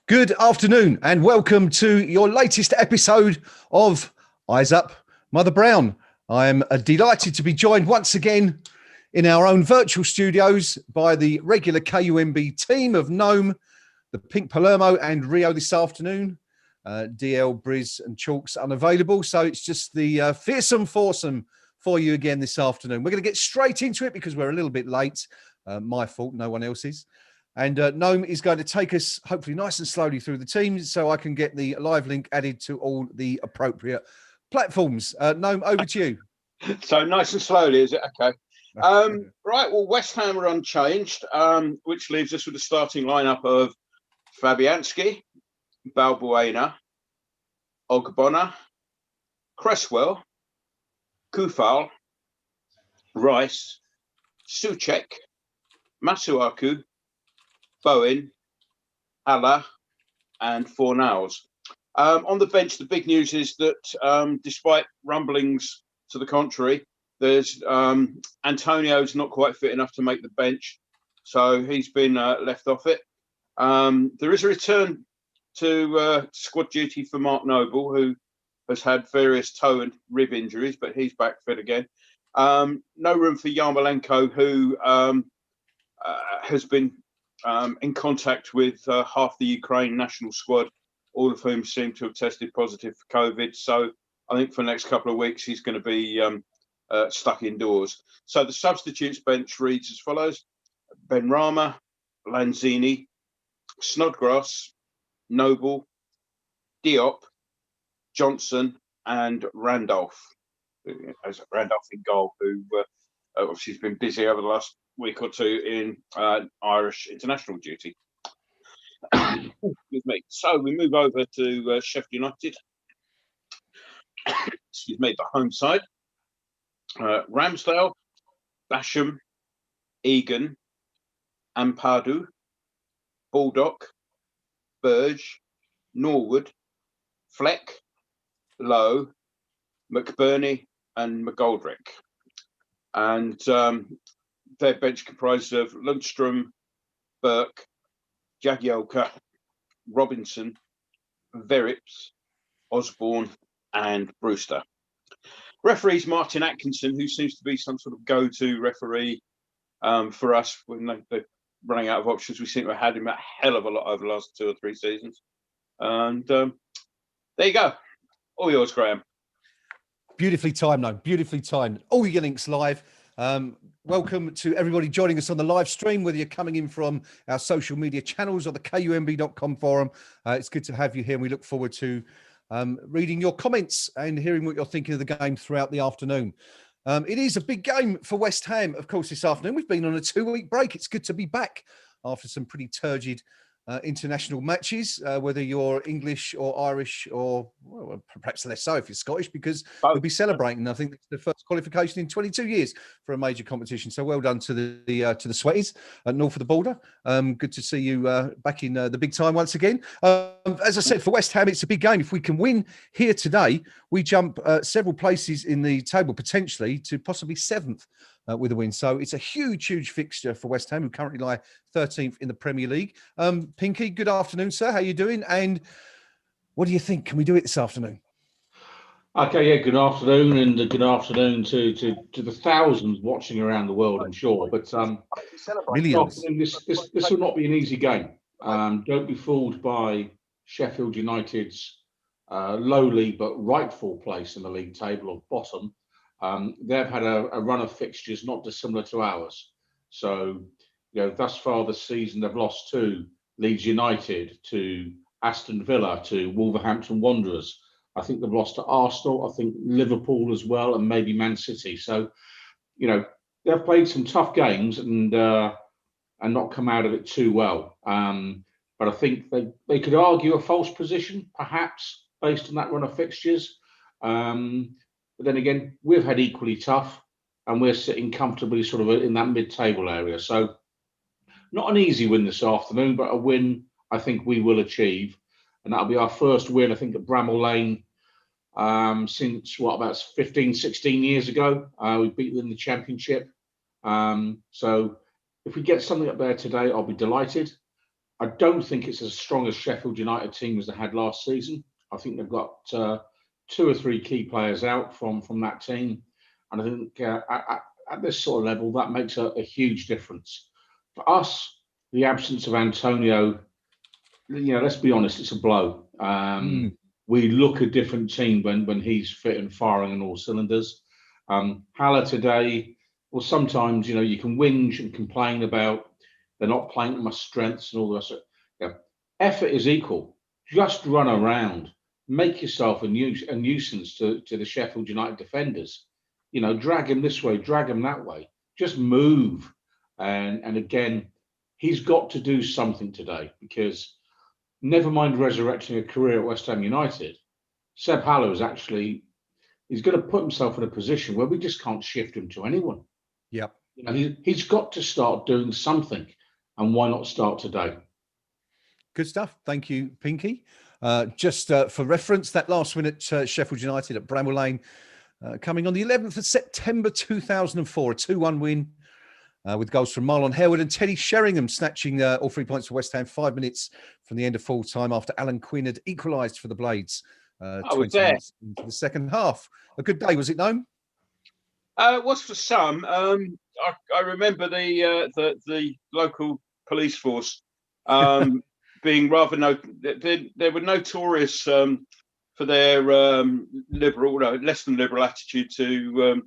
Good afternoon and welcome to your latest episode of Eyes Up, Mother Brown. I'm delighted to be joined once again in our own virtual studios by the regular KUMB team of Gnome, the Pink Palermo and Rio this afternoon. DL, Briz and Chalk's unavailable, so it's just the fearsome foursome for you again this afternoon. We're going to get straight into it because we're a little bit late. My fault, no one else's. And Gnome is going to take us, hopefully nice and slowly through the teams so I can get the live link added to all the appropriate platforms. Gnome, over to you. So nice and slowly, is it? Okay. Right, well, West Ham are unchanged, which leaves us with a starting lineup of Fabianski, Balbuena, Ogbonna, Cresswell, Kufal, Rice, Souček, Masuaku, Bowen, Allah, and Fornals. On the bench, the big news is that despite rumblings to the contrary, there's Antonio's not quite fit enough to make the bench, so he's been left off it. There is a return to squad duty for Mark Noble, who has had various toe and rib injuries, but he's back fit again. No room for Yarmolenko, who has been in contact with half the Ukraine national squad, all of whom seem to have tested positive for COVID. So I think for the next couple of weeks, he's going to be stuck indoors. So the substitutes bench reads as follows: Benrahma, Lanzini, Snodgrass, Noble, Diop, Johnson, and Randolph. As Randolph in goal, who obviously has been busy over the last week or two in Irish international duty. Excuse me. So we move over to Sheffield United. Excuse me, the home side. Ramsdale, Basham, Egan, Ampadu, Baldock, Burge, Norwood, Fleck, Lowe, McBurney, and McGoldrick. And their bench comprised of Lundstrom, Burke, Jagielka, Robinson, Verrips, Osborne, and Brewster. Referees Martin Atkinson, who seems to be some sort of go-to referee for us when they're running out of options. We seem to have had him a hell of a lot over the last 2 or 3 seasons. And there you go. All yours, Graham. Beautifully timed, no, beautifully timed. All your links live. Welcome to everybody joining us on the live stream, whether you're coming in from our social media channels or the KUMB.com forum. It's good to have you here, and we look forward to reading your comments and hearing what you're thinking of the game throughout the afternoon. It is a big game for West Ham, of course, this afternoon. We've been on a 2-week break. It's good to be back after some pretty turgid international matches, whether you're English or Irish, or well, perhaps less so if you're Scottish, because we'll be celebrating. I think it's the first qualification in 22 years for a major competition. So well done to the Sweaties north of the border. Good to see you back in the big time once again. As I said, for West Ham, it's a big game. If we can win here today, we jump several places in the table, potentially to possibly 7th. With a win. So it's a huge, huge fixture for West Ham, who currently lie 13th in the Premier League. Pinky, good afternoon, sir. How are you doing? And what do you think? Can we do it this afternoon? Okay, yeah, good afternoon, and good afternoon to the thousands watching around the world, I'm sure. But millions. This will not be an easy game. Don't be fooled by Sheffield United's lowly but rightful place in the league table of bottom. They've had a run of fixtures not dissimilar to ours. So, thus far this season, they've lost to Leeds United, to Aston Villa, to Wolverhampton Wanderers. I think they've lost to Arsenal, I think Liverpool as well, and maybe Man City. So, they've played some tough games and not come out of it too well. But I think they could argue a false position, perhaps, based on that run of fixtures. But then again, we've had equally tough, and we're sitting comfortably sort of in that mid-table area. So not an easy win this afternoon, but a win I think we will achieve. And that'll be our first win, I think, at Bramall Lane since, about 15, 16 years ago. We beat them in the Championship. So if we get something up there today, I'll be delighted. I don't think it's as strong as Sheffield United team as they had last season. I think they've got 2 or 3 key players out from that team, and I think at this sort of level that makes a huge difference. For us, the absence of Antonio, let's be honest, it's a blow. We look a different team when he's fit and firing on all cylinders. Haller today, well, sometimes you can whinge and complain about they're not playing with much strengths and all the rest of it. Effort is equal. Just run around, make yourself a nuisance to the Sheffield United defenders. Drag him this way, drag him that way. Just move. And again, he's got to do something today, because never mind resurrecting a career at West Ham United, Seb Haller he's going to put himself in a position where we just can't shift him to anyone. Yep. He's got to start doing something, and why not start today? Good stuff. Thank you, Pinky. Just for reference, that last win at Sheffield United at Bramall Lane, coming on the 11th of September 2004, a 2-1 win with goals from Marlon Harewood and Teddy Sheringham snatching all 3 points for West Ham 5 minutes from the end of full time after Alan Quinn had equalised for the Blades 20 minutes into the second half. A good day, was it, Gnome? It was for some. I remember the local police force being rather they were notorious for their less than liberal attitude to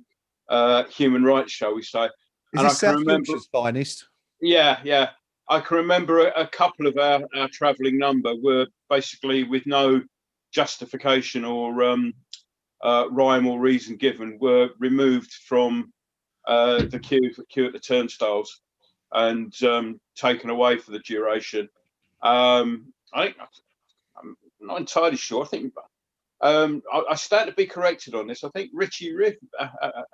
human rights, shall we say. Is this South Yorkshire's finest? Yeah. I can remember a couple of our travelling number were basically, with no justification or rhyme or reason given, were removed from the queue at the turnstiles and taken away for the duration. I'm not entirely sure. I think I stand to be corrected on this. I think Richie Riff, a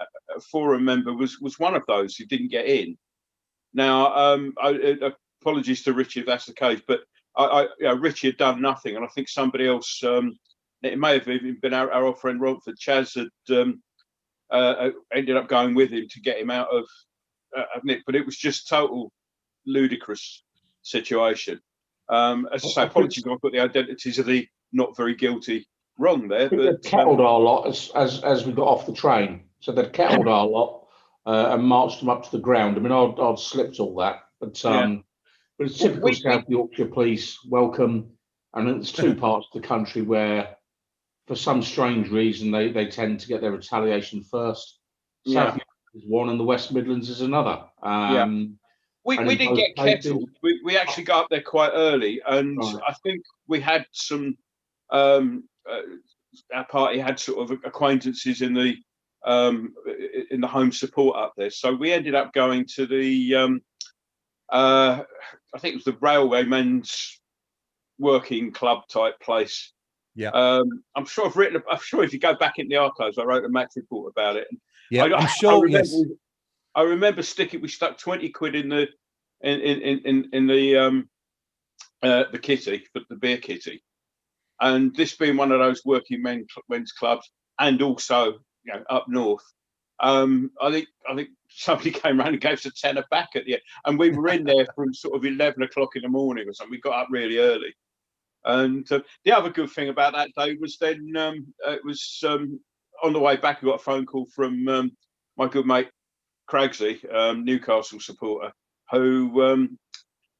forum member, was one of those who didn't get in. Now, apologies to Richie if that's the case, but Richie had done nothing, and I think somebody else. It may have even been our old friend Romford, Chaz, had ended up going with him to get him out of Nick, but it was just total ludicrous situation. As I say, apologies if I put the identities of the not very guilty wrong there. But they'd kettled our lot as we got off the train. So they'd kettled our lot and marched them up to the ground. I mean, I'd slipped all that, but it's typical South Yorkshire police welcome. And there's 2 parts of the country where, for some strange reason, they tend to get their retaliation first. South Yorkshire is one, and the West Midlands is another. We didn't get kettled. We actually got up there quite early, and right. I think we had some. Our party had sort of acquaintances in the home support up there, so we ended up going to the. I think it was the Railwaymen's Working Club type place. Yeah. I'm sure if you go back in the archives, I wrote a match report about it. Yeah, I'm sure. I remember we stuck 20 quid in the kitty, the beer kitty, and this being one of those working men's clubs, and also up north. I think somebody came around and gave us a tenner back at the end, and we were in there from sort of 11 o'clock in the morning or something. We got up really early. And the other good thing about that day was then it was on the way back, I got a phone call from my good mate Craigsy, Newcastle supporter, who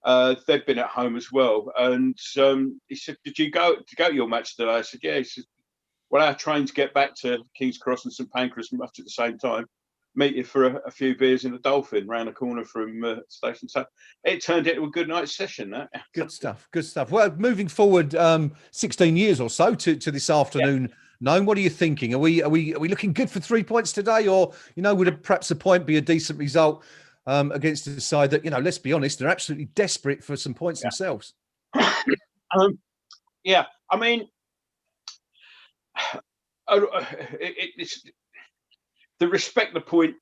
they'd been at home as well. And he said, "Did you go to your match today?" I said, "Yeah." He said, "Well, our trains get back to King's Cross and St Pancras much at the same time. Meet you for a few beers in the Dolphin round the corner from station." So it turned into a good night session. That good stuff. Well, moving forward 16 years or so to this afternoon, Gnome, what are you thinking? Are we looking good for 3 points today, or would perhaps a point be a decent result against a side that let's be honest, they're absolutely desperate for some points themselves? Yeah, I mean, it's. The respect the point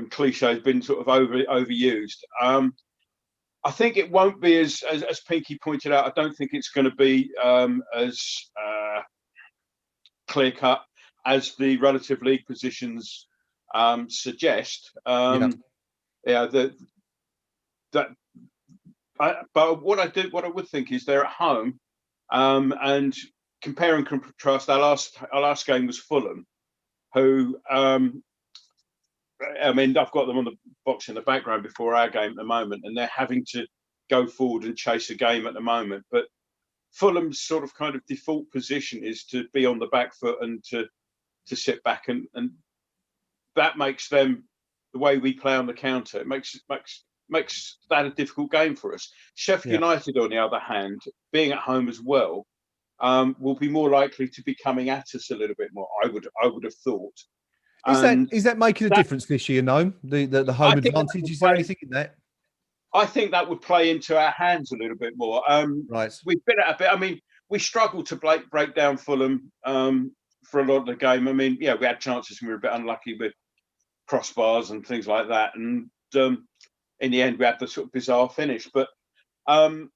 cliche has been sort of overused. I think it won't be as Pinky pointed out. I don't think it's going to be as clear cut as the relative league positions suggest. That But what I would think is they're at home, and compare and contrast. Our last game was Fulham, who I mean, I've got them on the box in the background before our game at the moment, and they're having to go forward and chase a game at the moment. But Fulham's sort of kind of default position is to be on the back foot and to sit back, and that makes them, the way we play on the counter, it makes that a difficult game for us. Sheffield United, on the other hand, being at home as well, will be more likely to be coming at us a little bit more. I would have thought. Is that making a difference this year, Gnome? The home advantage? Is there anything in that? I think that would play into our hands a little bit more. Right. We've been at a bit. I mean, we struggled to break down Fulham for a lot of the game. I mean, yeah, we had chances and we were a bit unlucky with crossbars and things like that. And in the end, we had the sort of bizarre finish. But I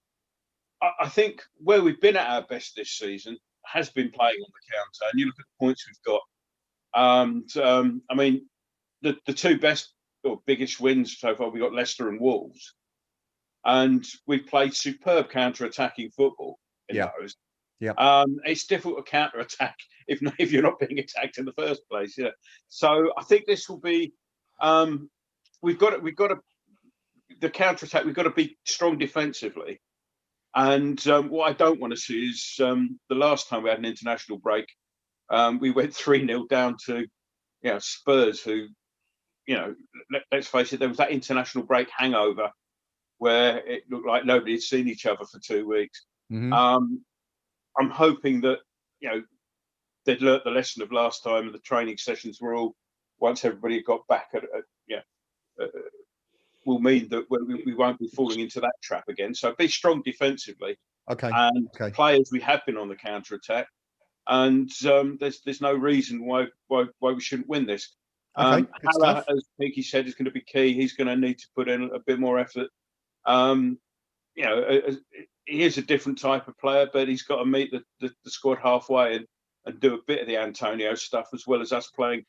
think where we've been at our best this season has been playing on the counter. And you look at the points we've got. I mean, the two best or biggest wins so far, we got Leicester and Wolves. And we've played superb counter-attacking football in those. Yeah. It's difficult to counter-attack if you're not being attacked in the first place. Yeah. So I think this will be. We've got to the counter-attack. We've got to be strong defensively. And what I don't want to see is the last time we had an international break, we went 3-0 down to Spurs, who, let's face it, there was that international break hangover where it looked like nobody had seen each other for 2 weeks. Mm-hmm. I'm hoping that they'd learnt the lesson of last time, and the training sessions were all, once everybody got back will mean that we won't be falling into that trap again. So be strong defensively, and players we have been on the counter attack, and there's no reason why we shouldn't win this. Haller, as Pinky said, is going to be key. He's going to need to put in a bit more effort. He is a different type of player, but he's got to meet the squad halfway and do a bit of the Antonio stuff, as well as us playing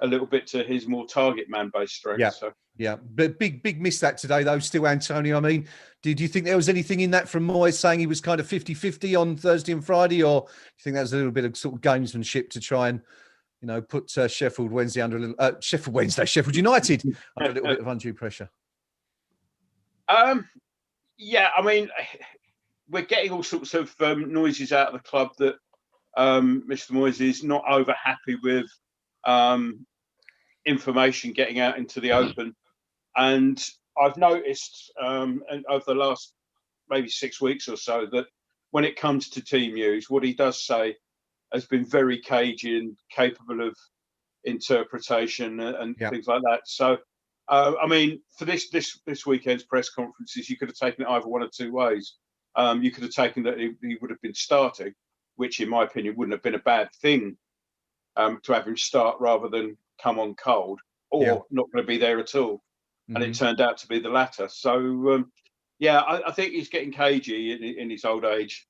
a little bit to his more target man-based strength. But big miss that today, though, still, Antonio. I mean, did you think there was anything in that from Moyes saying he was kind of 50-50 on Thursday and Friday, or do you think that was a little bit of sort of gamesmanship to try and put Sheffield United under a little bit of undue pressure? I mean, we're getting all sorts of noises out of the club that Mr. Moyes is not over happy with information getting out into the open. And I've noticed over the last maybe 6 weeks or so that when it comes to team news, what he does say has been very cagey and capable of interpretation and things like that. So, I mean, for this weekend's press conferences, you could have taken it either one or two ways. You could have taken that he would have been starting, which, in my opinion, wouldn't have been a bad thing to have him start rather than come on cold, or not going to be there at all. Mm-hmm. And it turned out to be the latter. So, I think he's getting cagey in his old age.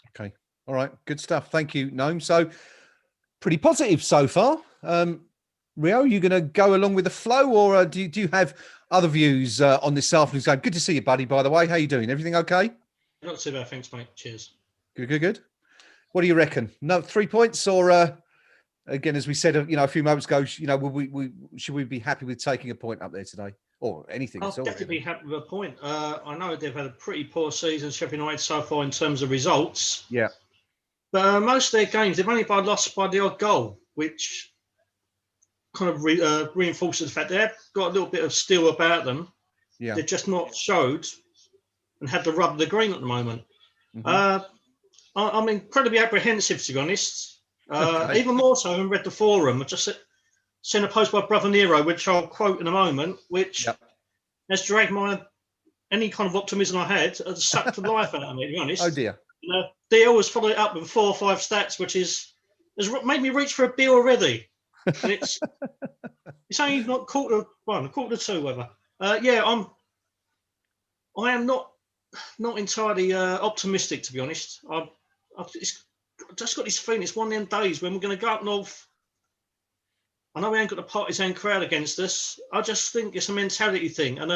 Okay. All right. Good stuff. Thank you, Gnome. So, pretty positive so far. Rio, are you going to go along with the flow, or do you have other views on this afternoon's game? Good to see you, buddy, by the way. How you doing? Everything okay? Not too bad, thanks, mate. Cheers. Good. What do you reckon? No 3 points, or again, as we said, a few moments ago, should we be happy with taking a point up there today, or anything? I'll definitely be happy with a point. I know they've had a pretty poor season, Sheffield United, so far in terms of results. Yeah. But most of their games, they've only lost by the odd goal, which kind of reinforces the fact they've got a little bit of steel about them. Yeah. They've just not showed and had the rub of the green at the moment. Mm-hmm. I'm incredibly apprehensive, to be honest. Even more so than read the forum. I just seen a post by Brother Nero, which I'll quote in a moment, which has dragged any kind of optimism I had, has sucked the life out of me, to be honest. Oh, dear. DL has followed it up with 4 or 5 stats, which has made me reach for a beer already. And it's only not quarter to 2, whatever. I am not entirely optimistic, to be honest. I've just got this feeling it's one of them days when we're going to go up north. I know we ain't got the partisan crowd against us. I just think it's a mentality thing. And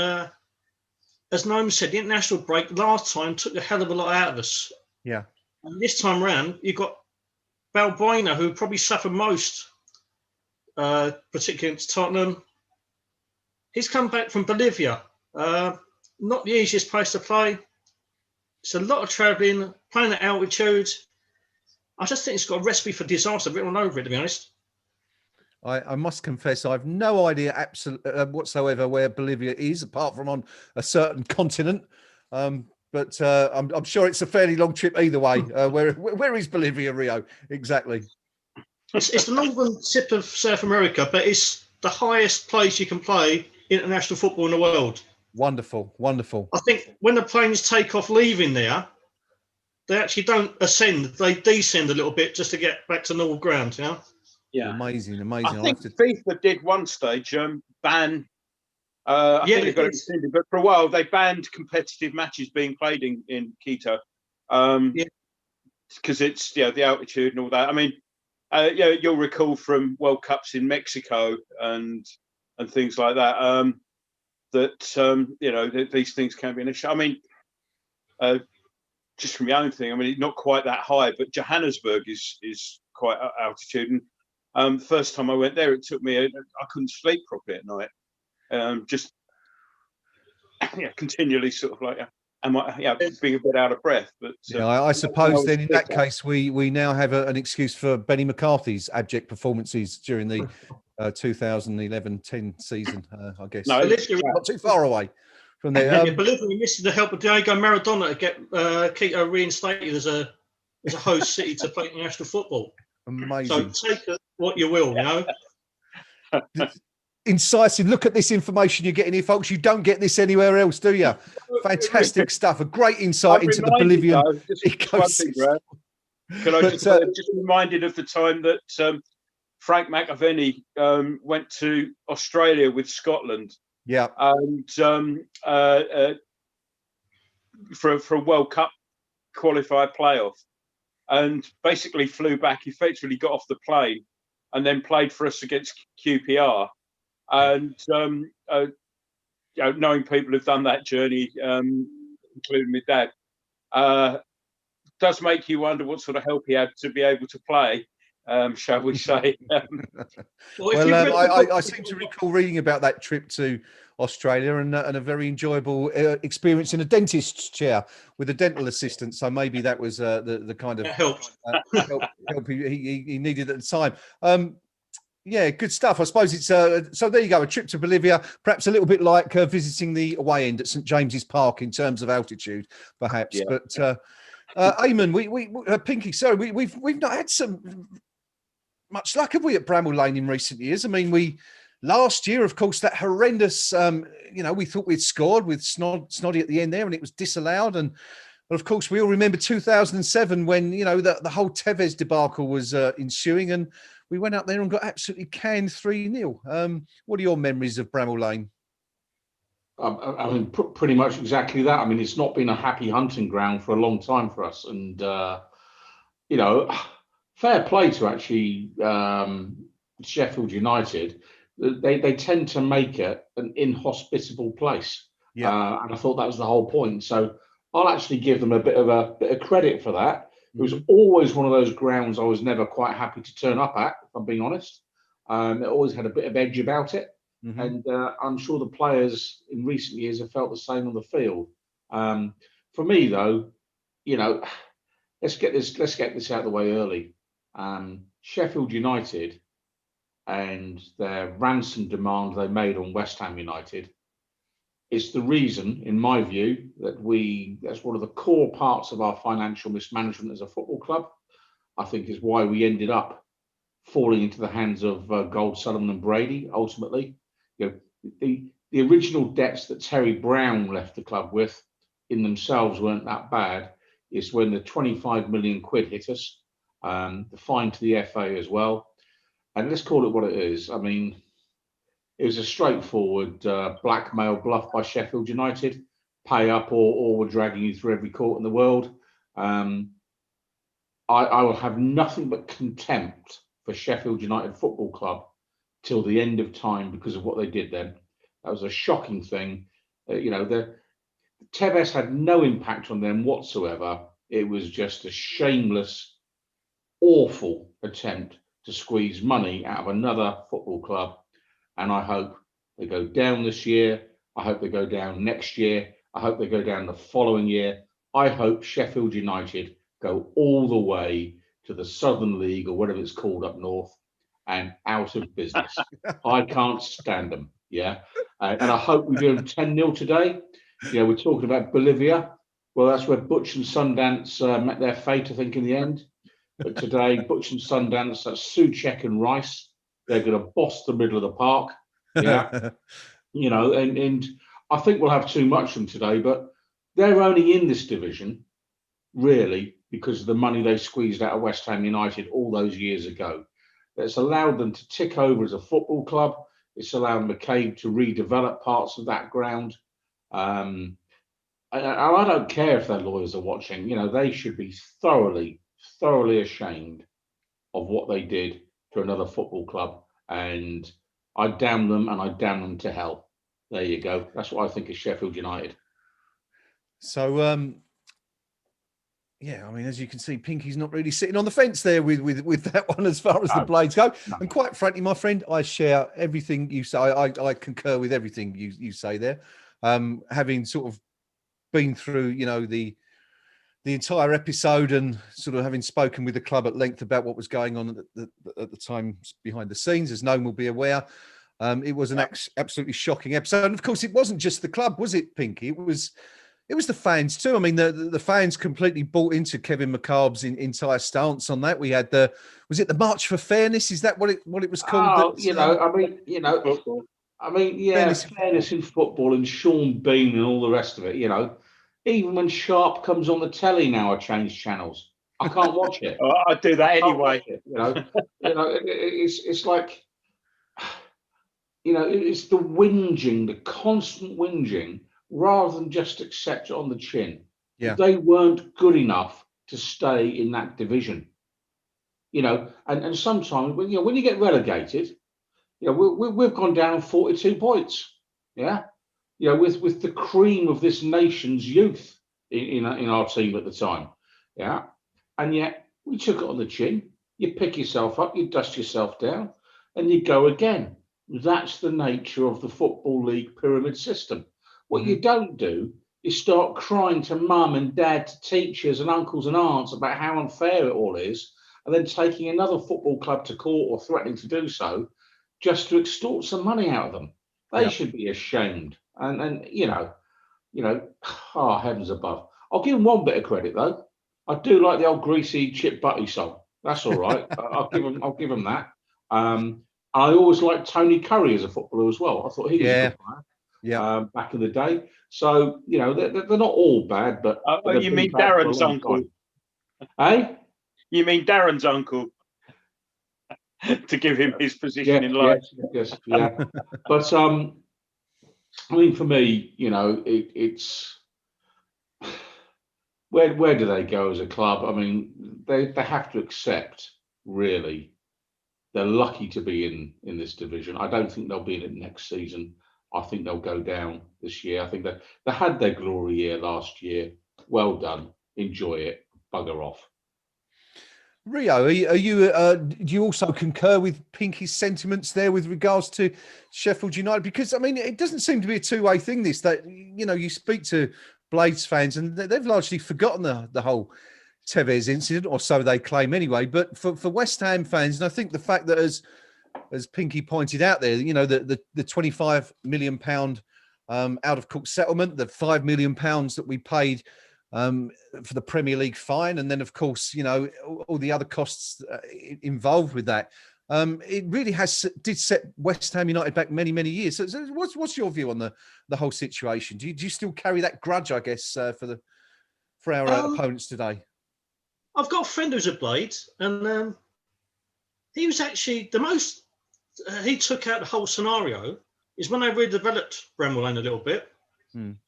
as Gnome said, the international break last time took a hell of a lot out of us. Yeah. And this time round, you've got Balbuena, who probably suffered most, particularly against Tottenham. He's come back from Bolivia. Not the easiest place to play. It's a lot of travelling, playing at altitude. I just think it's got a recipe for disaster written all over it, to be honest. I must confess, I've no idea whatsoever where Bolivia is, apart from on a certain continent. But I'm sure it's a fairly long trip either way. Where is Bolivia, Rio? Exactly. It's the northern tip of South America, but it's the highest place you can play international football in the world. Wonderful, wonderful. I think when the planes take off leaving there, they actually don't ascend; they descend a little bit just to get back to normal ground. You know? Yeah, amazing. I think FIFA did one stage ban. I think they got it rescinded, but for a while they banned competitive matches being played in Quito, because it's the altitude and all that. I mean, you'll recall from World Cups in Mexico and things like that. That these things can be an issue. I mean, just from my own thing, I mean, not quite that high, but Johannesburg is quite altitude. And first time I went there, it took me I couldn't sleep properly at night. Just continually sort of like being a bit out of breath. But I suppose then in that case we now have an excuse for Benny McCarthy's abject performances during the 2011-10 season. I guess no, not too far away from there. Bolivia missed the help of Diego Maradona to get Quito reinstated as a host city to play international football. Amazing. So take it what you will, you know. Incisive. Look at this information you're getting here, folks. You don't get this anywhere else, do you? Fantastic stuff. A great insight into the Bolivian ecosystem. Can I just reminded of the time that Frank McAvenny went to Australia with Scotland. Yeah. And for a World Cup qualified playoff, and basically flew back, effectively got off the plane, and then played for us against QPR. And knowing people who've done that journey, including my dad, does make you wonder what sort of help he had to be able to play, shall we say. I seem to recall reading about that trip to Australia and a very enjoyable experience in a dentist's chair with a dental assistant. So maybe that was the kind of help he needed at the time. Yeah, good stuff. I suppose it's so there you go, a trip to Bolivia, perhaps a little bit like visiting the away end at St James's Park in terms of altitude, perhaps. Yeah. But Eamon, we Pinky, sorry, we've not had some much luck, have we, at Bramall Lane in recent years? I mean, last year, of course, that horrendous, we thought we'd scored with Snoddy at the end there, and it was disallowed. And of course, we all remember 2007 when the whole Tevez debacle was ensuing, and we went out there and got absolutely canned 3-0. What are your memories of Bramall Lane? I mean, pretty much exactly that. I mean, it's not been a happy hunting ground for a long time for us. And, fair play to actually Sheffield United. They tend to make it an inhospitable place. Yeah. And I thought that was the whole point. So I'll actually give them a bit of credit for that. It was always one of those grounds I was never quite happy to turn up at, if I'm being honest. It always had a bit of edge about it. Mm-hmm. And I'm sure the players in recent years have felt the same on the field. For me, though, let's get this out of the way early. Sheffield United and their ransom demand they made on West Ham United is the reason, in my view, that's one of the core parts of our financial mismanagement as a football club. I think is why we ended up falling into the hands of Gold, Sullivan and Brady, ultimately. The original debts that Terry Brown left the club with in themselves weren't that bad. It's when the 25 million quid hit us, the fine to the FA as well. And let's call it what it is. I mean, it was a straightforward blackmail bluff by Sheffield United. Pay up or we're dragging you through every court in the world. I will have nothing but contempt for Sheffield United Football Club till the end of time because of what they did then. That was a shocking thing. Tevez had no impact on them whatsoever. It was just a shameless, awful attempt to squeeze money out of another football club. And I hope they go down this year. I hope they go down next year. I hope they go down the following year. I hope Sheffield United go all the way to the Southern League or whatever it's called up north and out of business. I can't stand them. Yeah. And I hope we do them 10-0 today. Yeah, we're talking about Bolivia. Well, that's where Butch and Sundance met their fate, I think, in the end. But today, Butch and Sundance, that's Souček and Rice. They're going to boss the middle of the park. Yeah. You know, and I think we'll have too much of them today, but they're only in this division, really, because of the money they squeezed out of West Ham United all those years ago. It's allowed them to tick over as a football club. It's allowed McCabe to redevelop parts of that ground. And I don't care if their lawyers are watching. You know, they should be thoroughly ashamed of what they did to another football club. And I damn them, and I damn them to hell. There you go. That's what I think of Sheffield United. So, yeah, I mean, as you can see, Pinky's not really sitting on the fence there with that one as far as the blades go. No. And quite frankly, my friend, I share everything you say. I concur with everything you say there. Having sort of been through, you know, the entire episode and sort of having spoken with the club at length about what was going on at the time behind the scenes, as Gnome will be aware, it was an absolutely shocking episode. And of course, it wasn't just the club, was it, Pinky? It was the fans too. I mean, the fans completely bought into Kevin McCarb's entire stance on that. We had was it the March for Fairness? Is that what it was called? Oh, fairness in football and Sean Bean and all the rest of it. You know, even when Sharp comes on the telly now, I change channels. I can't watch it. I do that anyway. It's like, you know, it's the whinging, the constant whinging, rather than just accept it on the chin. Yeah. They weren't good enough to stay in that division. You know, and sometimes when you get relegated, you know, we've gone down 42 points. Yeah. You know, with the cream of this nation's youth in our team at the time. Yeah. And yet we took it on the chin. You pick yourself up, you dust yourself down, and you go again. That's the nature of the Football League pyramid system. What you don't do is start crying to mum and dad, to teachers and uncles and aunts about how unfair it all is, and then taking another football club to court or threatening to do so just to extort some money out of them. They should be ashamed. And you know, oh, heavens above. I'll give them one bit of credit though. I do like the old Greasy Chip Butty song. That's all right. I'll give them that. I always liked Tony Curry as a footballer as well. I thought he was a good player. Yeah. Back in the day. So, you know, they're not all bad, but you mean Darren's uncle? Hey? You mean Darren's uncle? To give him his position in life. Yes, yeah. But I mean, for me, you know, it's where do they go as a club? I mean, they have to accept, really, they're lucky to be in this division. I don't think they'll be in it next season. I think they'll go down this year. I think that they had their glory year last year. Well done. Enjoy it. Bugger off. Rio, are you? Do you also concur with Pinky's sentiments there with regards to Sheffield United? Because I mean, it doesn't seem to be a two-way thing. That you know, you speak to Blades fans and they've largely forgotten the whole Tevez incident, or so they claim anyway. But for West Ham fans, and I think the fact that as Pinky pointed out there, you know, the £25 million out of court settlement, the £5 million that we paid for the Premier League fine, and then of course, you know, all the other costs involved with that. It really did set West Ham United back many years. So what's your view on the whole situation? Do you still carry that grudge, I guess, for our opponents today? I've got a friend who's a Blades, and he was actually the most. He took out the whole scenario is when they redeveloped Bramall Lane a little bit.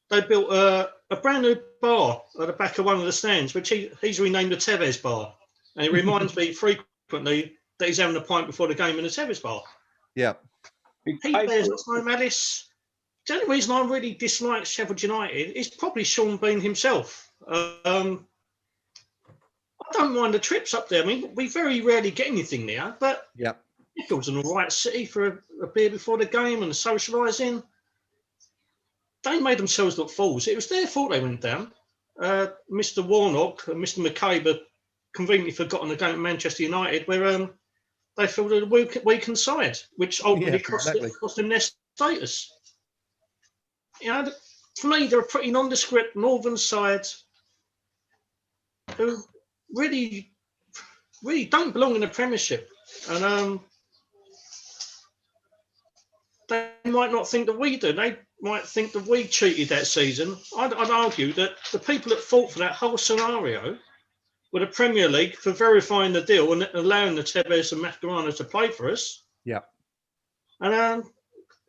They built a brand new bar at the back of one of the stands, which he's renamed the Tevez bar. And it reminds me frequently that he's having a pint before the game in the Tevez bar. Yeah. He bears no malice the only reason I really dislike Sheffield United is probably Sean Bean himself. I don't mind the trips up there. I mean, we very rarely get anything there, but Yeah. Sheffield's an all right city for a beer before the game and socialising. They made themselves look fools. It was their fault they went down. Mr. Warnock and Mr. McCabe had conveniently forgotten the game at Manchester United, where they fielded a weakened side, which ultimately cost them their status. You know, for me, they're a pretty nondescript northern side who really don't belong in the Premiership. And they might not think that we do. They might think that we cheated that season. I'd argue that the people that fought for that whole scenario were the Premier League for verifying the deal and allowing the Tevez and Mascherano to play for us. Yeah. And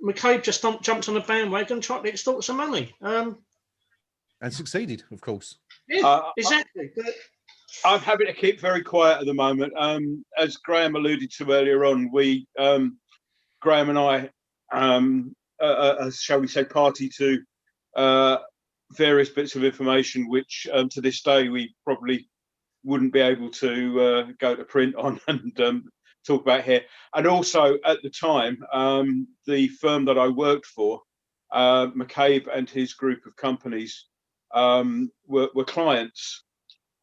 McCabe just jumped on the bandwagon and tried to extort some money. And succeeded, of course. Yeah, exactly. I'm happy to keep very quiet at the moment. As Graham alluded to earlier on, Graham and I, shall we say, party to various bits of information which to this day we probably wouldn't be able to go to print on and talk about here. And also at the time, the firm that I worked for, McCabe and his group of companies were clients.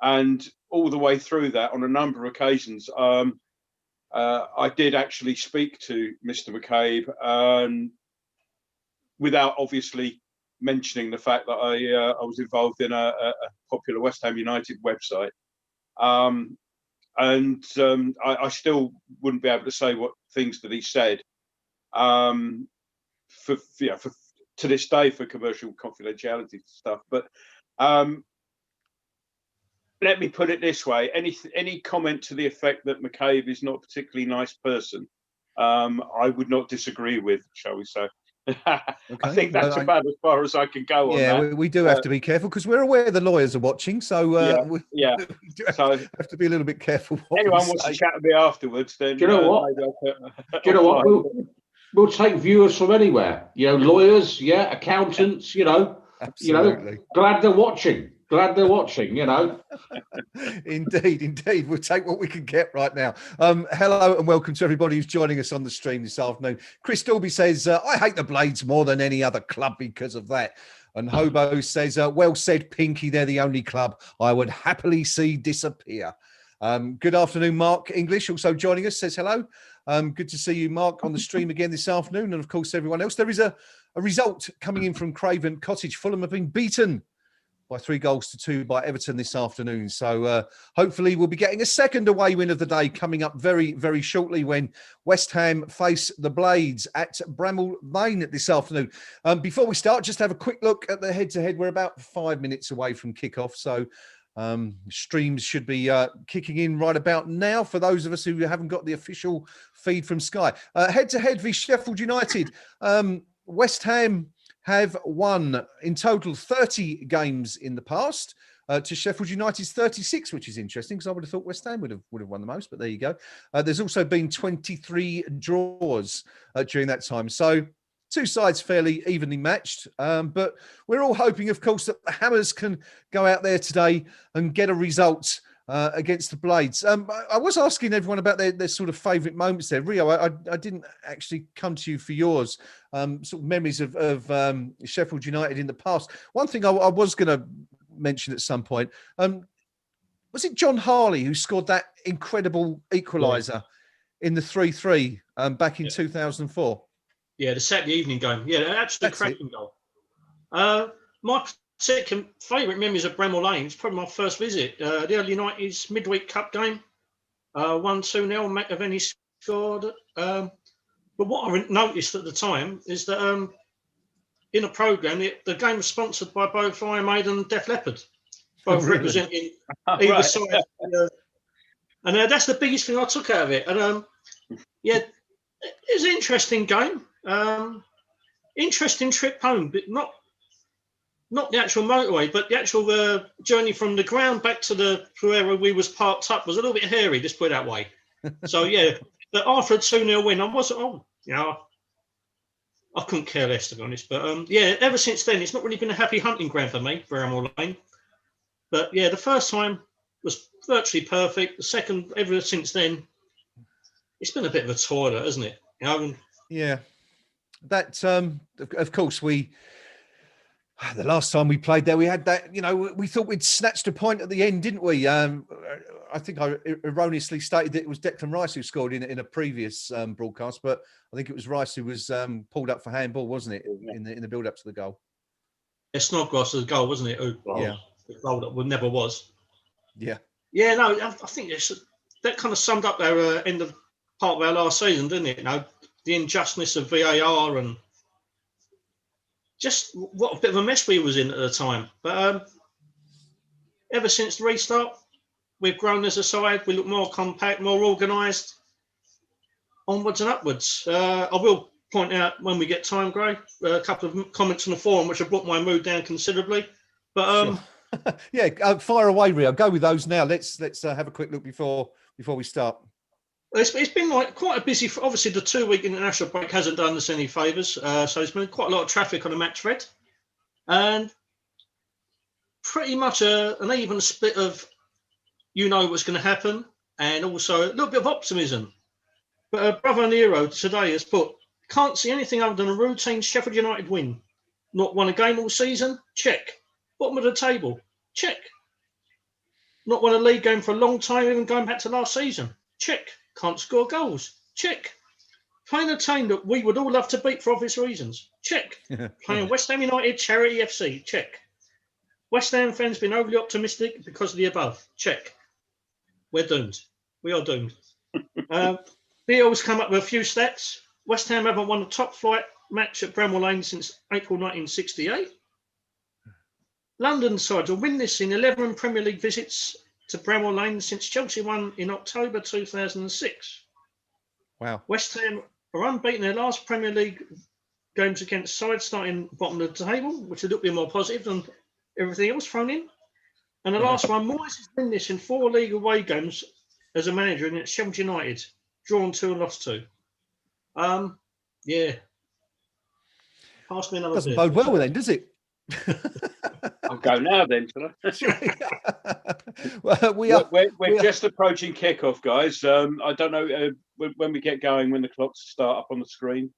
And all the way through that, on a number of occasions, I did actually speak to Mr. McCabe, without obviously mentioning the fact that I was involved in a popular West Ham United website. I still wouldn't be able to say what things that he said to this day for commercial confidentiality stuff. But let me put it this way: any comment to the effect that McCabe is not a particularly nice person, I would not disagree with, shall we say. Okay. I think that's about as far as I can go on that. Yeah, we do have to be careful because we're aware the lawyers are watching, so we have to be a little bit careful. Anyone wants to chat to me afterwards, then do you know what? Do you know what? We'll take viewers from anywhere. You know, lawyers, accountants. Absolutely. Glad they're watching. You know. Indeed. We'll take what we can get right now. Hello and welcome to everybody who's joining us on the stream this afternoon. Chris Dalby says, I hate the Blades more than any other club because of that. And Hobo says, well said, Pinky, they're the only club I would happily see disappear. Good afternoon, Mark English, also joining us, says hello. Good to see you, Mark, on the stream again this afternoon. And of course, everyone else. There is a result coming in from Craven Cottage. Fulham have been beaten by 3-2 by Everton this afternoon. So hopefully we'll be getting a second away win of the day coming up very, very shortly when West Ham face the Blades at Bramall Lane this afternoon. Before we start, just have a quick look at the head-to-head. We're about 5 minutes away from kickoff. So streams should be kicking in right about now for those of us who haven't got the official feed from Sky. Head-to-head v Sheffield United. West Ham have won in total 30 games in the past to Sheffield United's 36, which is interesting because I would have thought West Ham would have won the most, but there you go. There's also been 23 draws during that time. So two sides fairly evenly matched, but we're all hoping, of course, that the Hammers can go out there today and get a result against the Blades. I was asking everyone about their sort of favourite moments there. Rio, I didn't actually come to you for yours, sort of memories of Sheffield United in the past. One thing I was going to mention at some point, was it John Harley who scored that incredible equaliser in the 3-3 back in 2004? Yeah, the Saturday evening game. Yeah, absolutely cracking goal. My second favourite memories of Bramall Lane is probably my first visit. The early 90s midweek cup game, 1-2-0. McAvenny scored. But what I noticed at the time is that in a programme, the game was sponsored by both Iron Maiden and Def Leppard, both representing either side. And that's the biggest thing I took out of it. And it was an interesting game. Interesting trip home, but not the actual motorway, but the actual journey from the ground back to where we was parked up was a little bit hairy, just put it that way. So but after a 2-0 win, I wasn't I couldn't care less, to be honest. But yeah, ever since then, it's not really been a happy hunting ground for me, Bramall Lane. But yeah, the first time was virtually perfect. The second, ever since then, it's been a bit of a toilet, hasn't it? You know, Yeah, that of course the last time we played there, we had that, we thought we'd snatched a point at the end, didn't we? I think I erroneously stated that it was Declan Rice who scored in a previous broadcast, but I think it was Rice who was pulled up for handball, wasn't it, in the build up to the goal? Yeah, Snodgrass was a goal, wasn't it? Yeah, the goal that never was. Yeah. Yeah, no, I think that kind of summed up our end of part of our last season, didn't it? The injustice of VAR and just what a bit of a mess we was in at the time. But ever since the restart, we've grown as a side. We look more compact, more organised, onwards and upwards. I will point out when we get time, Gray, a couple of comments on the forum which have brought my mood down considerably. But sure. Yeah, fire away, Rio. Go with those now. Let's have a quick look before we start. It's been like quite a busy. Obviously, the 2-week international break hasn't done us any favours, so there's been quite a lot of traffic on the match thread, and pretty much an even split of what's going to happen, and also a little bit of optimism. But Brother Nero today has put, can't see anything other than a routine Sheffield United win. Not won a game all season? Check. Bottom of the table? Check. Not won a league game for a long time, even going back to last season? Check. Can't score goals? Check. Playing a team that we would all love to beat for obvious reasons? Check. Playing West Ham United Charity FC? Check. West Ham fans been overly optimistic because of the above? Check. We're doomed. We are doomed. Beale's come up with a few stats. West Ham haven't won a top flight match at Bramall Lane since April 1968. London sides are winless in 11 Premier League visits to Bramall Lane since Chelsea won in October 2006. Wow. West Ham are unbeaten in their last Premier League games against sides starting bottom of the table, which is a little bit more positive than everything else thrown in. And the last one, Moyes has winless in 4 league away games as a manager against Sheffield United, drawn 2 and lost 2. Yeah. Pass me another Doesn't beer. bode well then, does it? I'll go now then, shall I? Well, we're just approaching kickoff, guys. I don't know when we get going, when the clocks start up on the screen.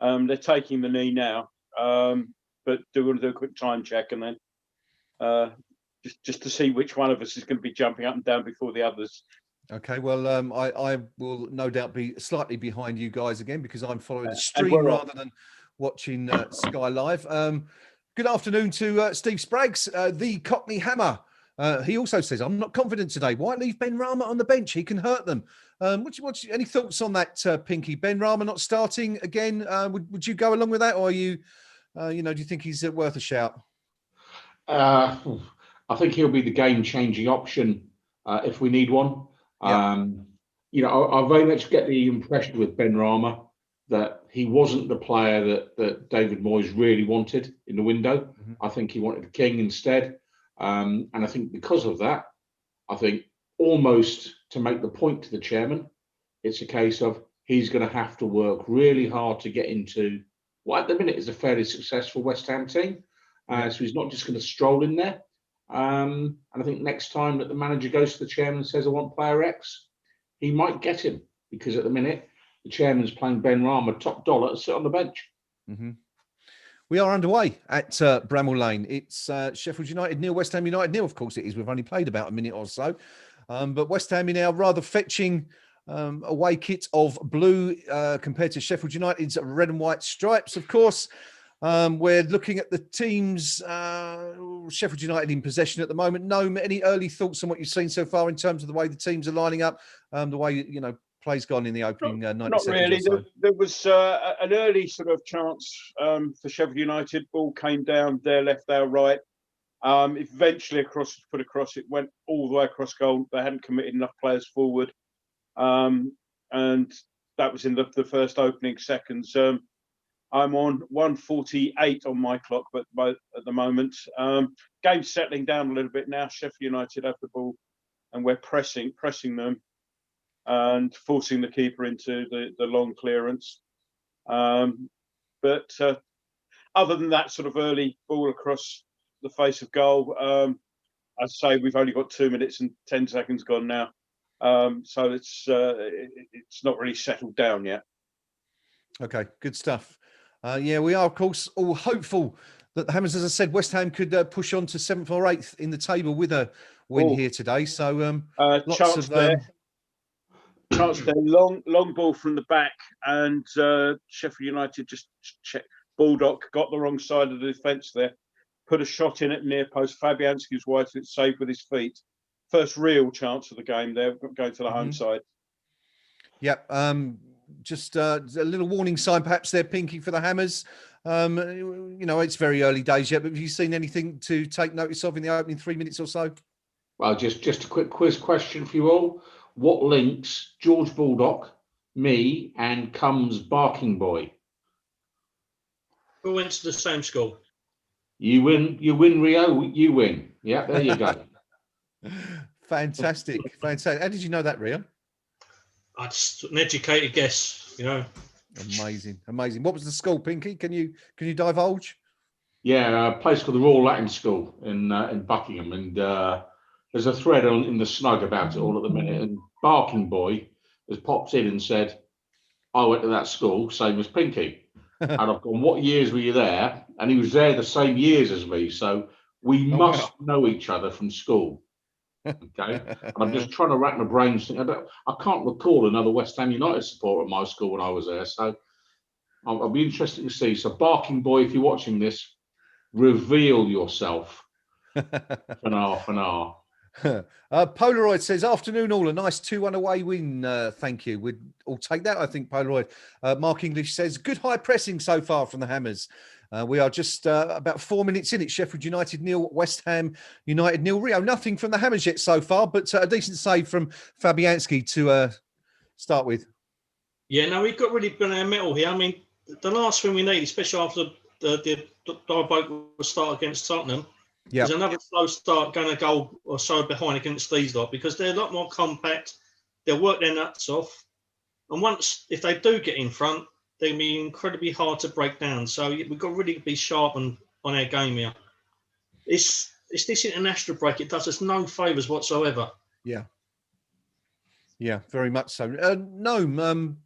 They're taking the knee now, but do we want to do a quick time check and then just to see which one of us is going to be jumping up and down before the others. Okay, well, I will no doubt be slightly behind you guys again because I'm following the stream rather than watching Sky Live. Good afternoon to Steve Spraggs, the Cockney Hammer. He also says, I'm not confident today. Why leave Ben Rama on the bench? He can hurt them. Any thoughts on that, Pinky? Ben Rama not starting again? Would you go along with that? Or are you, do you think he's worth a shout? I think he'll be the game-changing option if we need one. Yeah. I very much get the impression with Ben Rama that he wasn't the player that David Moyes really wanted in the window. Mm-hmm. I think he wanted King instead. And I think because of that, I think almost to make the point to the chairman, it's a case of he's going to have to work really hard to get into what at the minute is a fairly successful West Ham team. So he's not just going to stroll in there. And I think next time that the manager goes to the chairman and says, I want player X, he might get him because at the minute, the chairman's playing Ben Rama top dollar to sit on the bench. Mm-hmm. We are underway at Bramall Lane. It's Sheffield United nil, West Ham United nil. Of course it is. We've only played about a minute or so. But West Ham in our rather fetching away kit of blue compared to Sheffield United's red and white stripes, of course. We're looking at the teams, Sheffield United in possession at the moment. Gnome, any early thoughts on what you've seen so far in terms of the way the teams are lining up, the way, play's gone in the opening 90 not seconds really. or so? There was an early sort of chance for Sheffield United. Ball came down, their left, their right. Eventually put across, it went all the way across goal. They hadn't committed enough players forward. And that was in the first opening seconds. I'm on 1:48 on my clock, but at the moment, game's settling down a little bit now. Sheffield United have the ball, and we're pressing them and forcing the keeper into the long clearance. But But other than that sort of early ball across the face of goal, I'd say we've only got 2 minutes and 10 seconds gone now. So it's not really settled down yet. Okay, good stuff. Yeah, we are, of course, all hopeful that the Hammers, as I said, West Ham could push on to 7th or 8th in the table with a win here today. So lots chance of there. Chance there. Long ball from the back, and Sheffield United just checked. Baldock got the wrong side of the defence there. Put a shot in at near post. Fabianski was wide, so it's saved with his feet. First real chance of the game there, going to the home side. Yep. Just a little warning sign, perhaps they're pinking for the Hammers. You know, it's very early days yet, but have you seen anything to take notice of in the opening 3 minutes or so? Well, just a quick quiz question for you all. What links George Baldock, me, and KUMB's Barking Boy? We went to the same school. You win, Rio, you win. Yeah, there you go. Fantastic. Fantastic. How did you know that, Rio? That's an educated guess, you know. Amazing, amazing. What was the school, Pinky? Can you divulge? Yeah, a place called the Royal Latin School in Buckingham, and there's a thread in the Snug about it all at the minute. And Barking Boy has popped in and said, "I went to that school, same as Pinky." And I've gone, "What years were you there?" And he was there the same years as me, so we must know each other from school. Okay, and I'm just trying to rack my brains. I can't recall another West Ham United supporter at my school when I was there, so I'll be interested to see. So, Barking Boy, if you're watching this, reveal yourself. For an hour. Polaroid says, "Afternoon all, a nice 2-1 away win. Thank you. We'd all take that, I think." Polaroid. Mark English says, "Good high pressing so far from the Hammers. We are just about 4 minutes in. It's Sheffield United 0, West Ham United 0. Rio, nothing from the Hammers yet so far, but a decent save from Fabianski to start with." Yeah, no, we've got really been our metal here. I mean, the last thing we need, especially after the diabolical start against Tottenham, is another slow start, going a goal or so behind against these lot, because they're a lot more compact. They'll work their nuts off. And once, if they do get in front, they can be incredibly hard to break down. So we've got to really be sharp on our game here. It's this international break. It does us no favours whatsoever. Yeah. Yeah, very much so. Gnome,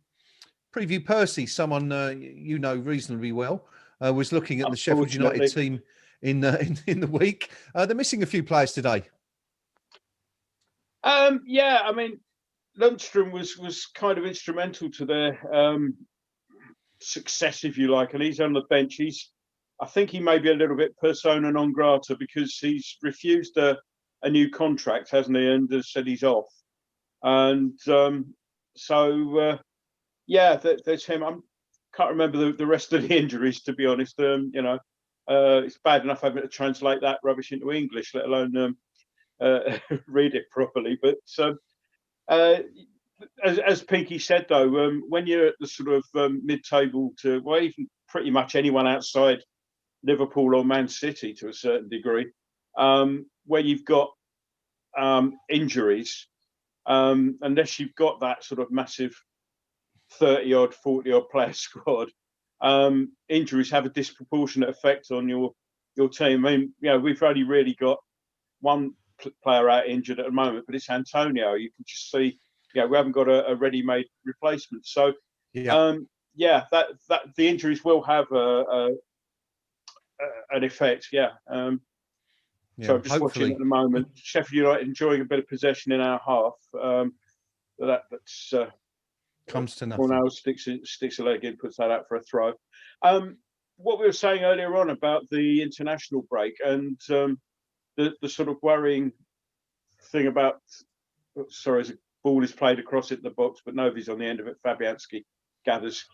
Preview Percy, someone you know reasonably well, was looking at the Sheffield United team in the week. They're missing a few players today. Yeah, I mean, Lundstrom was kind of instrumental to their success, if you like, and he's on the bench. I think he may be a little bit persona non grata because he's refused a new contract, hasn't he, and has said he's off. And yeah, there's him. I can't remember the rest of the injuries, to be honest. You know, it's bad enough having to translate that rubbish into English, let alone read it properly. But as Pinky said, though, when you're at the sort of mid-table to, well, even pretty much anyone outside Liverpool or Man City to a certain degree, where you've got injuries, unless you've got that sort of massive 30-odd, 40-odd player squad, injuries have a disproportionate effect on your team. I mean, you know, we've only really got one player out injured at the moment, but it's Antonio. You can just see, you know, we haven't got a ready-made replacement. So, yeah, that the injuries will have an effect. Yeah. So I'm just watching at the moment. Sheffield United enjoying a bit of possession in our half. That's comes to nothing. Cornell sticks a leg in, puts that out for a throw. What we were saying earlier on about the international break and the sort of worrying thing about, sorry, as a ball is played across it in the box, but nobody's on the end of it. Fabianski gathers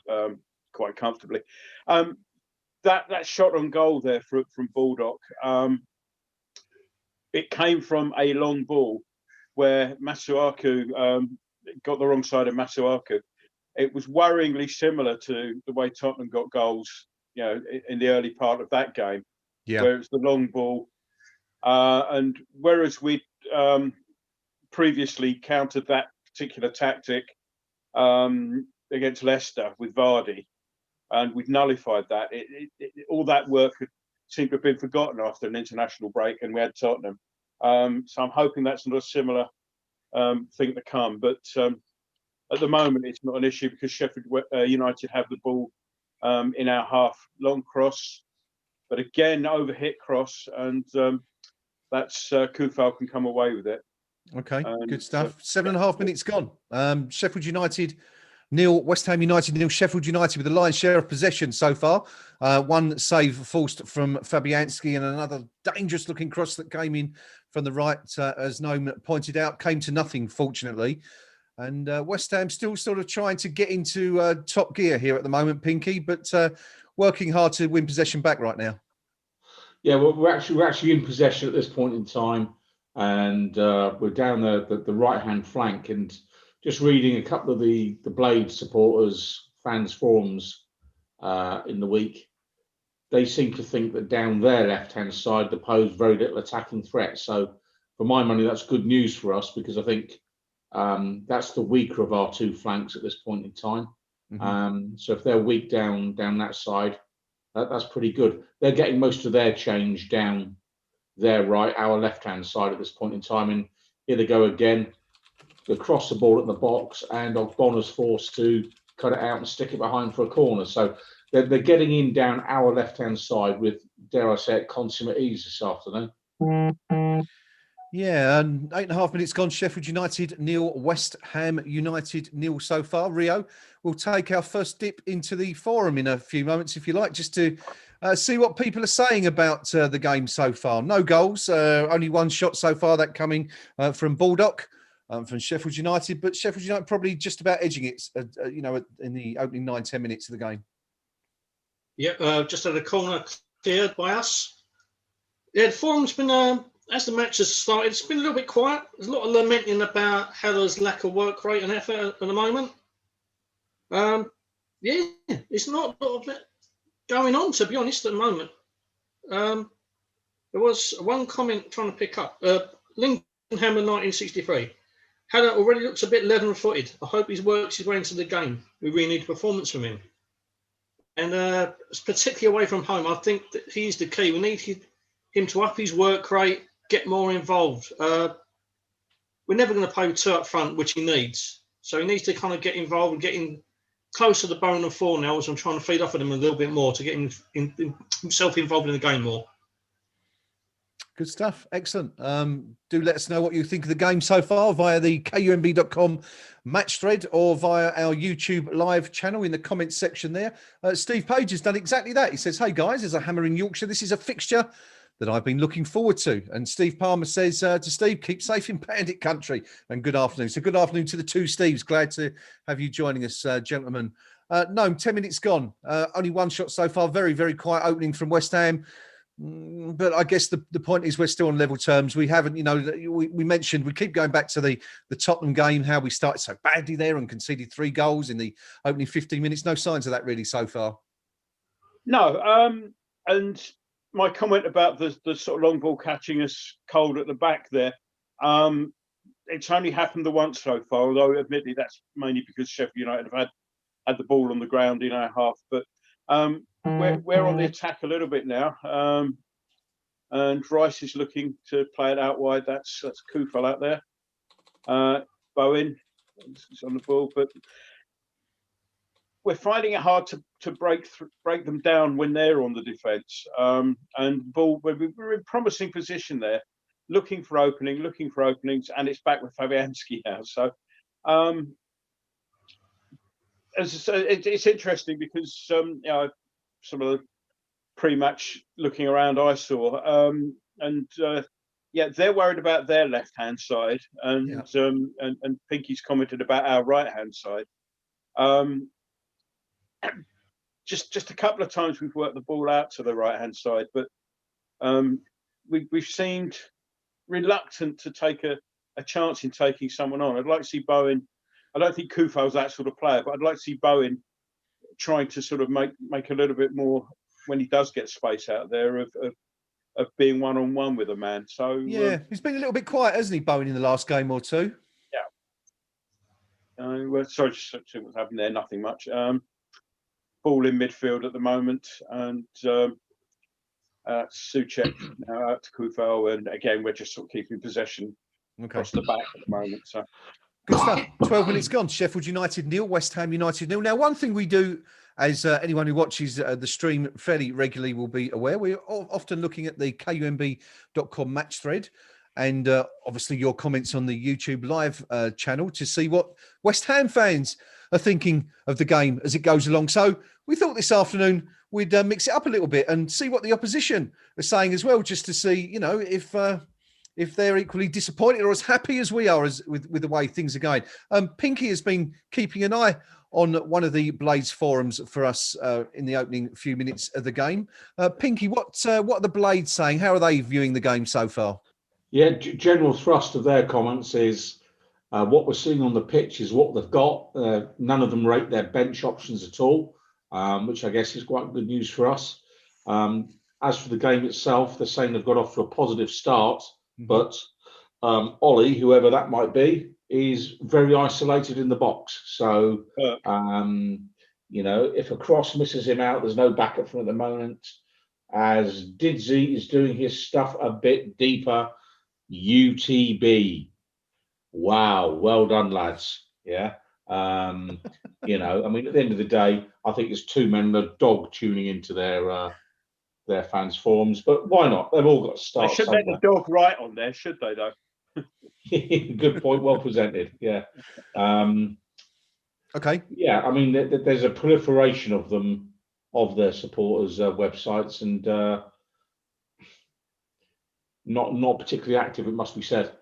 quite comfortably. That shot on goal there from Baldock, it came from a long ball where Masuaku got the wrong side of Masuaku. It was worryingly similar to the way Tottenham got goals, you know, in the early part of that game, where it's the long ball. And whereas we previously countered that particular tactic against Leicester with Vardy, and we've nullified that. All that work seemed to have been forgotten after an international break, and we had Tottenham. So I'm hoping that's not a similar thing to come. But at the moment, it's not an issue because Sheffield United have the ball in our half, long cross, but again overhit cross, and that's Kufal can come away with it. Okay, good stuff. 7.5 minutes gone. Sheffield United 0, West Ham United 0, Sheffield United with a lion's share of possession so far. One save forced from Fabianski and another dangerous looking cross that came in from the right, as Gnome pointed out, came to nothing, fortunately. And West Ham still sort of trying to get into top gear here at the moment, Pinky, but working hard to win possession back right now. Yeah, well, we're actually in possession at this point in time, and we're down the right-hand flank. And just reading a couple of the Blade supporters, fans forums in the week, they seem to think that down their left-hand side, they pose very little attacking threat. So for my money, that's good news for us, because I think that's the weaker of our two flanks at this point in time. Mm-hmm. So if they're weak down that side, that's pretty good. They're getting most of their change down their right, our left-hand side at this point in time. And here they go again. They cross the ball at the box, and Ogbona's forced to cut it out and stick it behind for a corner. So they're getting in down our left-hand side with, dare I say it, consummate ease this afternoon. Yeah, and 8.5 minutes gone. Sheffield United 0, West Ham United 0 so far. Rio, we'll take our first dip into the forum in a few moments, if you like, just to see what people are saying about the game so far. No goals, only one shot so far, that coming from Baldock, from Sheffield United, but Sheffield United probably just about edging it, in the opening 9-10 minutes of the game. Yeah, just had a corner cleared by us. Yeah, the forum's been, as the match has started, it's been a little bit quiet. There's a lot of lamenting about how there's lack of work rate and effort at the moment. Yeah, it's not a lot of it going on, to be honest, at the moment. There was one comment trying to pick up. Lincoln Hammer 1963. Haller already looks a bit leaden-footed. I hope he works his way into the game. We really need a performance from him. And particularly away from home, I think that he's the key. We need him to up his work rate, get more involved. We're never going to play with two up front, which he needs. So he needs to kind of get involved and get in close to the bone of four now, as I'm trying to feed off of him a little bit more to get himself involved in the game more. Good stuff. Excellent. Do let us know what you think of the game so far via the KUMB.com match thread or via our YouTube live channel in the comments section there. Steve Page has done exactly that. He says, hey guys, as a Hammer in Yorkshire, this is a fixture that I've been looking forward to. And Steve Palmer says to Steve, keep safe in Bandit country, and good afternoon. So good afternoon to the two Steves. Glad to have you joining us, gentlemen. No, 10 minutes gone. Only one shot so far. Very, very quiet opening from West Ham. But I guess the point is we're still on level terms. We haven't, we mentioned, we keep going back to the Tottenham game, how we started so badly there and conceded 3 goals in the opening 15 minutes. No signs of that really so far. No, and my comment about the sort of long ball catching us cold at the back there, it's only happened the once so far, although admittedly that's mainly because Sheffield United have had the ball on the ground in our half. But we're on the attack a little bit now, and Rice is looking to play it out wide. That's Kufal out there. Bowen is on the ball, but we're finding it hard to break them down when they're on the defence. And ball, we're in promising position there, looking for openings, and it's back with Fabianski now. So it's interesting because some of the pre-match looking around I saw, and they're worried about their left-hand side, and Pinky's commented about our right-hand side. Just a couple of times we've worked the ball out to the right-hand side, but we've seemed reluctant to take a chance in taking someone on. I'd like to see Bowen. I don't think Kufal's that sort of player, but I'd like to see Bowen trying to sort of make a little bit more when he does get space out there of being one-on-one with a man. So yeah, he's been a little bit quiet, hasn't he, Bowen, in the last game or two? Yeah. Sorry to see what's happened there. Nothing much. ball in midfield at the moment, and Souček now out to Kufel, and again we're just sort of keeping possession across the back at the moment. So good stuff. 12 minutes gone. Sheffield United 0, West Ham United 0. Now, one thing we do, as anyone who watches the stream fairly regularly will be aware, we're often looking at the KUMB.com match thread, and obviously your comments on the YouTube live channel to see what West Ham fans are thinking of the game as it goes along. So we thought this afternoon we'd mix it up a little bit and see what the opposition are saying as well, just to see, you know, if they're equally disappointed or as happy as we are with the way things are going. Pinky has been keeping an eye on one of the Blades forums for us in the opening few minutes of the game. Pinky, what are the Blades saying? How are they viewing the game so far? Yeah, general thrust of their comments is what we're seeing on the pitch is what they've got. None of them rate their bench options at all, which I guess is quite good news for us. As for the game itself, they're saying they've got off to a positive start, but Ollie, whoever that might be, is very isolated in the box. So, you know, if a cross misses him out, there's no backup from at the moment. As Didzy is doing his stuff a bit deeper, UTB. Wow, well done, lads. Yeah. You know, I mean, at the end of the day, I think there's two men and a dog tuning into their fans' forums, but why not? They've all got to start. They should let the dog right on there, should they, though? Good point, well presented. Yeah. Okay. Yeah, I mean, there's a proliferation of them, of their supporters' websites, and not particularly active, it must be said.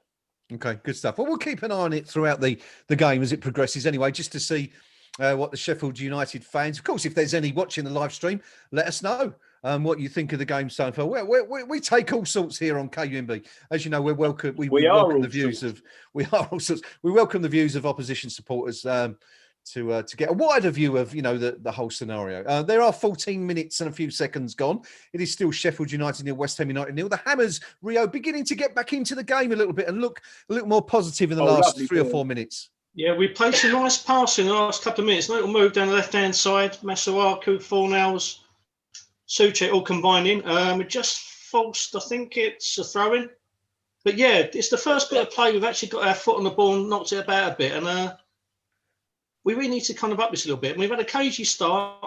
Okay, good stuff. Well, we'll keep an eye on it throughout the game as it progresses anyway, just to see what the Sheffield United fans, of course, if there's any watching the live stream, let us know what you think of the game so far. We take all sorts here on KUMB. As you know, we welcome the views of opposition supporters to get a wider view of, you know, the whole scenario. There are 14 minutes and a few seconds gone. It is still Sheffield United 0, West Ham United 0. The Hammers, Rio, beginning to get back into the game a little bit and look a little more positive in the last 3 or 4 minutes. Yeah, we played some nice passing in the last couple of minutes. A little move down the left-hand side. Masuaku, Fornals, Souček all combined in. We just forced, I think it's a throw-in. But yeah, it's the first bit of play. We've actually got our foot on the ball and knocked it about a bit. And we really need to kind of up this a little bit. And we've had a cagey start.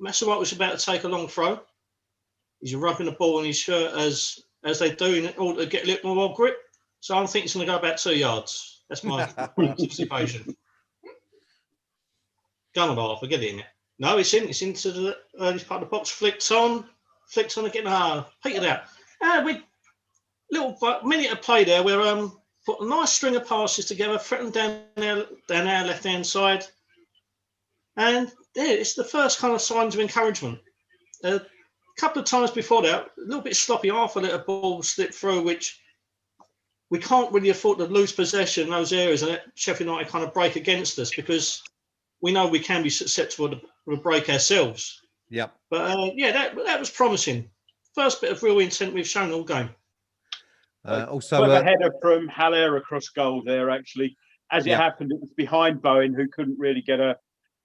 Masuaku was about to take a long throw. He's rubbing the ball in his shirt as they do in order to get a little more grip. So I think it's going to go about 2 yards. That's my anticipation. Gun and off, I get it in it. No, it's in. It's into the early part of the box. Flicked on again. Petered out. We little minute of play there where put a nice string of passes together, threatened down our left-hand side, and there it's the first kind of signs of encouragement. A couple of times before that, a little bit sloppy, half a little ball slipped through, which we can't really afford to lose possession in those areas and let Sheffield United kind of break against us, because we know we can be susceptible to a break ourselves. Yeah. But yeah, that was promising. First bit of real intent we've shown all game. Also, a header from Haller across goal there. Actually, as it happened, it was behind Bowen, who couldn't really get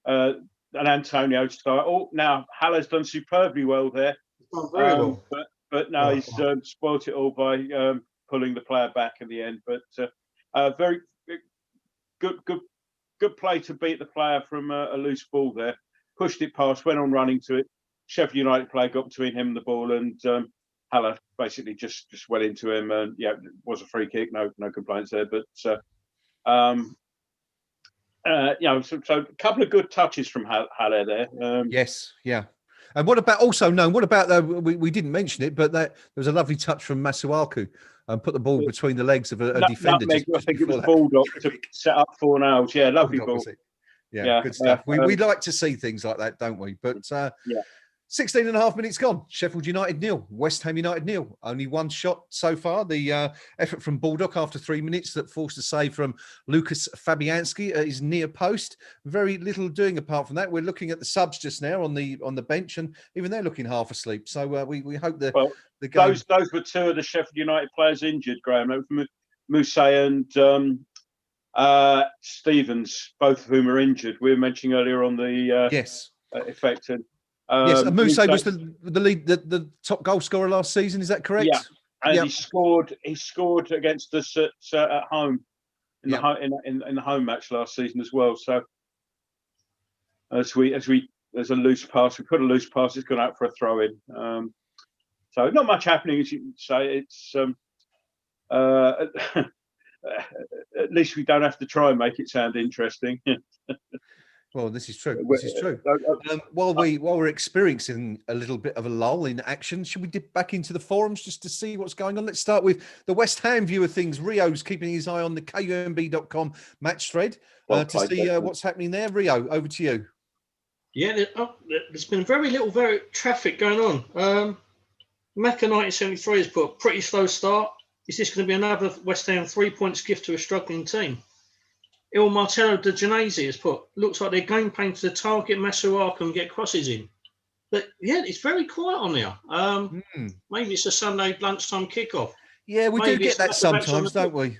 an Antonio start. Oh, now Haller's done superbly well there. Very well. But now he's spoilt it all by pulling the player back in the end. But very good play to beat the player from a loose ball there. Pushed it past, went on running to it. Sheffield United player got between him and the ball, and Haller basically just went into him, and yeah, it was a free kick. No complaints there. But you know, so a couple of good touches from Haller there. Yes, yeah. And what about we didn't mention it, but there was a lovely touch from Masuaku and put the ball between the legs of a defender. I think it was Bulldog to set up Fornals. Yeah, lovely ball. Yeah, good stuff. We like to see things like that, don't we? But 16 and a half minutes gone. Sheffield United 0, West Ham United 0. Only one shot so far. The effort from Baldock after 3 minutes that forced a save from Lucas Fabianski at his near post. Very little doing apart from that. We're looking at the subs just now on the bench, and even they're looking half asleep. So we hope that the game... those were two of the Sheffield United players injured, Graham. Mousset and Stevens, both of whom are injured. We were mentioning earlier on the effect. And Yes, and Mousse Mousse- was the lead, the top goal scorer last season. Is that correct? Yeah, and Yep. he scored against us at home in Yep. in the home match last season as well. So as there's a loose pass, we put a loose pass, it's gone out for a throw in. So not much happening, as you can say. It's at least we don't have to try and make it sound interesting. Well, this is true. This is true. While we're experiencing a little bit of a lull in action, should we dip back into the forums just to see what's going on? Let's start with the West Ham view of things. Rio's keeping his eye on the KUMB.com match thread to see what's happening there. Rio, over to you. Yeah, there's been very little traffic going on. Macca 1973 has put a pretty slow start. Is this going to be another West Ham 3 points gift to a struggling team? Il Martello de Genesi has put, looks like they're game plan to target Masuaku and get crosses in. But yeah, it's very quiet on there. Maybe it's a Sunday lunchtime kickoff. Yeah, we Maybe do get that sometimes, don't we? we?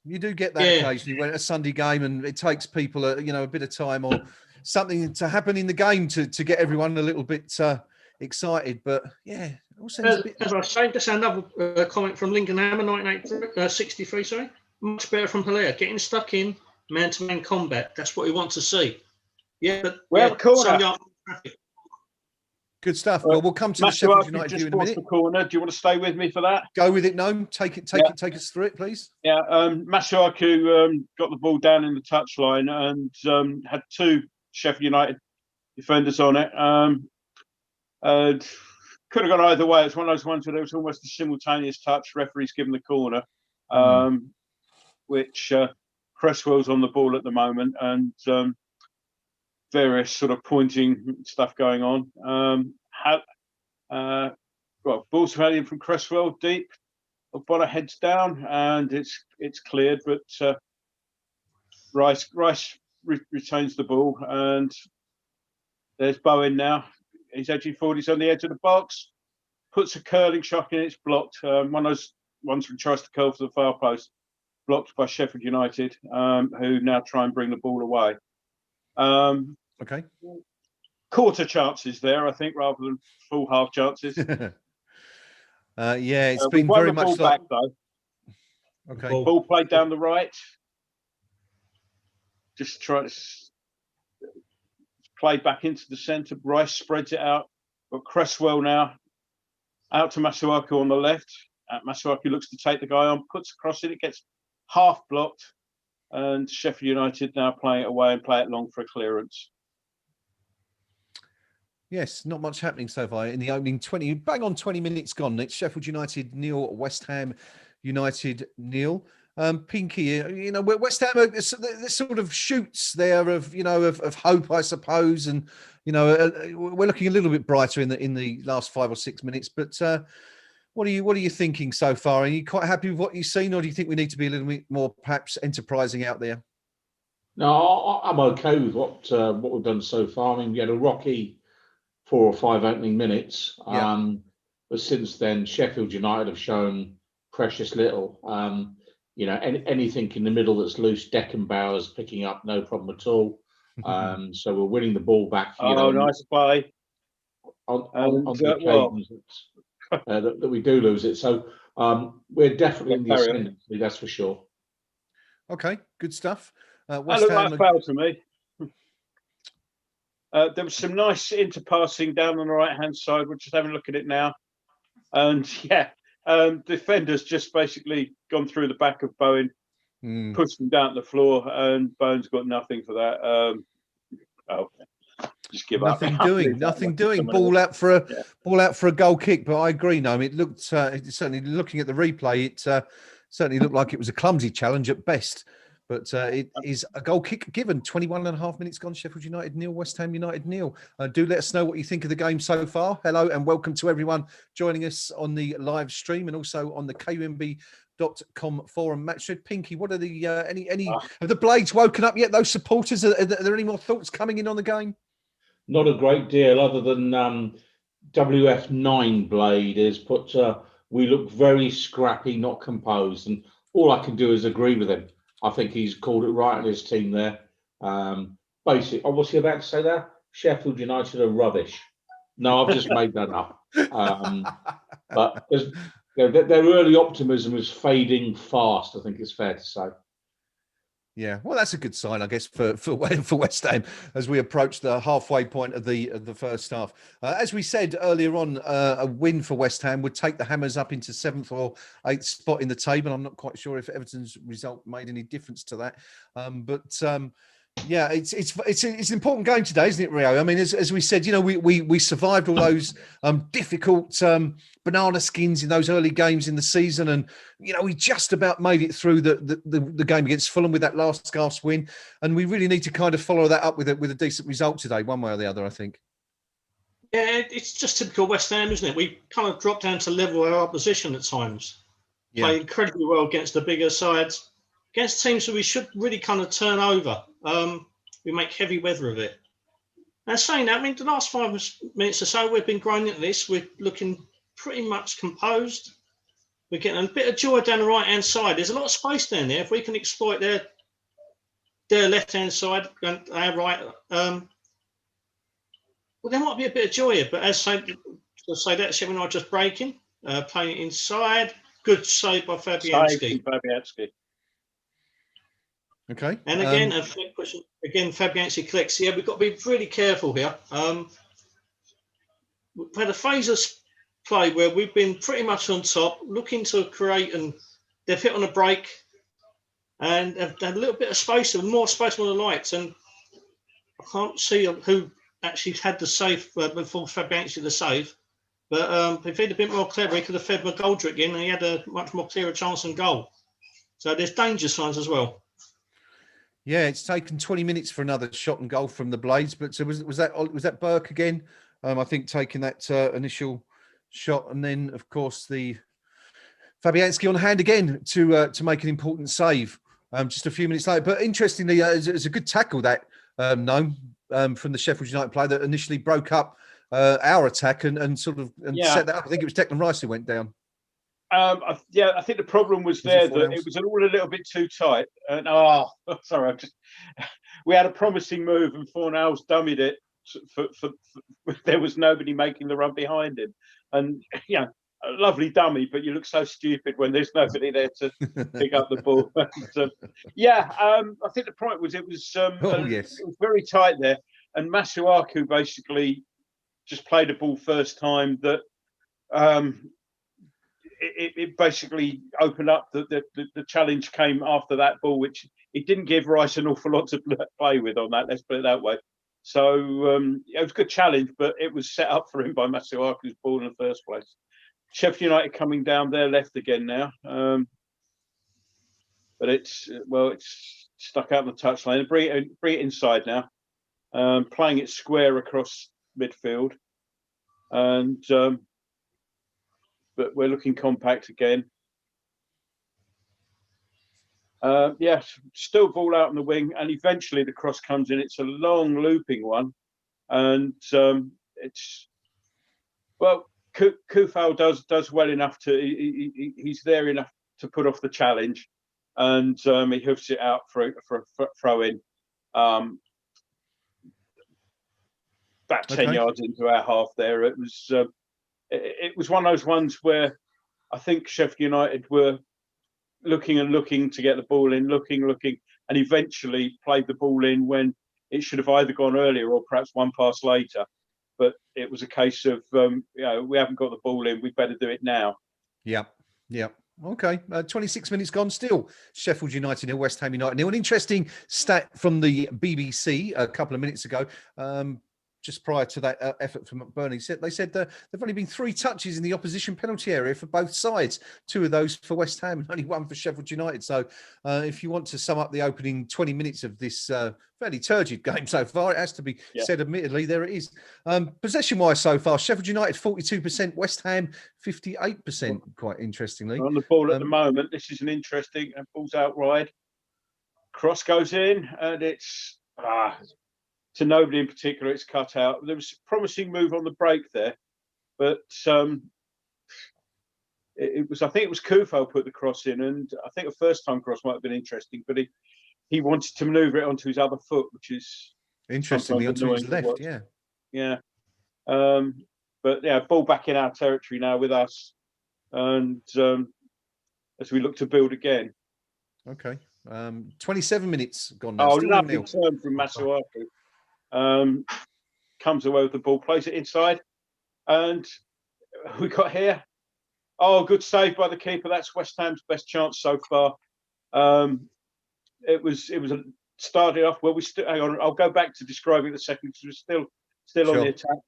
You do get that occasionally when it's a Sunday game and it takes people a bit of time or something to happen in the game to get everyone a little bit excited. But yeah, it all seems a bit... As I say, just another comment from Lincoln Hammer 1963. Sorry, much better from Hilaire, getting stuck in man-to-man combat. That's what we want to see. Yeah, but we have a corner. Good stuff. Well, we'll come to the Sheffield United view in a minute. The corner. Do you want to stay with me for that? Go with it, Gnome. Take us through it, please. Yeah, Masuaku got the ball down in the touchline and had two Sheffield United defenders on it. Could have gone either way. It's one of those ones where there was almost a simultaneous touch. Referee's given the corner, which Cresswell's on the ball at the moment, and various sort of pointing stuff going on. Ball's heading from Cresswell deep. Bonner heads down, and it's cleared, but Rice retains the ball, and there's Bowen now. He's edging forward. He's on the edge of the box. Puts a curling shot in. It's blocked. One of those ones who tries to curl for the far post, blocked by Sheffield United, who now try and bring the ball away. Okay. Quarter chances there, I think, rather than full half chances. Yeah, it's been very much back though. Okay. Ball played down the right. Just try to play back into the centre. Rice spreads it out. But Cresswell now out to Masuaku on the left. Masuaku looks to take the guy on, puts across it. It gets half blocked. And Sheffield United now playing it away and play it long for a clearance. Yes, not much happening so far in the opening 20. Bang on 20 minutes gone. It's Sheffield United 0, West Ham United 0. Pinky, West Ham, there's sort of shoots there of hope, I suppose, and we're looking a little bit brighter in the last 5 or 6 minutes. But what are you thinking so far? Are you quite happy with what you've seen, or do you think we need to be a little bit more perhaps enterprising out there? No, I'm okay with what we've done so far. I mean, we had a rocky 4 or 5 opening minutes, but since then Sheffield United have shown precious little. Anything in the middle that's loose, Deckenbauer's picking up, no problem at all. So we're winning the ball back. Nice play. On the occasions that we do lose it. So we're definitely in the ascendancy, that's for sure. Okay, good stuff. That looked like a foul to me. There was some nice interpassing down on the right-hand side. We're just having a look at it now. And defenders just basically gone through the back of Bowen, pushed him down to the floor, and Bowen's got nothing for that. Just give nothing up. Nothing doing. Ball out for a goal kick. But I agree, no. It looked certainly looking at the replay, it certainly looked like it was a clumsy challenge at best. But it is a goal kick given. 21.5 minutes gone. Sheffield United 0, West Ham United 0. Do let us know what you think of the game so far. Hello and welcome to everyone joining us on the live stream and also on the KUMB.com forum match thread. Pinky, what are the have the Blades woken up yet? Those supporters, are there any more thoughts coming in on the game? Not a great deal, other than WF9 Blade has put. We look very scrappy, not composed, and all I can do is agree with him. I think he's called it right on his team there. What's he about to say there? Sheffield United are rubbish. No, I've just made that up. But their early optimism is fading fast, I think it's fair to say. Yeah, well, that's a good sign, I guess, for West Ham as we approach the halfway point of the first half. As we said earlier on, a win for West Ham would take the Hammers up into 7th or 8th spot in the table. I'm not quite sure if Everton's result made any difference to that, yeah, it's an important game today, isn't it, Rio? I mean, as we said, you know, we survived all those difficult banana skins in those early games in the season, and you know, we just about made it through the game against Fulham with that last gasp win, and we really need to kind of follow that up with a decent result today, one way or the other, I think. Yeah, it's just typical West Ham, isn't it? We kind of dropped down to level our opposition at times. Yeah. Play incredibly well against the bigger sides. Against teams that we should really kind of turn over, we make heavy weather of it. Now, saying that, I mean, the last 5 minutes or so, we've been growing into this. We're looking pretty much composed. We're getting a bit of joy down the right-hand side. There's a lot of space down there. If we can exploit their left-hand side and our right, well, there might be a bit of joy here. But as I say that, Sheffield United just breaking, playing it inside. Good save by Fabianski. Okay. And again, Fabianski collects. Yeah, we've got to be really careful here. We've had a phase of play where we've been pretty much on top, looking to create, and they've hit on a break and have had a little bit of space, and more space on the lights. And I can't see who actually had the save before Fabianski the save. But if he'd have been more clever, he could have fed McGoldrick in, and he had a much more clearer chance than goal. So there's danger signs as well. Yeah, it's taken 20 minutes for another shot and goal from the Blades, but so was that Burke again? I think taking that initial shot, and then of course the Fabianski on hand again to make an important save just a few minutes later. But interestingly, it's a good tackle that Gnome from the Sheffield United player that initially broke up our attack and sort of set that up. I think it was Declan Rice who went down. I think the problem was that it was all a little bit too tight. And sorry, we had a promising move, and Fornals dummied it. There was nobody making the run behind him, and a lovely dummy, but you look so stupid when there's nobody there to pick up the ball. I think the point was it was very tight there, and Masuaku basically just played a ball first time that. It basically opened up the challenge came after that ball, which it didn't give Rice an awful lot to play with on that. Let's put it that way. So it was a good challenge, but it was set up for him by Masuaku's ball in the first place. Sheffield United coming down their left again now, but it's stuck out on the touchline. Bring it inside now, playing it square across midfield, and. But we're looking compact again. Still ball out on the wing, and eventually the cross comes in. It's a long looping one, and Kufal does well enough to. He's there enough to put off the challenge, and he hoofs it out for a throw in. About 10 yards into our half there, it was one of those ones where I think Sheffield United were looking to get the ball in, looking, and eventually played the ball in when it should have either gone earlier or perhaps one pass later. But it was a case of, we haven't got the ball in, we better do it now. Yeah. Okay, 26 minutes gone still. Sheffield United nil, West Ham United nil. An interesting stat from the BBC a couple of minutes ago. Just prior to that effort from McBurney, they said there've only been 3 touches in the opposition penalty area for both sides. 2 of those for West Ham and only 1 for Sheffield United. So if you want to sum up the opening 20 minutes of this fairly turgid game so far, it has to be said, admittedly, there it is. Possession-wise so far, Sheffield United 42%, West Ham 58%, quite interestingly. On the ball at the moment, this is an interesting ball's out wide. Cross goes in, and it's... to nobody in particular, it's cut out. There was a promising move on the break there, but I think it was Kufal put the cross in, and I think a first-time cross might have been interesting, but he wanted to manoeuvre it onto his other foot, which is Interestingly, sometimes onto his annoying to left, watch. yeah. Yeah. But yeah, ball back in our territory now with us, and as we look to build again. Okay. 27 minutes gone now. Oh, Still lovely 0-0. turn from Masuaku. Comes away with the ball, plays it inside, and we got here. Oh, good save by the keeper. That's West Ham's best chance so far. It was started off well. Hang on, I'll go back to describing it in a second because we're still on the attack.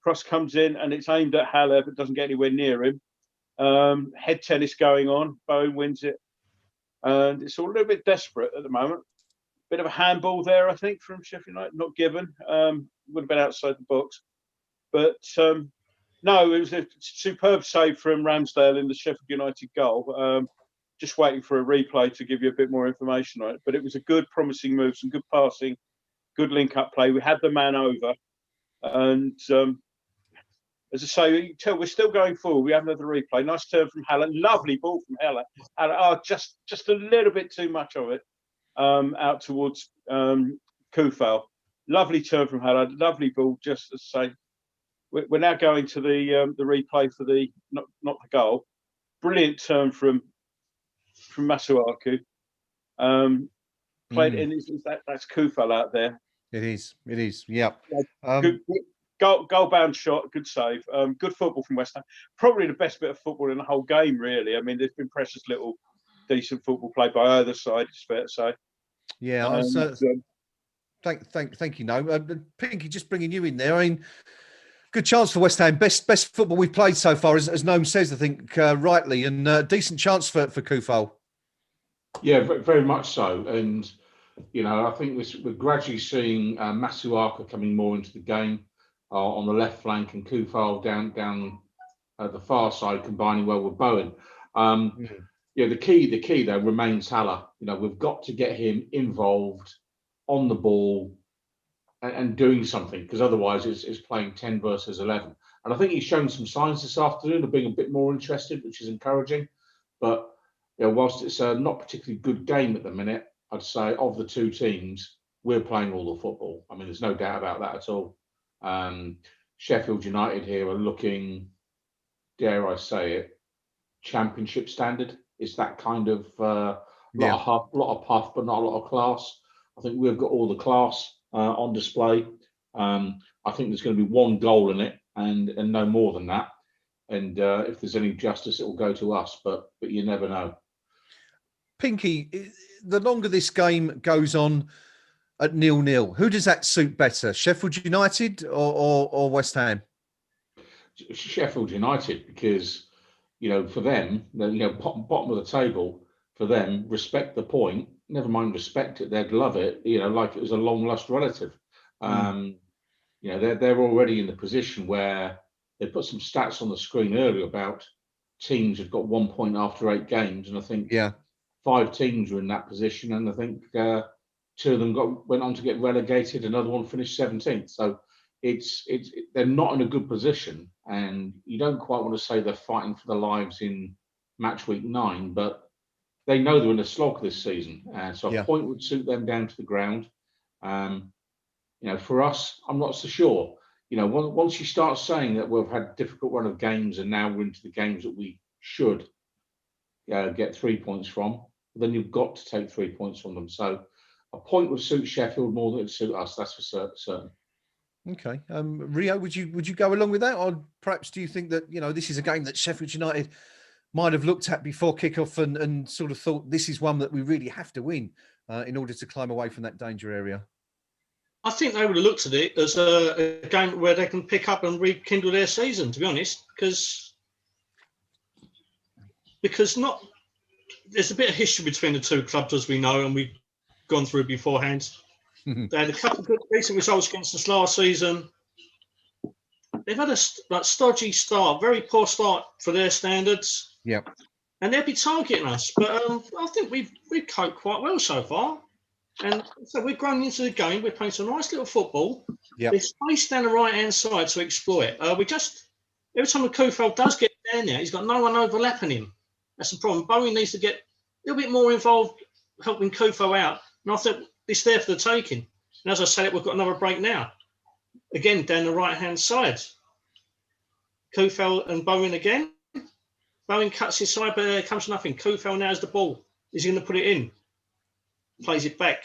Cross comes in and it's aimed at Haller, but doesn't get anywhere near him. Head tennis going on. Bowen wins it, and it's all a little bit desperate at the moment. Bit of a handball there, I think, from Sheffield United, not given. Would have been outside the box, but no, it was a superb save from Ramsdale in the Sheffield United goal. Just waiting for a replay to give you a bit more information on it, but it was a good, promising move, some good passing, good link-up play. We had the man over, and as I say, you can tell we're still going forward. We have another replay. Nice turn from Haller. Lovely ball from Haller. Just a little bit too much of it out towards Kufal. Lovely turn from Haller. Lovely ball. Just as I say, we're now going to the replay for the not the goal. Brilliant turn from Masuaku. Played in. That's Kufal out there. It is. Yeah. Good goal-bound shot. Good save. Good football from West Ham. Probably the best bit of football in the whole game, really. I mean, there's been precious little decent football played by either side. It's fair to say. Yeah. Thank you. No, Pinky, just bringing you in there. I mean, good chance for West Ham. Best football we've played so far, as Gnome says, I think rightly, and decent chance for Kufal. Yeah, very much so. And I think we're gradually seeing Masuaku coming more into the game on the left flank, and Kufal down the far side, combining well with Bowen. The key though remains Haller. We've got to get him involved on the ball and doing something, because otherwise it's playing 10 versus 11. And I think he's shown some signs this afternoon of being a bit more interested, which is encouraging. But whilst it's a not particularly good game at the minute, I'd say of the two teams, we're playing all the football. I mean, there's no doubt about that at all. Sheffield United here are looking, dare I say it, championship standard. It's that kind of lot of puff, but not a lot of class. I think we've got all the class on display. I think there's going to be one goal in it, and no more than that. And if there's any justice, it will go to us. But you never know. Pinky, the longer this game goes on at 0-0, who does that suit better, Sheffield United or West Ham? Sheffield United, because for them, bottom of the table, for them, respect the point. Never mind respect it; they'd love it. Like it was a long lost relative. They're already in the position where they put some stats on the screen earlier about teams have got 1 point after 8 games, and I think 5 teams were in that position, and I think 2 of them went on to get relegated. Another one finished 17th. So they're not in a good position, and you don't quite want to say they're fighting for their lives in match week 9, but they know they're in a slog this season, so a point would suit them down to the ground. For us, I'm not so sure. Once you start saying that we've had a difficult run of games and now we're into the games that we should get 3 points from, then you've got to take 3 points from them. So a point would suit Sheffield more than it would suit us. That's for certain. Okay, Rio, would you go along with that, or perhaps do you think that this is a game that Sheffield United might have looked at before kickoff and sort of thought this is one that we really have to win in order to climb away from that danger area? I think they would have looked at it as a game where they can pick up and rekindle their season, to be honest, because there's a bit of history between the two clubs, as we know, and we've gone through beforehand. They had a couple of good decent results against us last season. They've had a stodgy start, very poor start for their standards. Yeah. And they'll be targeting us. But I think we've coped quite well so far. And so we've grown into the game. We're playing some nice little football. Yep. There's space down the right-hand side to exploit. Every time a Kufal does get down there, he's got no one overlapping him. That's the problem. Bowen needs to get a little bit more involved helping Kufal out. And I think it's there for the taking. And as I said, we've got another break now. Again, down the right-hand side. Kufel and Bowen again. Bowen cuts his side, but it comes to nothing. Kufel now has the ball. Is he going to put it in? Plays it back.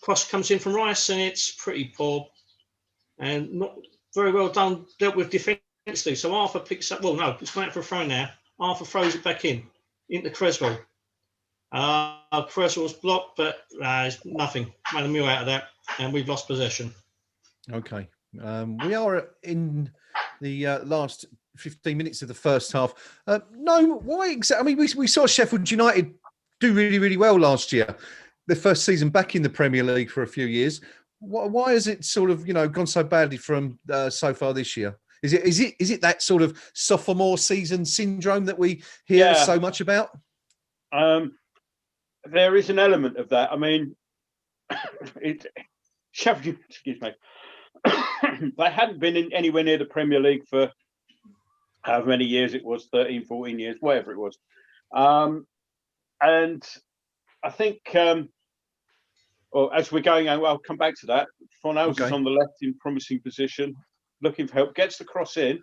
Cross comes in from Rice, and it's pretty poor and not very well done, dealt with defensively. So Arthur picks up. Well, no, it's going out for a throw now. Arthur throws it back in into Creswell. Creswell's blocked, but it's nothing. Made a meal out of that, and we've lost possession. Okay. We are in the last 15 minutes of the first half. No, why exactly? I mean, we saw Sheffield United do really, really well last year. The first season back in the Premier League for a few years. Why has it sort of, gone so badly from so far this year? Is it that sort of sophomore season syndrome that we hear so much about? There is an element of that. I mean, Sheffield, excuse me, they hadn't been in anywhere near the Premier League for however many years it was, 13, 14 years, whatever it was. And I think, as we're going on, I'll come back to that. Fornals is on the left in promising position, looking for help, gets the cross in.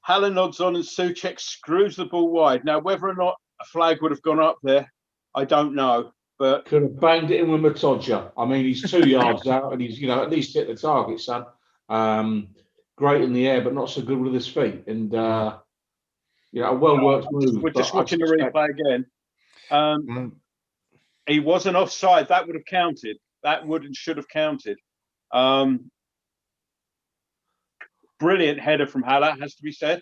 Haller nods on and Souček screws the ball wide. Now, whether or not a flag would have gone up there, I don't know. But could have banged it in with Matoja. I mean, he's 2 yards out, and he's at least hit the target, son. Great in the air, but not so good with his feet. And a well-worked move. We're just watching the replay again. He wasn't offside. That would have counted. That would and should have counted. Brilliant header from Haller, has to be said.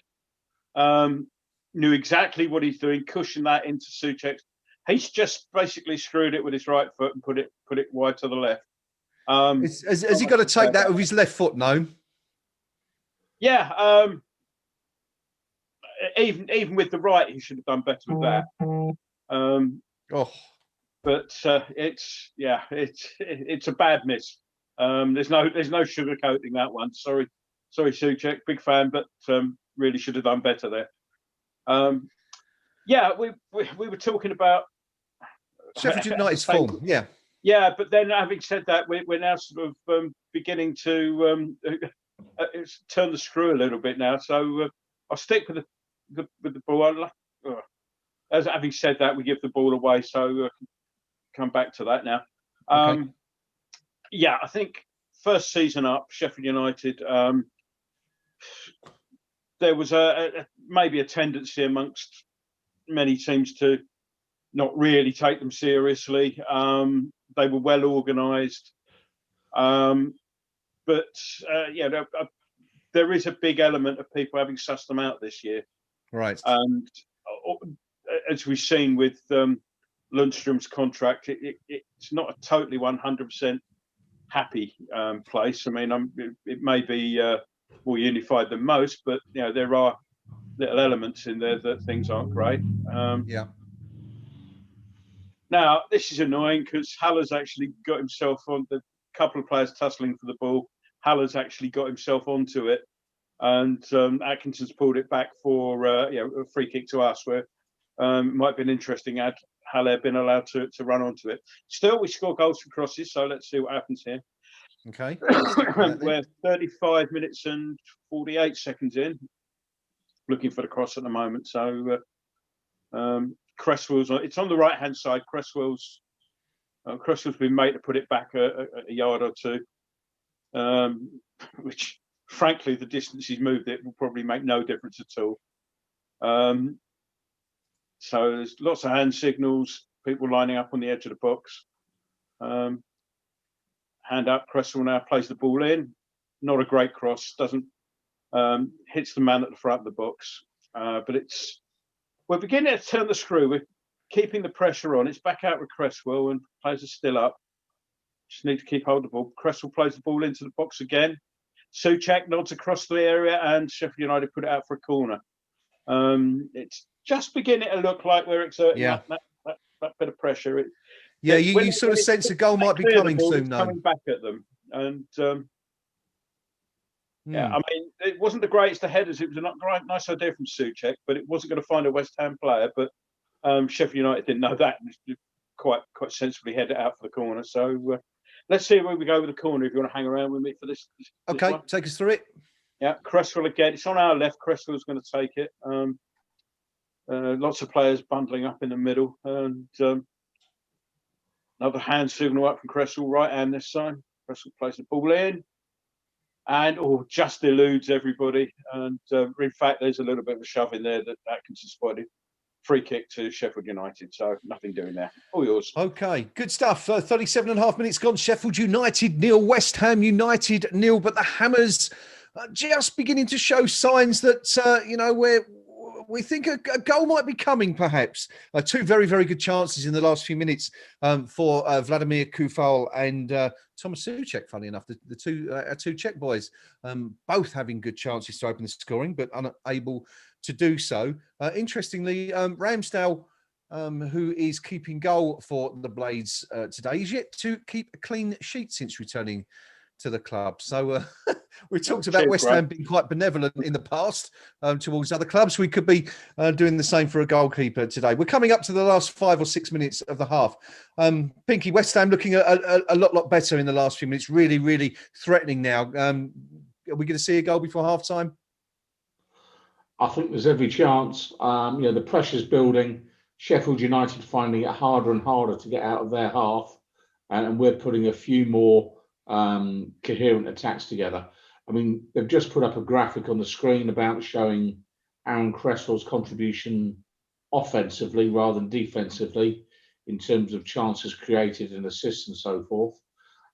Knew exactly what he's doing, cushioned that into Souček. He's just basically screwed it with his right foot and put it wide to the left. Has he got to take that with his left foot, no? Yeah. Even with the right, he should have done better with that. But it's a bad miss. There's no sugarcoating that one. Sorry, Souček, big fan, but really should have done better there. We were talking about Sheffield United's form. Yeah, but then having said that, we're now sort of beginning to turn the screw a little bit now. So I'll stick with the ball. As having said that, we give the ball away. So come back to that now. Okay. I think first season up, Sheffield United. There was maybe a tendency amongst many teams to not really take them seriously. They were well organised, but there is a big element of people having sussed them out this year. Right. And as we've seen with Lundstrom's contract, it's not a totally 100% happy place. I mean, it may be more unified than most, but there are little elements in there that things aren't great. Now, this is annoying because Haller's actually got himself on the couple of players tussling for the ball. Haller's actually got himself onto it, and Atkinson's pulled it back for a free kick to us, where it might be an interesting had Haller been allowed to run onto it. Still, we score goals from crosses, so let's see what happens here. Okay. We're 35 minutes and 48 seconds in, looking for the cross at the moment. So Cresswell's it's on the right hand side. Cresswell's been made to put it back a yard or two, which frankly the distance he's moved it will probably make no difference at all. So there's lots of hand signals, people lining up on the edge of the box. Hand up, Cresswell now plays the ball in. Not a great cross, doesn't hits the man at the front of the box, but we're beginning to turn the screw. We're keeping the pressure on. It's back out with Cresswell and players are still up. Just need to keep hold of the ball. Cresswell plays the ball into the box again. Souček nods across the area and Sheffield United put it out for a corner. It's just beginning to look like we're exerting that bit of pressure. You sort of sense a goal might be coming soon, though. Coming back at them. And I mean, it wasn't the greatest of headers. It was a nice idea from Souček, but it wasn't going to find a West Ham player. But Sheffield United didn't know that and quite sensibly head it out for the corner. So let's see where we go with the corner. If you want to hang around with me for this Okay, one. take us through it. Yeah, Cresswell again. It's on our left. Cresswell's going to take it. Lots of players bundling up in the middle, and another hand signal up from Cresswell, right hand this time. Cresswell plays the ball in, and just eludes everybody. And in fact, there's a little bit of a shove in there that Atkinson spotted. Free kick to Sheffield United, so nothing doing there. All yours. Okay, good stuff. 37 and a half minutes gone. Sheffield United nil, West Ham United nil, but the Hammers are just beginning to show signs that, we think a goal might be coming, perhaps. Two very, very good chances in the last few minutes for Vladimir Kufal and Thomas Souček, funny enough, the two Czech boys, both having good chances to open the scoring, but unable to do so. Interestingly, Ramsdale, who is keeping goal for the Blades today, is yet to keep a clean sheet since returning to the club. So we talked about West Ham being quite benevolent in the past towards other clubs. We could be doing the same for a goalkeeper today. We're coming up to the last 5 or 6 minutes of the half. Pinky, West Ham looking a lot better in the last few minutes, really, really threatening now. Are we going to see a goal before half time? I think there's every chance. The pressure's building. Sheffield United finding it harder and harder to get out of their half, and we're putting a few more coherent attacks together. I mean, they've just put up a graphic on the screen about showing Aaron Cresswell's contribution offensively rather than defensively in terms of chances created and assists and so forth.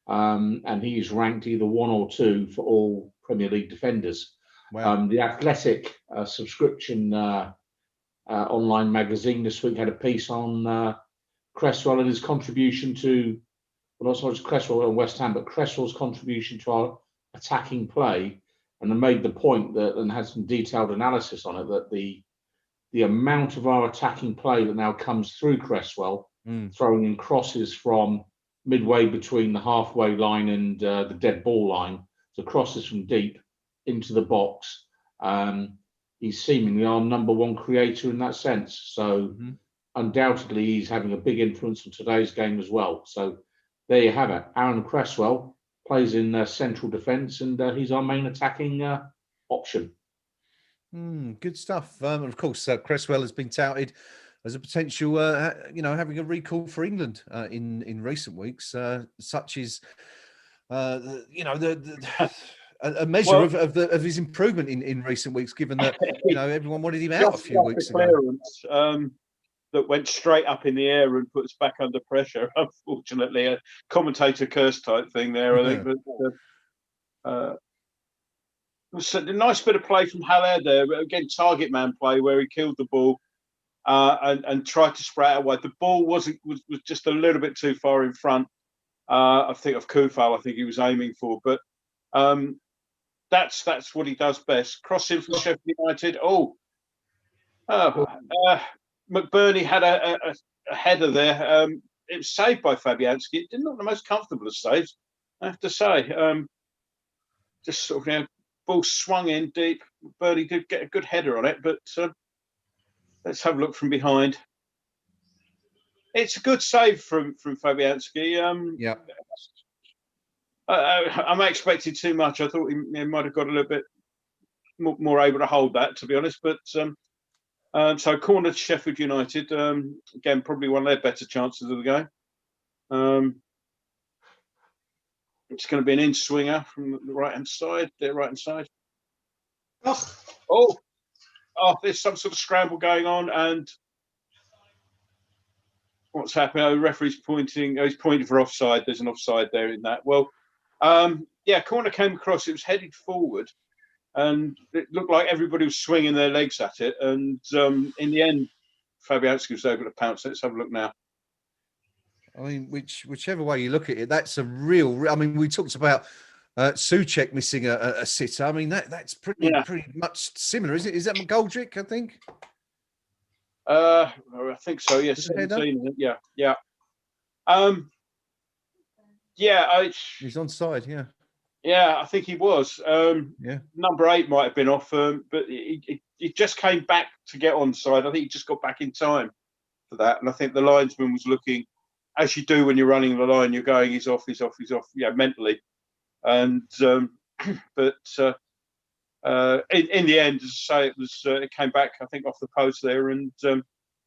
And he's ranked either 1 or 2 for all Premier League defenders. Wow. The Athletic subscription online magazine this week had a piece on Cresswell and his contribution to, well, not so much Cresswell and West Ham, but Cresswell's contribution to our attacking play. And they made the point that, and had some detailed analysis on it, that the amount of our attacking play that now comes through Cresswell, throwing in crosses from midway between the halfway line and the dead ball line, so crosses from deep into the box. He's seemingly our number one creator in that sense. So undoubtedly he's having a big influence on today's game as well. So there you have it. Aaron Cresswell plays in central defence, and he's our main attacking option. Good stuff. And of course, Cresswell has been touted as a potential, having a recall for England in recent weeks, such as, a measure of his improvement in recent weeks, given that everyone wanted him out a few weeks ago. Clearance, that went straight up in the air and put us back under pressure. Unfortunately, a commentator curse type thing there, I think. But it was a nice bit of play from Haller there. Again, target man play where he killed the ball and tried to spray it away. The ball was just a little bit too far in front. I think of Kufal, I think he was aiming for, but that's what he does best. Crossing from Sheffield United. McBurney had a header there. It was saved by Fabianski. It didn't look the most comfortable of saves, I have to say. Just sort of, ball swung in deep. McBurney did get a good header on it, but let's have a look from behind. It's a good save from Fabianski. I'm expecting too much. I thought he might have got a little bit more able to hold that, to be honest. But so corner to Sheffield United. Again, probably one of their better chances of the game. It's going to be an in swinger from the right-hand side. Their right-hand side. Oh, there's some sort of scramble going on, and what's happening? The referee's pointing. He's pointing for offside. There's an offside there in that. Well, corner came across. It was headed forward, and it looked like everybody was swinging their legs at it. And in the end, Fabianski was able to pounce. Let's have a look now. I mean, whichever way you look at it, that's a real. I mean, we talked about Souček missing a sitter. I mean, that's pretty much similar, isn't it? Is that McGoldrick, I think? I think so. Yes, 17. Yeah. He's onside. Yeah. Yeah, I think he was. Number 8 might have been off, but he just came back to get onside. I think he just got back in time for that, and I think the linesman was looking as you do when you're running the line, you're going, he's off, mentally. And but in the end, as I say, it came back, I think, off the post there, and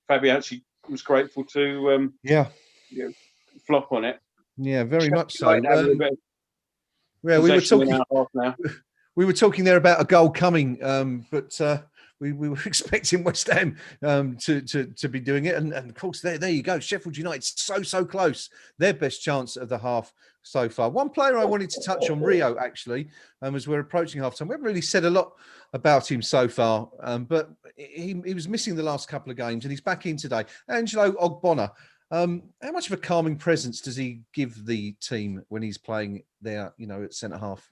Fabianski was grateful to flop on it. Yeah, very much so. Yeah, we were talking there about a goal coming, but we were expecting West Ham to be doing it, and of course there you go. Sheffield United so close. Their best chance of the half so far. One player I wanted to touch on, Rio, actually, as we're approaching half time. We haven't really said a lot about him so far, but he was missing the last couple of games, and he's back in today. Angelo Ogbonna. How much of a calming presence does he give the team when he's playing there, at centre half?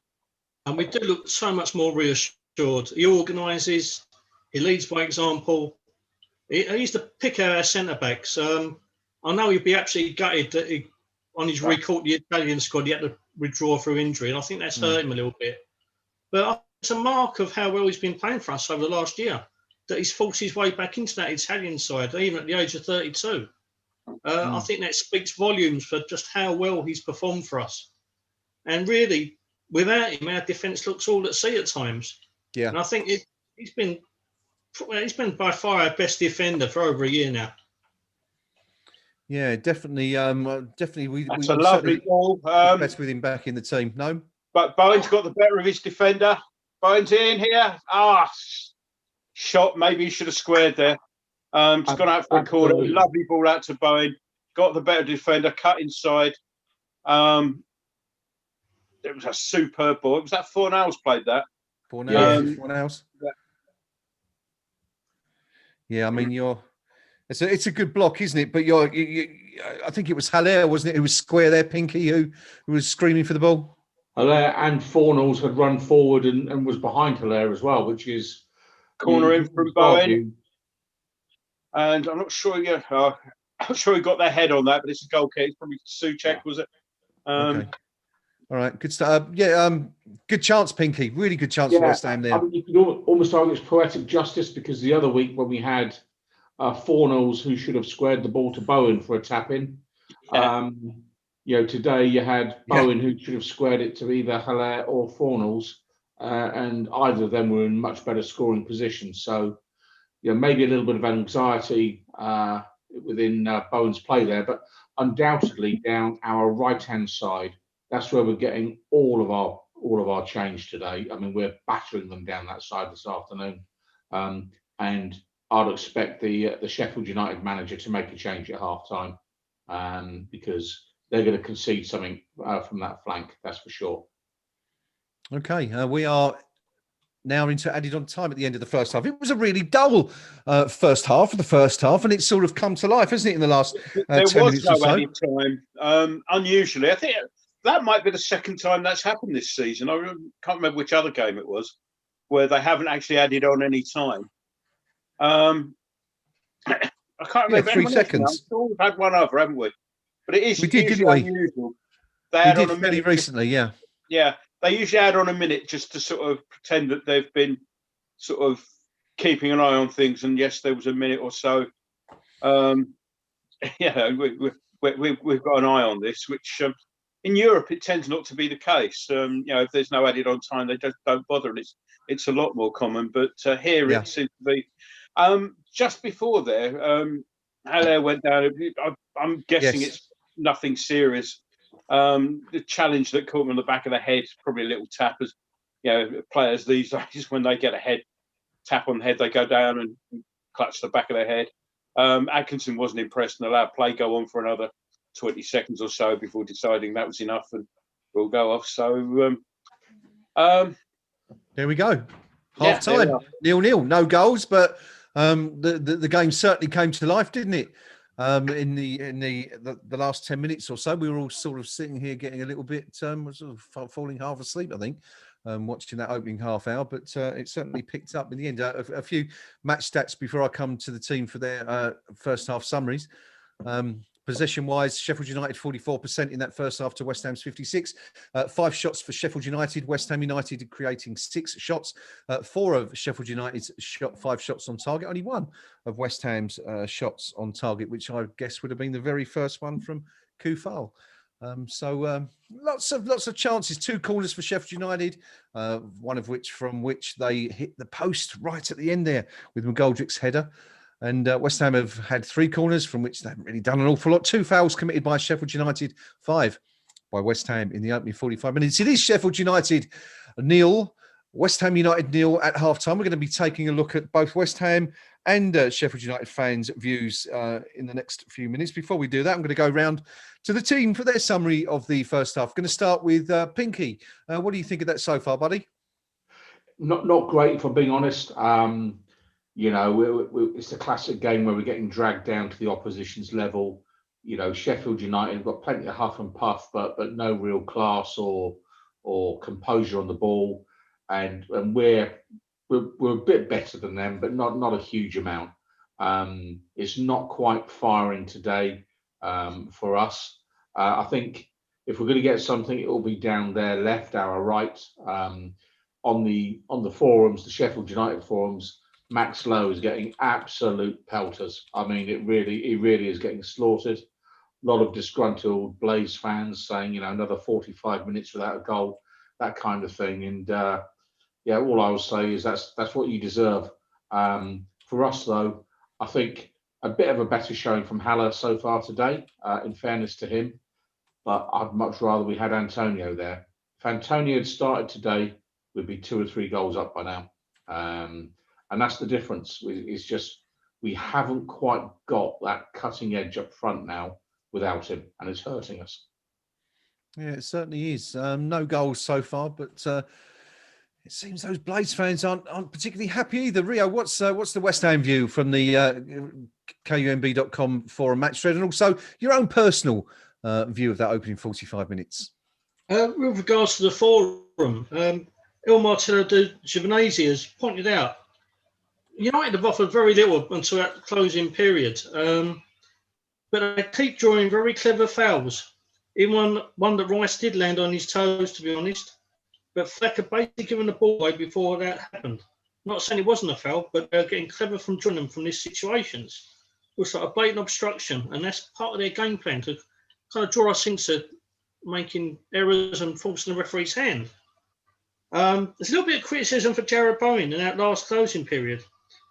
And we do look so much more reassured. He organises, he leads by example. He used to pick our centre backs. I know he'd be absolutely gutted that on his recall the Italian squad, he had to withdraw through injury, and I think that's hurt him a little bit. But it's a mark of how well he's been playing for us over the last year, that he's forced his way back into that Italian side, even at the age of 32. I think that speaks volumes for just how well he's performed for us. And really, without him, our defence looks all at sea at times. Yeah. And I think he's been by far our best defender for over a year now. Yeah, definitely. That's a lovely ball. Best with him back in the team. No, but Bowen's got the better of his defender. Bowen's in here. Shot. Maybe he should have squared there. Just gone out for a corner. Lovely ball out to Bowen. Got the better defender. Cut inside. It was a superb ball. Was that Fornals played that? Fornals. Yeah, I mean it's a good block, isn't it? But I think it was Haller, wasn't it? Who was square there, Pinky, who was screaming for the ball. Haller and Fornals had run forward and was behind Haller as well, which is corner in from Bowen. And I'm not sure. I'm not sure he got their head on that, but it's a goal kick. It's probably Souček, was it? Okay. All right, good stuff. Good chance, Pinky. Really good chance for West Ham there. I mean, you could almost argue it's poetic justice, because the other week when we had Fornals who should have squared the ball to Bowen for a tap in, today you had Bowen who should have squared it to either Haller or Fornals, and either of them were in much better scoring positions. So, maybe a little bit of anxiety within Bowen's play there, but undoubtedly down our right-hand side, that's where we're getting all of our change today. I mean, we're battering them down that side this afternoon, and I'd expect the Sheffield United manager to make a change at half time, because they're going to concede something from that flank. That's for sure. Okay, we are now into added on time at the end of the first half. It was a really dull first half of the first half, and it's sort of come to life, hasn't it, in the last 10 minutes or so? Added time. Unusually, I think that might be the second time that's happened this season. I can't remember which other game it was where they haven't actually added on any time. I can't remember. 3 seconds. We've had one other, haven't we? But it is unusual. They add on a minute recently, yeah. Yeah, they usually add on a minute just to sort of pretend that they've been sort of keeping an eye on things. And yes, there was a minute or so. We've got an eye on this, which in Europe it tends not to be the case. If there's no added on time, they just don't bother, and it's a lot more common. But here it seems to be. Just before there, Haller went down. I'm guessing it's nothing serious. The challenge that caught him on the back of the head, probably a little tap, as players these days, when they get a head tap on the head, they go down and clutch the back of their head. Atkinson wasn't impressed and allowed play go on for another 20 seconds or so before deciding that was enough and we'll go off. So there we go. Half time, 0-0, no goals, but the game certainly came to life, didn't it? In the last 10 minutes or so, we were all sort of sitting here getting a little bit sort of falling half asleep, I think, watching that opening half hour. But it certainly picked up in the end. A few match stats before I come to the team for their first half summaries. Possession-wise, Sheffield United 44% in that first half to West Ham's 56. 5 shots for Sheffield United. West Ham United creating 6 shots. 4 of Sheffield United's 5 shots on target. Only 1 of West Ham's shots on target, which I guess would have been the very first one from Kufal. Lots of chances. 2 corners for Sheffield United, one of which they hit the post right at the end there with McGoldrick's header. And West Ham have had 3 corners from which they haven't really done an awful lot. 2 fouls committed by Sheffield United, 5 by West Ham in the opening 45 minutes. It is Sheffield United 0, West Ham United 0 at half-time. We're going to be taking a look at both West Ham and Sheffield United fans' views in the next few minutes. Before we do that, I'm going to go round to the team for their summary of the first half. Going to start with Pinky. What do you think of that so far, buddy? Not great, if I'm being honest. It's a classic game where we're getting dragged down to the opposition's level. Sheffield United have got plenty of huff and puff, but no real class or composure on the ball, and we're a bit better than them, but not a huge amount. It's not quite firing today for us. I think if we're going to get something, it will be down their left, our right. On the forums, the Sheffield United forums, Max Lowe is getting absolute pelters. I mean, he really is getting slaughtered. A lot of disgruntled Blaze fans saying, another 45 minutes without a goal, that kind of thing. And all I will say is that's what you deserve. For us, though, I think a bit of a better showing from Haller so far today, in fairness to him. But I'd much rather we had Antonio there. If Antonio had started today, we'd be 2 or 3 goals up by now. And that's the difference. It's just we haven't quite got that cutting edge up front now without him, and it's hurting us. Yeah, it certainly is. No goals so far, but it seems those Blades fans aren't particularly happy either. Rio, what's the West Ham view from the KUMB.com forum match thread, and also your own personal view of that opening 45 minutes? With regards to the forum, Il Martello de Giovinazzi has pointed out United have offered very little until that closing period, but they keep drawing very clever fouls. Even one that Rice did land on his toes, to be honest, but Fleck had basically given the ball away before that happened. Not saying it wasn't a foul, but they're getting clever from drawing them from these situations. It was like a blatant obstruction, and that's part of their game plan to kind of draw us into making errors and forcing the referee's hand. There's a little bit of criticism for Jared Bowen in that last closing period.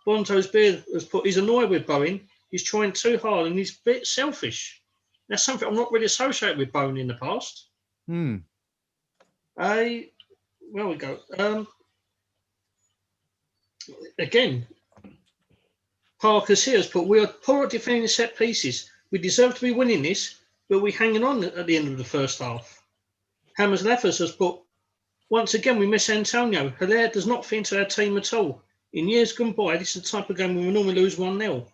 Bonto's beard has put, he's annoyed with Bowen. He's trying too hard and he's a bit selfish. That's something I'm not really associated with Bowen in the past. Where we go. Again, Parker's here has put, we are poor at defending set pieces. We deserve to be winning this, but we're hanging on at the end of the first half. Hammers Leffers has put, once again, we miss Antonio. Hilaire does not fit into our team at all. In years gone by, this is the type of game we normally lose 1-0.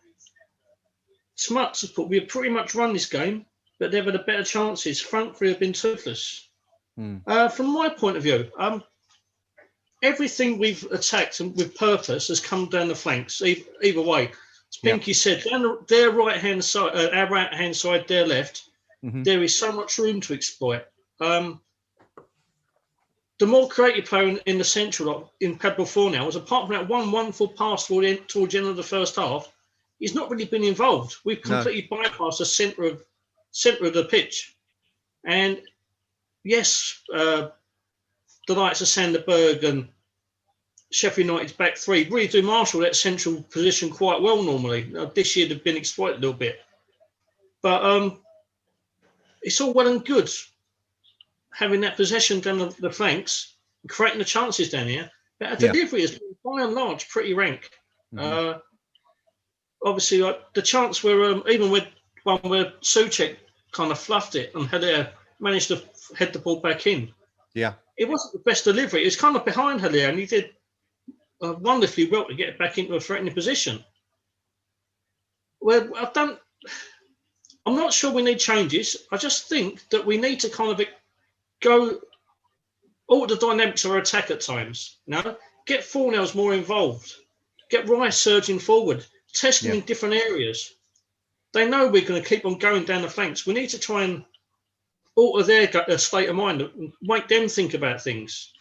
Smuts has put, we have pretty much run this game, but they've had a better chances. Front three have been toothless. From my point of view, everything we've attacked with purpose has come down the flanks, either way. As Pinky said, down their right-hand side, our right-hand side, their left, there is so much room to exploit. The more creative player in the central, in Pablo Fornals, apart from that one wonderful pass towards the end of the first half, he's not really been involved. We've completely bypassed the centre of the pitch. And yes, the likes of Sanderberg and Sheffield United's back three really do marshal that central position quite well normally. This year they've been exploited a little bit. But it's all well and good having that possession down the flanks, creating the chances down here. But our delivery is by and large pretty rank. Obviously, the chance where even with one where Souček kind of fluffed it and Hilaire managed to head the ball back in. Yeah, it wasn't the best delivery. It was kind of behind Hilaire, and he did wonderfully well to get it back into a threatening position. Well, I'm not sure we need changes. I just think that we need to kind of go alter the dynamics of our attack at times. Get Fornals more involved. Get Rice surging forward, testing in different areas. They know we're going to keep on going down the flanks. We need to try and alter their state of mind and make them think about things.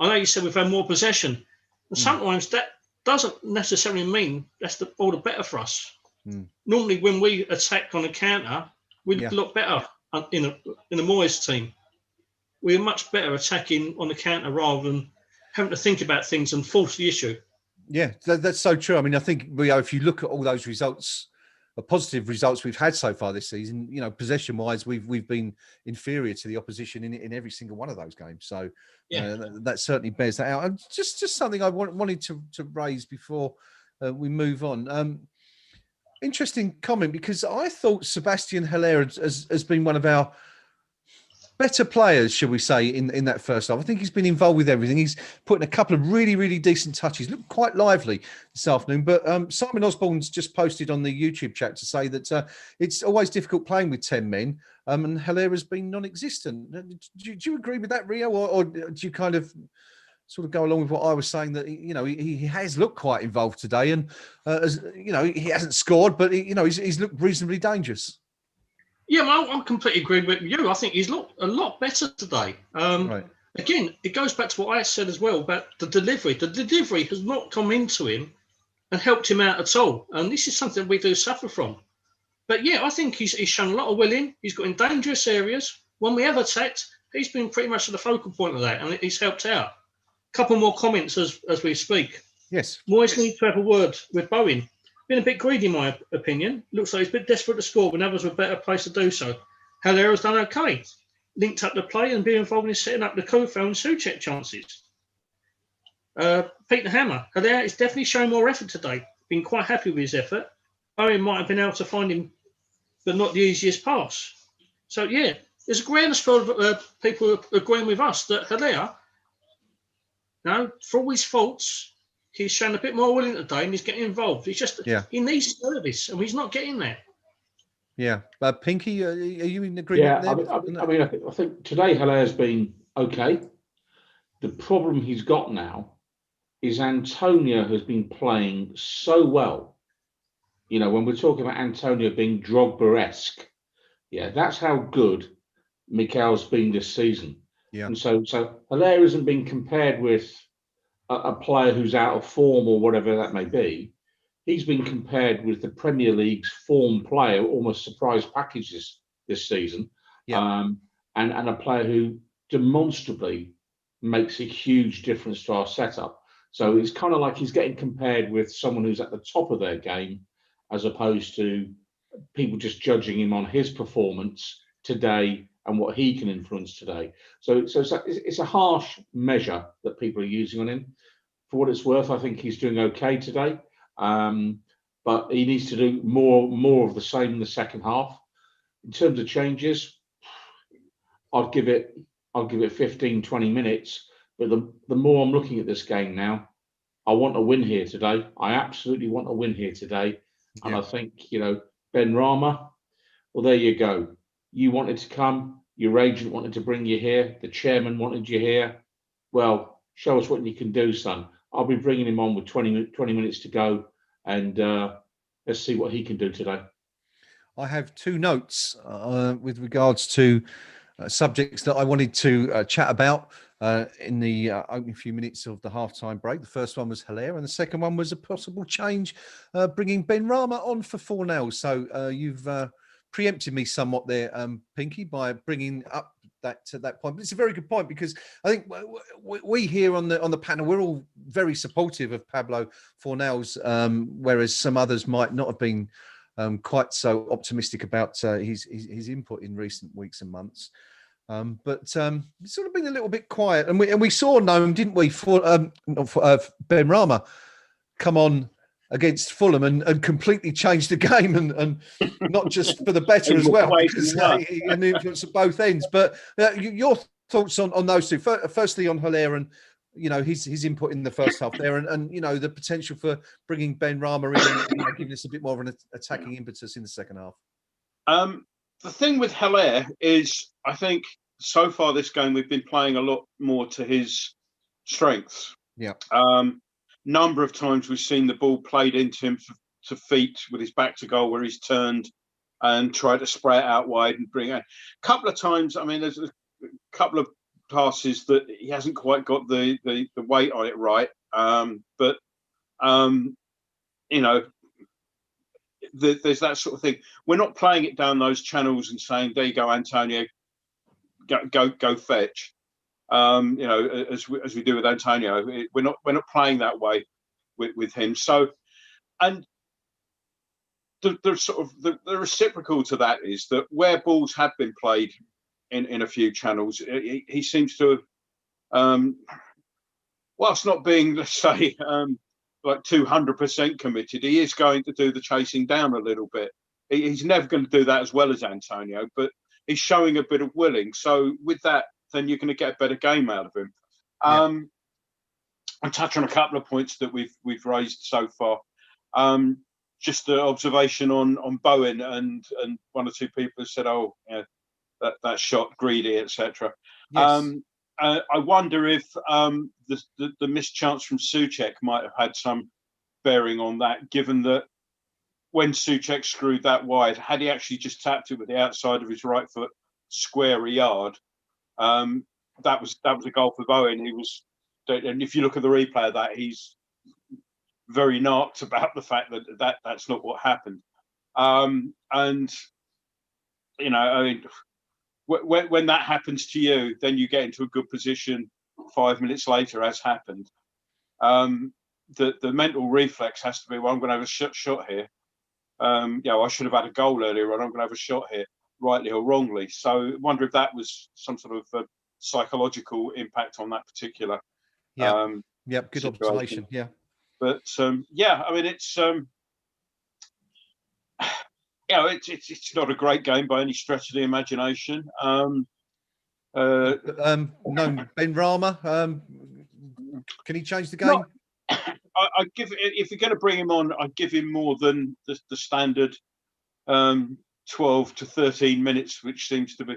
I know you said we've had more possession, and sometimes that doesn't necessarily mean that's all the better for us. Normally, when we attack on a counter, we look better in the Moyes team. We are much better attacking on the counter rather than having to think about things and force the issue. Yeah, that's so true. I mean, I think, if you look at all those results, the positive results we've had so far this season, possession-wise, we've been inferior to the opposition in every single one of those games. So that certainly bears that out. And just something I wanted to raise before we move on. Interesting comment, because I thought Sebastian Haller has been one of our better players, shall we say, in that first half. I think he's been involved with everything. He's put in a couple of really, really decent touches. Looked quite lively this afternoon. But Simon Osborne's just posted on the YouTube chat to say that it's always difficult playing with 10 men, and Haller has been non-existent. Do you agree with that, Rio, or do you kind of sort of go along with what I was saying, that he has looked quite involved today, and he hasn't scored, but he's looked reasonably dangerous. Yeah, I completely agree with you. I think he's looked a lot better today. Right. Again, it goes back to what I said as well about the delivery. The delivery has not come into him and helped him out at all. And this is something we do suffer from. But yeah, I think he's shown a lot of willing. He's got in dangerous areas. When we have attacked, he's been pretty much at the focal point of that, and he's helped out. A couple more comments as we speak. Yes. Moyes needs to have a word with Bowen. Been a bit greedy, in my opinion. Looks like he's a bit desperate to score when others were better placed to do so. Haller has done okay. Linked up the play and been involved in setting up the Kofel and Souček chances. Peter Hammer. Haller is definitely showing more effort today. Been quite happy with his effort. Owen might have been able to find him, but not the easiest pass. So, yeah, there's a groundswell of people agreeing with us that Haller, for all his faults, he's shown a bit more willing today, and he's getting involved. He's just he needs service, and he's not getting there. Yeah, Pinky, are you in agreement? Yeah, I think today Haller's been okay. The problem he's got now is Antonio has been playing so well. When we're talking about Antonio being Drogba-esque, that's how good Mikel's been this season. Yeah, and so Haller isn't being compared with a player who's out of form or whatever that may be. He's been compared with the Premier League's form player, almost surprise packages this season, and a player who demonstrably makes a huge difference to our setup. So it's kind of like he's getting compared with someone who's at the top of their game, as opposed to people just judging him on his performance today and what he can influence today. So it's a harsh measure that people are using on him. For what it's worth, I think he's doing okay today, but he needs to do more of the same in the second half. In terms of changes, I'll give it 15, 20 minutes. But the more I'm looking at this game now, I want a win here today. I absolutely want a win here today. And I think, Benrahma, well, there you go. You wanted to come, your agent wanted to bring you here, the chairman wanted you here. Well, show us what you can do, son. I'll be bringing him on with 20 minutes to go, and let's see what he can do today. I have two notes with regards to subjects that I wanted to chat about in the opening few minutes of the halftime break. The first one was Haller, and the second one was a possible change, bringing Benrahma on for Fornell. So you've preempted me somewhat there, Pinky, by bringing up that point. But it's a very good point, because I think we here on the panel, we're all very supportive of Pablo Fornell's, whereas some others might not have been quite so optimistic about his input in recent weeks and months. But it's sort of been a little bit quiet, and we saw Gnome, didn't we, for Benrahma come on against Fulham and completely changed the game, and not just for the better as well, because he had an influence at both ends. But your thoughts on those two? Firstly, on Haller and his input in the first half there, and the potential for bringing Benrahma in and giving us a bit more of an attacking impetus in the second half. The thing with Haller is, I think so far this game we've been playing a lot more to his strengths. Yeah. Number of times we've seen the ball played into him to feet with his back to goal, where he's turned and tried to spray it out wide and bring it. A couple of times, I mean, there's a couple of passes that he hasn't quite got the weight on it right. But there's that sort of thing. We're not playing it down those channels and saying, "There you go, Antonio, go fetch." You know, as we do with Antonio, we're not playing that way with him. So, and the reciprocal to that is that where balls have been played in a few channels, he seems to have, whilst not being, let's say, like 200% committed, he is going to do the chasing down a little bit. He's never going to do that as well as Antonio, but he's showing a bit of willing. So with that, then you're going to get a better game out of him. Yeah. I'll touch on a couple of points that we've raised so far. Just the observation on Bowen, and one or two people have said, "Oh, you know, that shot greedy, etc." Yes. I wonder if the missed chance from Souček might have had some bearing on that, given that when Souček screwed that wide, had he actually just tapped it with the outside of his right foot square a yard, that was a goal for Bowen. He was, and if you look at the replay of that, he's very narked about the fact that that's not what happened. And you know, I mean, when that happens to you, then you get into a good position 5 minutes later, as happened. The mental reflex has to be, well, I'm going to have a shot here. You know, I should have had a goal earlier, and I'm going to have a shot here, rightly or wrongly. So I wonder if that was some sort of psychological impact on that particular. Yeah. Good situation. observation. Yeah. But yeah, I mean, it's you know, it's not a great game by any stretch of the imagination. No, Ben Rama. Can he change the game? I give, if you're going to bring him on, I'd give him more than the standard 12 to 13 minutes, which seems to be.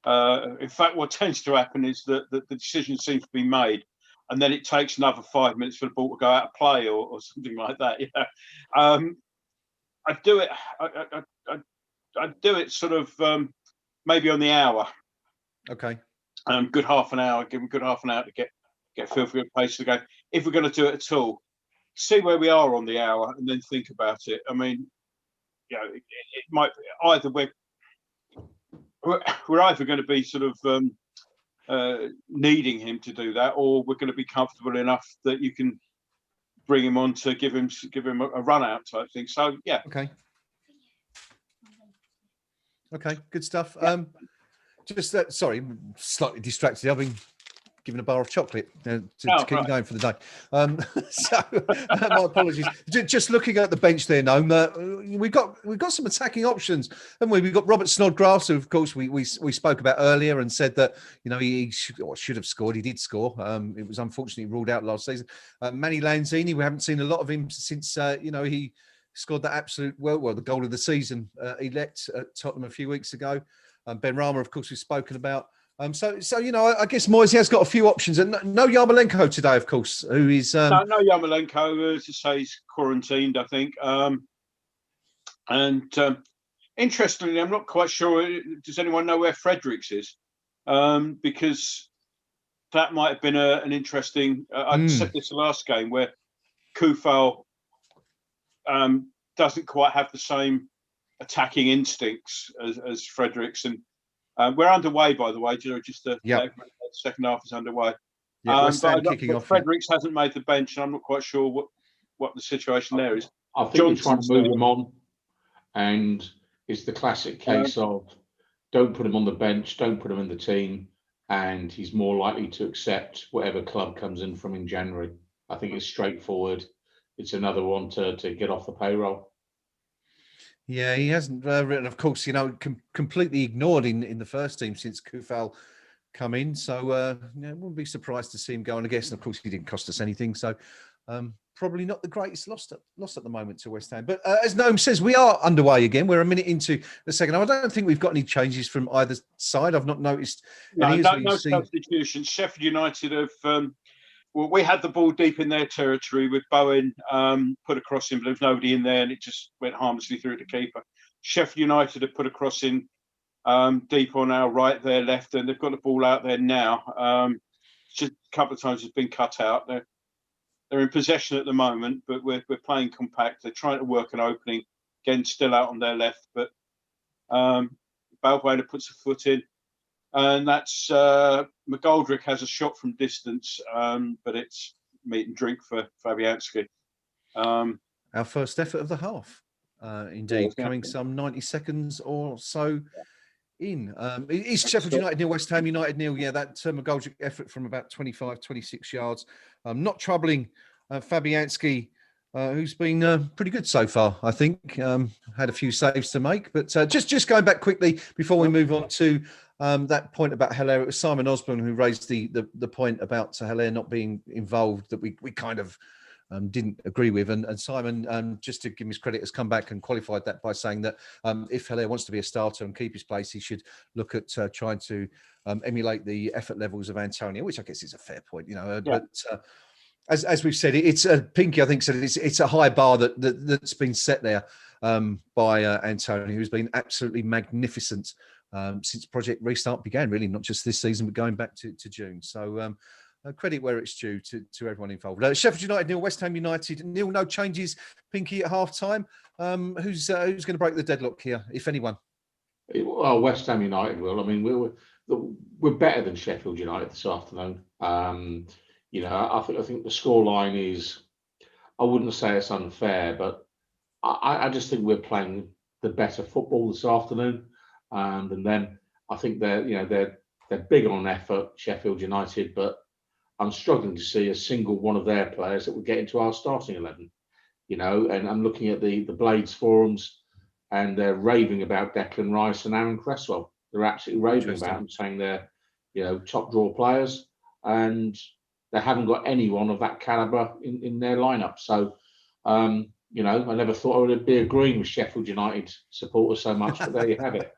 In fact, what tends to happen is that the decision seems to be made, and then it takes another 5 minutes for the ball to go out of play or something like that. Yeah, I'd do it. I'd do it sort of maybe on the hour. Okay. Good half an hour. Give him a good half an hour to get feel for the pace of the game. If we're going to do it at all, see where we are on the hour and then think about it. I mean, you know, it might either we're either going to be sort of needing him to do that, or we're going to be comfortable enough that you can bring him on to give him a run out type thing. So yeah. Okay, good stuff. Yeah. Just sorry, slightly distracted. I've been given a bar of chocolate to keep me going for the day. So my apologies. Just looking at the bench there, Gnome, we've got some attacking options, haven't we? We've got Robert Snodgrass, who of course we spoke about earlier, and said that, you know, he should have scored. He did score. It was unfortunately ruled out last season. Manny Lanzini, we haven't seen a lot of him since you know, he scored that absolute the goal of the season elect at Tottenham a few weeks ago. Ben Rama, of course, we've spoken about. So you know, I guess Moyes has got a few options, and no Yarmolenko today, of course, who is no Yarmolenko, to say he's quarantined, I think. And interestingly, I'm not quite sure. Does anyone know where Fredericks is? Because that might have been an interesting. I said this last game where Kufal doesn't quite have the same attacking instincts as Fredericks, and we're underway, by the way. Just the second half is underway. But kicking off. Fredericks hasn't made the bench, and I'm not quite sure what the situation there is. I think you're trying to move him on, and it's the classic case of don't put him on the bench, don't put him in the team, and he's more likely to accept whatever club comes in from in January. I think it's straightforward. It's another one to get off the payroll. Yeah, he hasn't written, of course, you know, completely ignored in the first team since Kufal come in. So, you know, wouldn't be surprised to see him go on, I guess. And of course, he didn't cost us anything. So, probably not the greatest loss at the moment to West Ham. But as Gnome says, we are underway again. We're a minute into the second half. I don't think we've got any changes from either side. I've not noticed any. No substitutions. Sheffield United have. Well, we had the ball deep in their territory with Bowen put a cross in, but there was nobody in there, and it just went harmlessly through the keeper. Sheffield United have put a cross in deep on our right, their left, and they've got the ball out there now. Just a couple of times it's been cut out. They're in possession at the moment, but we're playing compact. They're trying to work an opening. again, still out on their left, but Balbuena puts a foot in, and that's McGoldrick has a shot from distance, but it's meat and drink for Fabianski. Our first effort of the half, indeed, Yeah. coming some 90 seconds or so in. Is Sheffield United nil, West Ham United nil? Yeah, that McGoldrick effort from about 25, 26 yards. Not troubling Fabianski, who's been pretty good so far, I think. Had a few saves to make, but just going back quickly before we move on to that point about Hilaire. It was Simon Osborne who raised the point about Hilaire not being involved that we kind of didn't agree with, and Simon, just to give him his credit, has come back and qualified that by saying that if Hilaire wants to be a starter and keep his place, he should look at trying to emulate the effort levels of Antonio, which I guess is a fair point, you know. Yeah. But as we've said, it's Pinky, I think, said it's a high bar that's been set there by Antonio, who's been absolutely magnificent since Project Restart began, really, not just this season, but going back to June. So credit where it's due to everyone involved. Sheffield United nil, West Ham United nil. No changes, Pinky, at half time. Who's going to break the deadlock here, if anyone? Well, West Ham United will. I mean, we're better than Sheffield United this afternoon. You know, I think the scoreline is, I wouldn't say it's unfair, but I just think we're playing the better football this afternoon than them. I think they're big on effort, Sheffield United, but I'm struggling to see a single one of their players that would get into our starting 11. You know, and I'm looking at the Blades forums, and they're raving about Declan Rice and Aaron Cresswell. They're absolutely raving about them, saying they're, you know, top draw players, and they haven't got anyone of that caliber in their lineup. So, you know, I never thought I would be agreeing with Sheffield United supporters so much, but there you have it.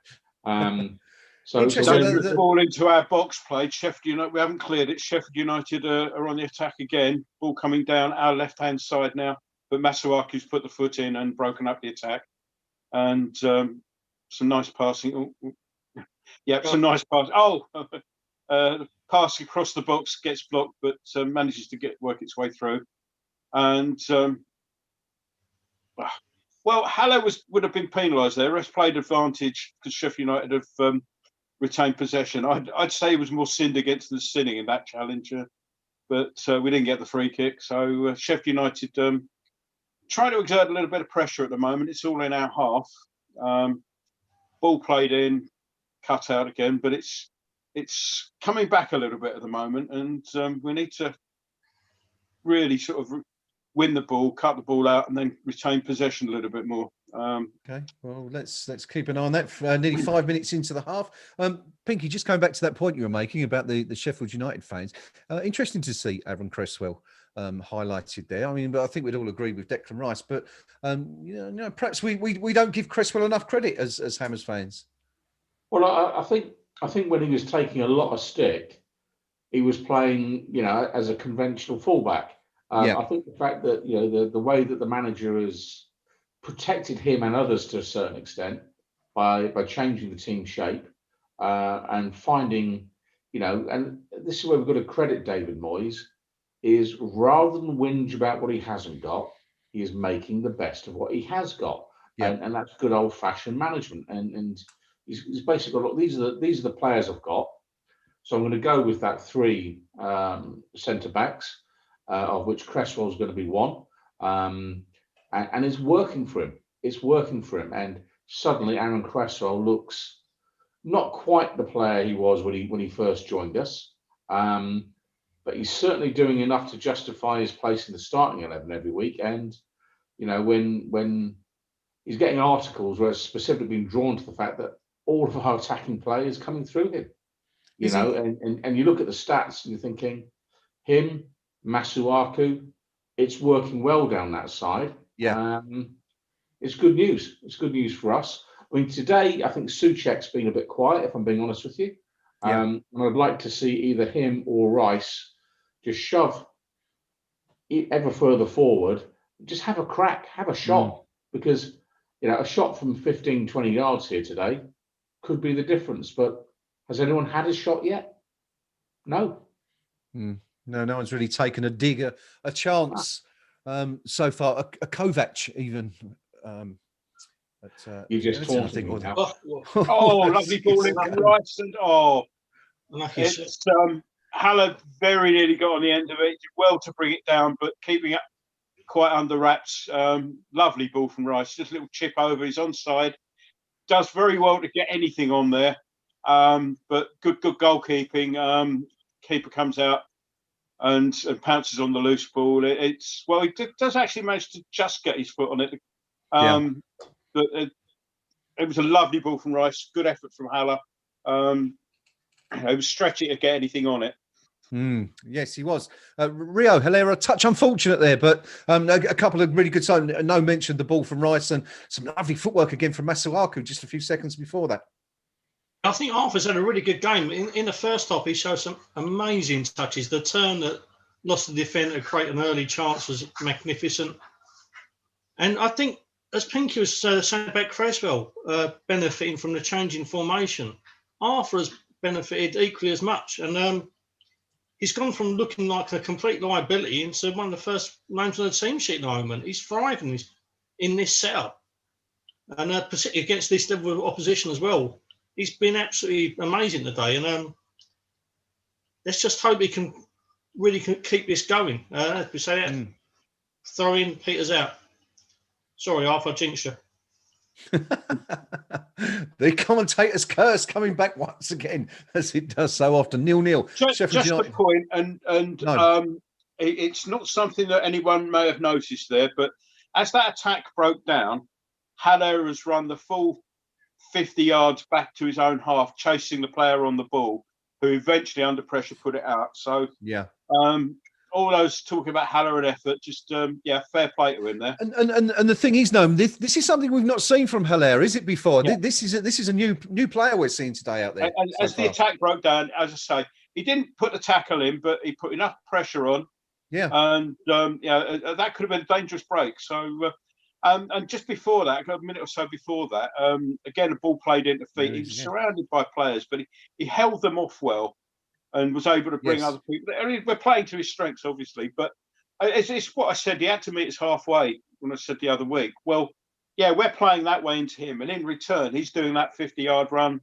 So don't fall into our box play. Sheffield United, we haven't cleared it. Sheffield United are on the attack again. Ball coming down our left-hand side now, but Masuaku's put the foot in and broken up the attack. And some nice passing. Yeah, some nice pass. Pass across the box gets blocked, but manages to work its way through. And well, Haller would have been penalised there. Rest played advantage because Sheffield United have retained possession. I'd say he was more sinned against than sinning in that challenge, but we didn't get the free kick. So Sheffield United trying to exert a little bit of pressure at the moment. It's all in our half. Ball played in, cut out again, but it's coming back a little bit at the moment, and we need to really sort of win the ball, cut the ball out, and then retain possession a little bit more. Okay, well, let's keep an eye on that. Nearly 5 minutes into the half. Pinky, just going back to that point you were making about the Sheffield United fans, interesting to see Aaron Cresswell highlighted there. I mean, but I think we'd all agree with Declan Rice, but you know, perhaps we don't give Cresswell enough credit as Hammers fans. Well, I think when he was taking a lot of stick, he was playing, you know, as a conventional fullback. I think the fact that, you know, the way that the manager has protected him and others to a certain extent by changing the team shape and finding, you know, and this is where we've got to credit David Moyes, is rather than whinge about what he hasn't got, he is making the best of what he has got. And that's good old fashioned management. And he's basically got, these are the players I've got. So I'm going to go with that 3 centre backs, of which Cresswell's going to be one. And it's working for him. It's working for him. And suddenly Aaron Cresswell looks not quite the player he was when he first joined us. But he's certainly doing enough to justify his place in the starting 11 every week. And, you know, when he's getting articles where it's specifically been drawn to the fact that all of our attacking play is coming through him. You know, and you look at the stats and you're thinking, him, Masuaku, it's working well down that side. It's good news. It's good news for us. I mean, today, I think Souček's been a bit quiet, if I'm being honest with you. And I'd like to see either him or Rice just shove ever further forward, just have a crack, have a shot. Because, you know, a shot from 15, 20 yards here today could be the difference. But has anyone had a shot yet? No. No one's really taken a dig, a chance so far. A Kovac even But, You just Everton, I taunted think, me or- now. Oh, lovely ball in from Rice, and Lucky shot. it's Haller very nearly got on the end of it. Did well to bring it down, but keeping it quite under wraps. Lovely ball from Rice, just a little chip over. He's onside. Does very well to get anything on there, but good goalkeeping. Keeper comes out and pounces on the loose ball. He does actually manage to just get his foot on it. But it was a lovely ball from Rice. Good effort from Haller. He was stretching to get anything on it. Yes, he was. Rio, Hilaire, a touch unfortunate there, but a couple of really good signs. No mentioned the ball from Rice and some lovely footwork again from Masuaku just a few seconds before that. I think Arthur's had a really good game. In the first half, he showed some amazing touches. The turn that lost the defender to create an early chance was magnificent. And I think, as Pinky was saying about Creswell benefiting from the change in formation, Arthur has benefited equally as much. And he's gone from looking like a complete liability into one of the first names on the team sheet at the moment. He's thriving in this setup. And particularly against this level of opposition as well. He's been absolutely amazing today. And let's just hope he can really keep this going. As we say that, throw in, Peter's out. Sorry, Arthur, jinxed you. The commentator's curse coming back once again, as it does so often. 0-0. Just a point, and No. It's not something that anyone may have noticed there, but as that attack broke down, Haller has run the full 50 yards back to his own half, chasing the player on the ball, who eventually, under pressure, put it out. So, yeah. All those talking about Haller and effort, just fair play to him there. And the thing is, Gnome, this is something we've not seen from Hilaire, is it? Before this is a new player we're seeing today out there. And as the attack broke down, as I say, he didn't put the tackle in, but he put enough pressure on. Yeah. And that could have been a dangerous break. So, and just before that, a minute or so before that, again, a ball played into feet. He was surrounded by players, but he held them off well and was able to bring other people. I mean, we're playing to his strengths, obviously, but it's what I said. He had to meet us halfway when I said the other week. Well, yeah, we're playing that way into him, and in return, he's doing that 50-yard run.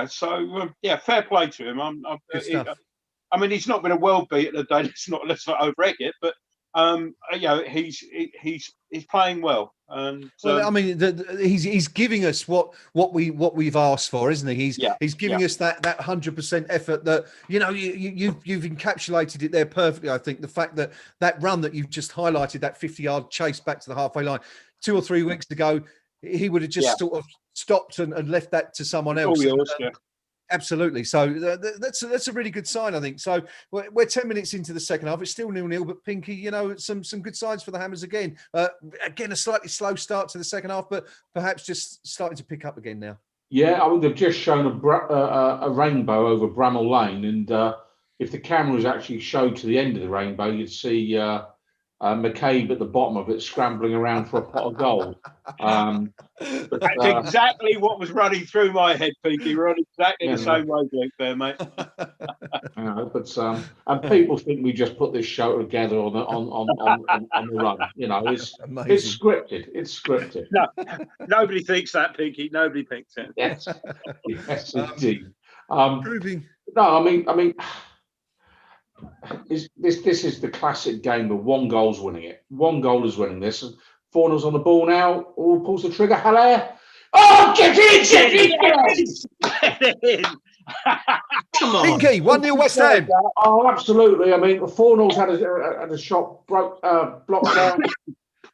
So fair play to him. I mean, he's not been a world beater today. Let's not overegg it, but he's playing well. And I mean, he's giving us what we've asked for, isn't he? He's giving us that 100% effort that you've encapsulated it there perfectly. I think the fact that run that you've just highlighted, that 50-yard chase back to the halfway line, 2 or 3 weeks ago, he would have just sort of stopped and left that to someone else. Absolutely. So that's a really good sign, I think. So we're 10 minutes into the second half. It's still 0-0, but Pinky, some good signs for the Hammers again. Again, a slightly slow start to the second half, but perhaps just starting to pick up again now. Yeah, I mean, they've just shown a rainbow over Bramall Lane, and if the cameras actually showed to the end of the rainbow, you'd see McCabe at the bottom of it scrambling around for a pot of gold. That's exactly what was running through my head, Pinky. We're on exactly the same wavelength there, mate. And people think we just put this show together on the run. It's scripted. It's scripted. No, nobody thinks that, Pinky. Nobody thinks it. Yes, indeed. Proving. No, I mean. This is the classic game of one goal's winning it. One goal is winning this. 4-0's on the ball now. All pulls the trigger. Haller. Oh, get in! Come on. Pinky, 1-0 West Ham. Oh, absolutely. I mean, the 4-0's had a shot blocked down.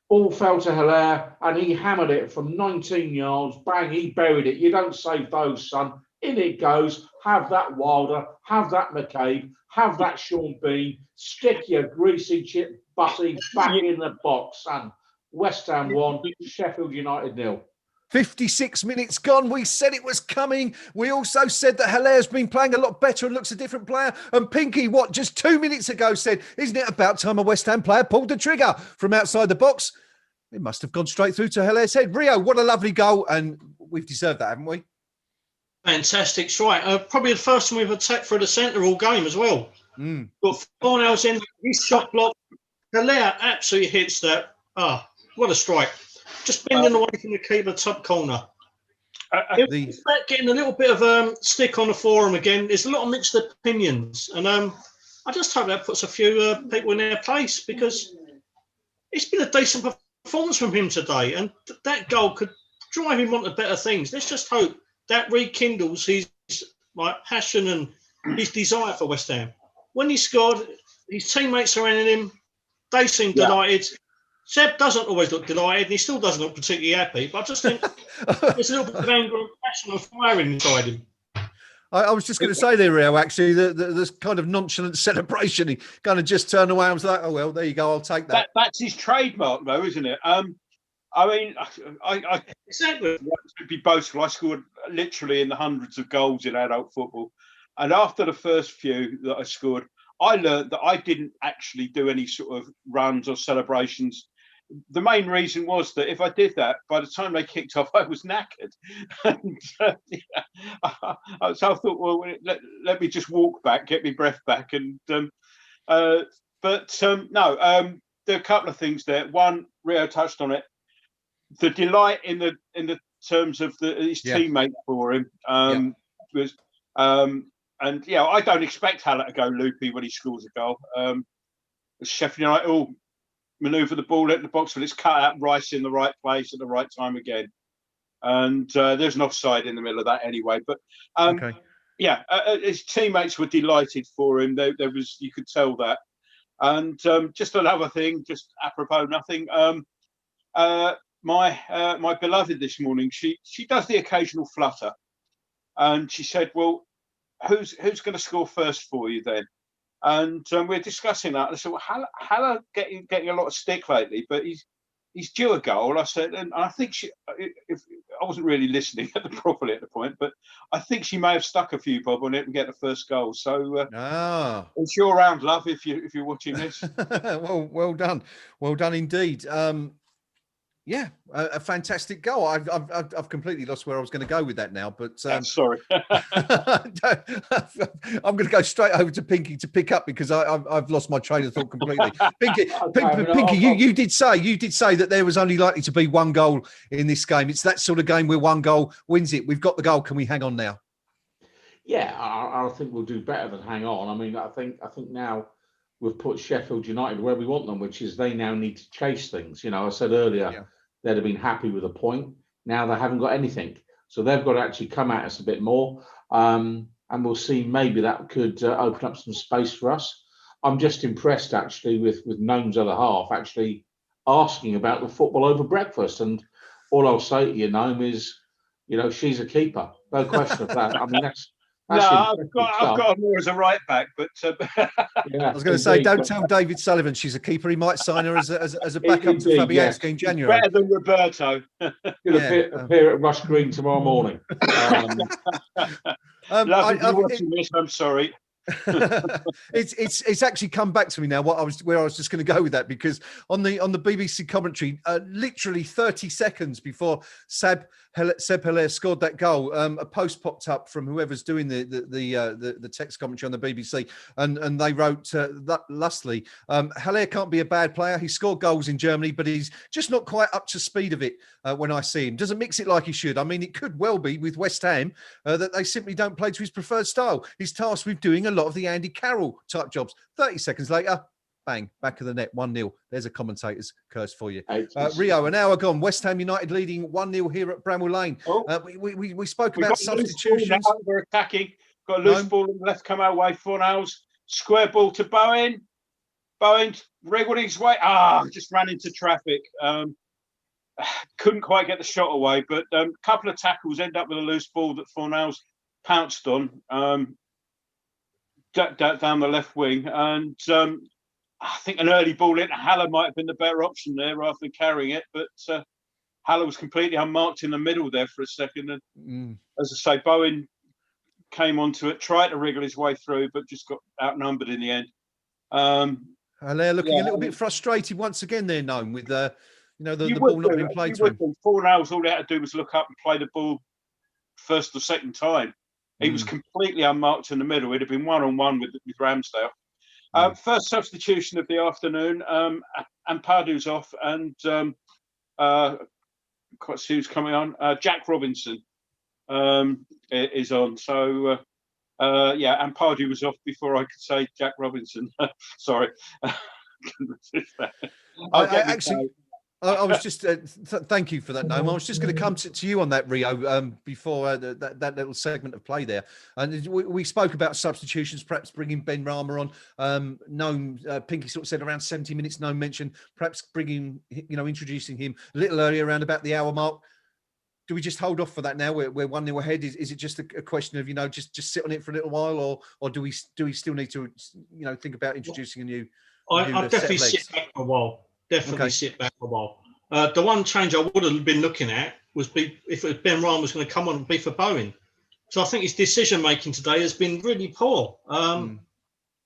Ball fell to Haller, and he hammered it from 19 yards. Bang, he buried it. You don't save those, son. In it goes. Have that Wilder. Have that McCabe. Have that Sean Bean. Stick your greasy chip butty back in the box, son. West Ham 1, Sheffield United 0. 56 minutes gone. We said it was coming. We also said that Hilaire's been playing a lot better and looks a different player. And Pinky, just 2 minutes ago said, isn't it about time a West Ham player pulled the trigger from outside the box? It must have gone straight through to Hilaire's head. Rio, what a lovely goal. And we've deserved that, haven't we? Fantastic strike. Probably the first time we've attacked through the centre all game as well. But 4-0 in, his shot block. Hilaire absolutely hits that. What a strike. just bending away from the keeper top corner. It's about getting a little bit of stick on the forum again. There's a lot of mixed opinions, and I just hope that puts a few people in their place, because it's been a decent performance from him today, and that goal could drive him on to better things. Let's just hope that rekindles his passion and his desire for West Ham. When he scored, his teammates surrounding him, they seem delighted. Seb doesn't always look delighted, and he still doesn't look particularly happy. But I just think there's a little bit of anger and passion and fire inside him. I was just going to say there, Rio, actually, this kind of nonchalant celebration. He kind of just turned away and was like, oh, well, there you go, I'll take that. That's his trademark, though, isn't it? I mean, I exactly. To be boastful, I scored literally in the hundreds of goals in adult football. And after the first few that I scored, I learned that I didn't actually do any sort of runs or celebrations. The main reason was that if I did that, by the time they kicked off, I was knackered. And, so I thought, well, let me just walk back, get my breath back. And no, there are a couple of things there. One, Rio touched on it. The delight in the terms of his teammates for him was, and I don't expect Haller to go loopy when he scores a goal. Sheffield United manoeuvre the ball at the box, but it's cut out Rice in the right place at the right time again. And there's an offside in the middle of that anyway. But his teammates were delighted for him. There was, you could tell that. And just another thing, just apropos nothing. My beloved this morning, she does the occasional flutter, and she said, "Well, who's going to score first for you then?" And we're discussing that. I said, "Well, Haller getting a lot of stick lately, but he's due a goal." I said, and I think if I wasn't really listening properly at the point, but I think she may have stuck a few bob on it and get the first goal. So it's your round, love, if you're watching this. well done indeed. A fantastic goal. I've completely lost where I was going to go with that now, but sorry. I'm going to go straight over to Pinky to pick up, because I've lost my train of thought completely. Pinky, you did say that there was only likely to be one goal in this game. It's that sort of game where one goal wins it. We've got the goal. Can we hang on now? Yeah, I think we'll do better than hang on. I mean, I think now we've put Sheffield United where we want them, which is they now need to chase things. I said earlier they'd have been happy with a point. Now they haven't got anything. So they've got to actually come at us a bit more. And we'll see, maybe that could open up some space for us. I'm just impressed, actually, with Gnome's other half actually asking about the football over breakfast. And all I'll say to you, Gnome, is, she's a keeper. No question of that. I mean, that's I've got her more as a right back, but I was going to say, don't tell David Sullivan she's a keeper. He might sign her as a backup to Fabianski in January. Better than Roberto. Appear at Rush Green tomorrow morning. I'm sorry. It's actually come back to me now where I was just going to go with that, because on the BBC commentary, literally 30 seconds before Seb Haller scored that goal, a post popped up from whoever's doing the text commentary on the BBC, and they wrote that lustily, Haller can't be a bad player. He scored goals in Germany, but he's just not quite up to speed of it when I see him. Doesn't mix it like he should. I mean, it could well be with West Ham that they simply don't play to his preferred style. He's tasked with doing a lot of the Andy Carroll type jobs. 30 seconds later, bang, back of the net, 1-0. There's a commentator's curse for you. Rio, an hour gone. West Ham United leading 1-0 here at Bramall Lane. We spoke about substitutions. We're attacking. Got a loose ball on the left, come our way. Fornals, square ball to Bowen. Bowen wriggled his way. Just ran into traffic. Couldn't quite get the shot away, but a couple of tackles end up with a loose ball that Fornals pounced on down the left wing. And I think an early ball into Haller might have been the better option there rather than carrying it. But Haller was completely unmarked in the middle there for a second. And as I say, Bowen came onto it, tried to wriggle his way through, but just got outnumbered in the end. Haller looking a little bit frustrated once again there, Gnome, with the ball not being played to him. 4 hours, all he had to do was look up and play the ball first or second time. He was completely unmarked in the middle. He'd have been one-on-one with Ramsdale. First substitution of the afternoon, and Pardu's off, and quite see who's coming on. Jack Robinson is on. So yeah, and Pardew was off before I could say Jack Robinson. Sorry. I was just thank you for that, Gnome. I was just going to come to you on that, Rio, before that little segment of play there. And we spoke about substitutions, perhaps bringing Ben Rama on. Gnome, Pinky sort of said around 70 minutes. Gnome mentioned perhaps bringing, introducing him a little earlier, around about the hour mark. Do we just hold off for that now? We're 1-0 ahead. Is it just a question of just sit on it for a little while, or do we still need to think about introducing a new? I'd definitely sit back for a while. Sit back for a while. The one change I would have been looking at was if Ben Ryan was going to come on and be for Bowen. So I think his decision making today has been really poor.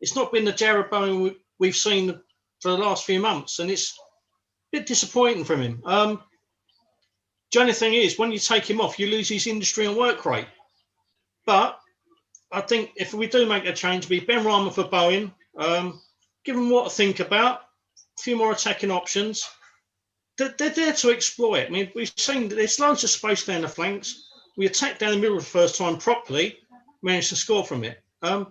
It's not been the Jared Bowen we've seen for the last few months, and it's a bit disappointing from him. The only thing is, when you take him off, you lose his industry and work rate. But I think if we do make a change, be Ben Ryan for Bowen. Give them what to think about. A few more attacking options. They're there to exploit. I mean, we've seen that there's loads of space down the flanks. We attacked down the middle the first time properly, managed to score from it. They're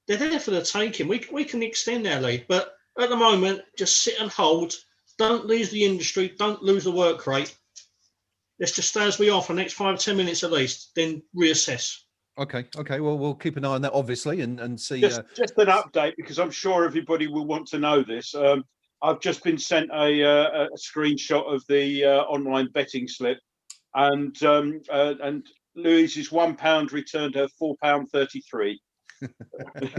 there for the taking. We can extend our lead, but at the moment, just sit and hold. Don't lose the industry. Don't lose the work rate. Let's just stay as we are for the next 5 or 10 minutes at least, then reassess. Okay. Well, we'll keep an eye on that, obviously, and see. Just an update, because I'm sure everybody will want to know this. I've just been sent a screenshot of the online betting slip, and Louise's £1 returned her £4.33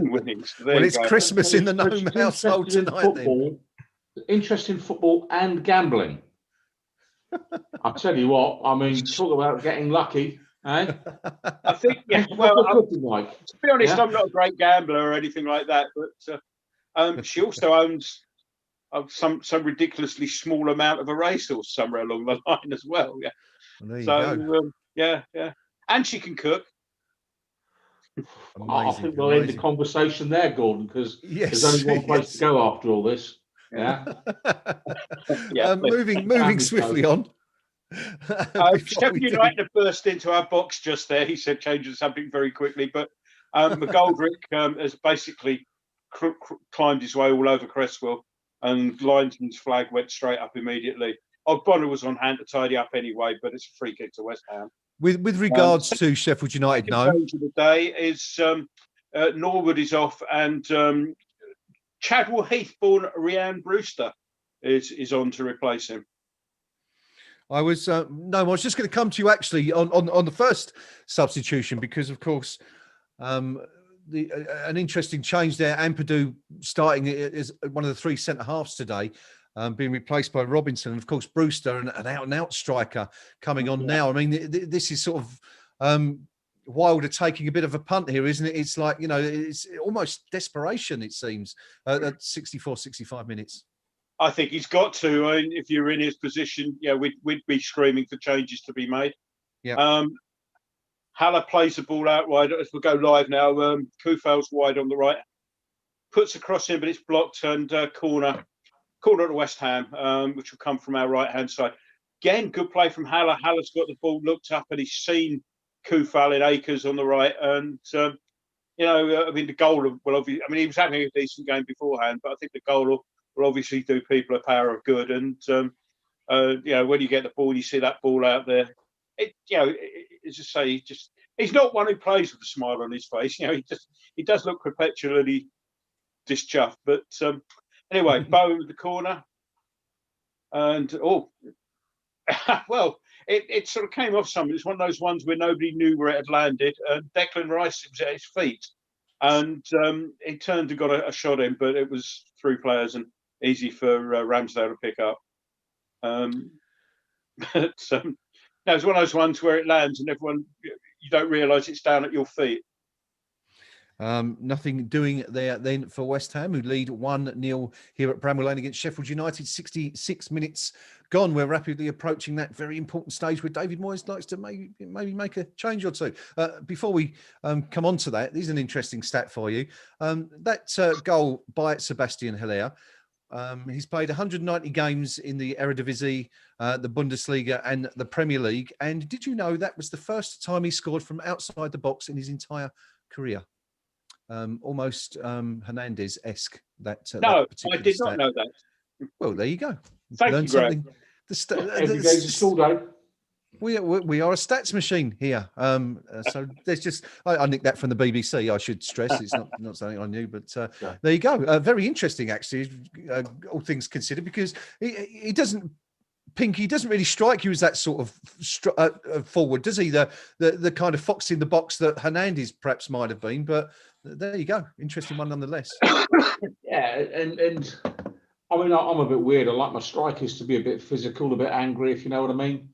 winnings. Well, it's Christmas in the Gnome household tonight. Interesting football and gambling. I'll tell you what. I mean, talk about getting lucky. Eh? I think, yeah. Well, to be honest, I'm not a great gambler or anything like that, but she also owns some ridiculously small amount of a racehorse somewhere along the line as well. Yeah. Well, there you go. Yeah, and she can cook. I think we'll end the conversation there, Gordon, because there's only one place to go after all this. Yeah. Moving swiftly on. Sheffield United burst into our box just there. He said, changing something very quickly, but McGoldrick has basically climbed his way all over Cresswell, and linesman's flag went straight up immediately. Bonner was on hand to tidy up anyway, but it's a free kick to West Ham. With regards to Sheffield United, no. The of the day is Norwood is off, and Chadwell Heath-born Rhian Brewster is on to replace him. I was just going to come to you actually on the first substitution, because of course an interesting change there. Ampadu starting as one of the 3 centre halves today, being replaced by Robinson, and of course Brewster, an out-and-out striker coming on now. I mean, this is sort of Wilder taking a bit of a punt here, isn't it? It's like, it's almost desperation, it seems, at 65 minutes. I think he's got to. I mean, if you're in his position, we'd be screaming for changes to be made. Yeah. Haller plays the ball out wide as we go live now. Kufal's wide on the right, puts a cross in, but it's blocked, and corner to West Ham, which will come from our right hand side. Again, good play from Haller. Haller's got the ball, looked up, and he's seen Kufal in Akers on the right, and I mean, the goal will obviously. I mean, he was having a decent game beforehand, but I think the goal will obviously do people a power of good. And when you get the ball, you see that ball out there. As I say, he's not one who plays with a smile on his face. He does look perpetually dischuffed. But anyway, Bowen with the corner, and well, it sort of came off something. It's one of those ones where nobody knew where it had landed. Declan Rice was at his feet, and he turned and got a shot in, but it was through players and easy for Ramsdale to pick up. But it's one of those ones where it lands and you don't realise it's down at your feet. Nothing doing there then for West Ham, who lead 1-0 here at Bramall Lane against Sheffield United. 66 minutes gone. We're rapidly approaching that very important stage where David Moyes likes to maybe make a change or two. Before we come on to that, this is an interesting stat for you. That goal by Sebastian Haller He's played 190 games in the Eredivisie, the Bundesliga, and the Premier League. And did you know that was the first time he scored from outside the box in his entire career? Almost Hernandez-esque. That No, particular I did stat. not know that. Well, there you go. Thank Learn you, Greg. something. Every day's a school day. We are a stats machine here. So there's just I nicked that from the BBC. I should stress it's not something I knew, but there you go. Very interesting, actually, all things considered, because he doesn't. Pinky doesn't really strike you as that sort of forward, does he? The kind of fox in the box that Hernandez perhaps might have been. But there you go. Interesting one nonetheless. Yeah, and I mean, I'm a bit weird. I like my strikers to be a bit physical, a bit angry, if you know what I mean.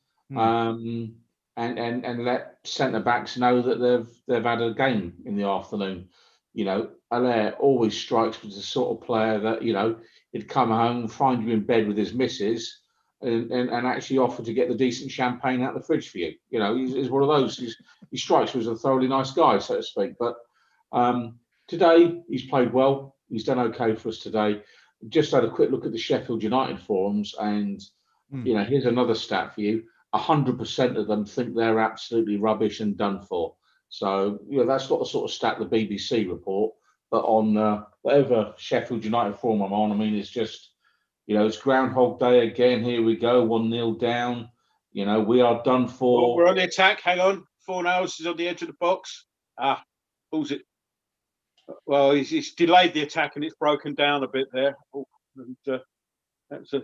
And let centre backs know that they've had a game in the afternoon. You know, Allaire always strikes me as the sort of player that, you know, he'd come home, find you in bed with his missus, and actually offer to get the decent champagne out of the fridge for you. You know, he's one of those. He strikes me as a thoroughly nice guy, so to speak. But today he's played well. He's done okay for us today. Just had a quick look at the Sheffield United forums, and you know, here's another stat for you: 100% of them think they're absolutely rubbish and done for. So, you know, that's not the sort of stat the BBC report, but on whatever Sheffield United forum I'm on, I mean, it's just, you know, it's Groundhog Day again. Here we go, 1-0 down. You know, we are done for. Well, we're on the attack. Hang on, Fornals is on the edge of the box. Pulls it. Well, he's delayed the attack and it's broken down a bit there. And that's a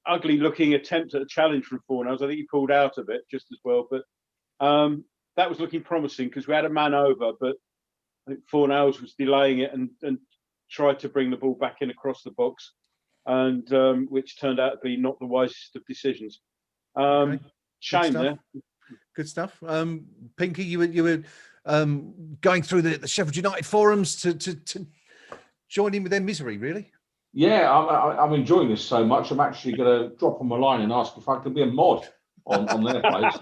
ugly looking attempt at a challenge from Fornals. I think he pulled out of it just as well, but that was looking promising because we had a man over, but I think Fornals was delaying it and tried to bring the ball back in across the box, and which turned out to be not the wisest of decisions. Okay. Shame there. Good stuff. Pinky, you were going through the Sheffield United forums to join in with their misery, really? Yeah, I'm enjoying this so much. I'm actually going to drop them a line and ask if I could be a mod on their place,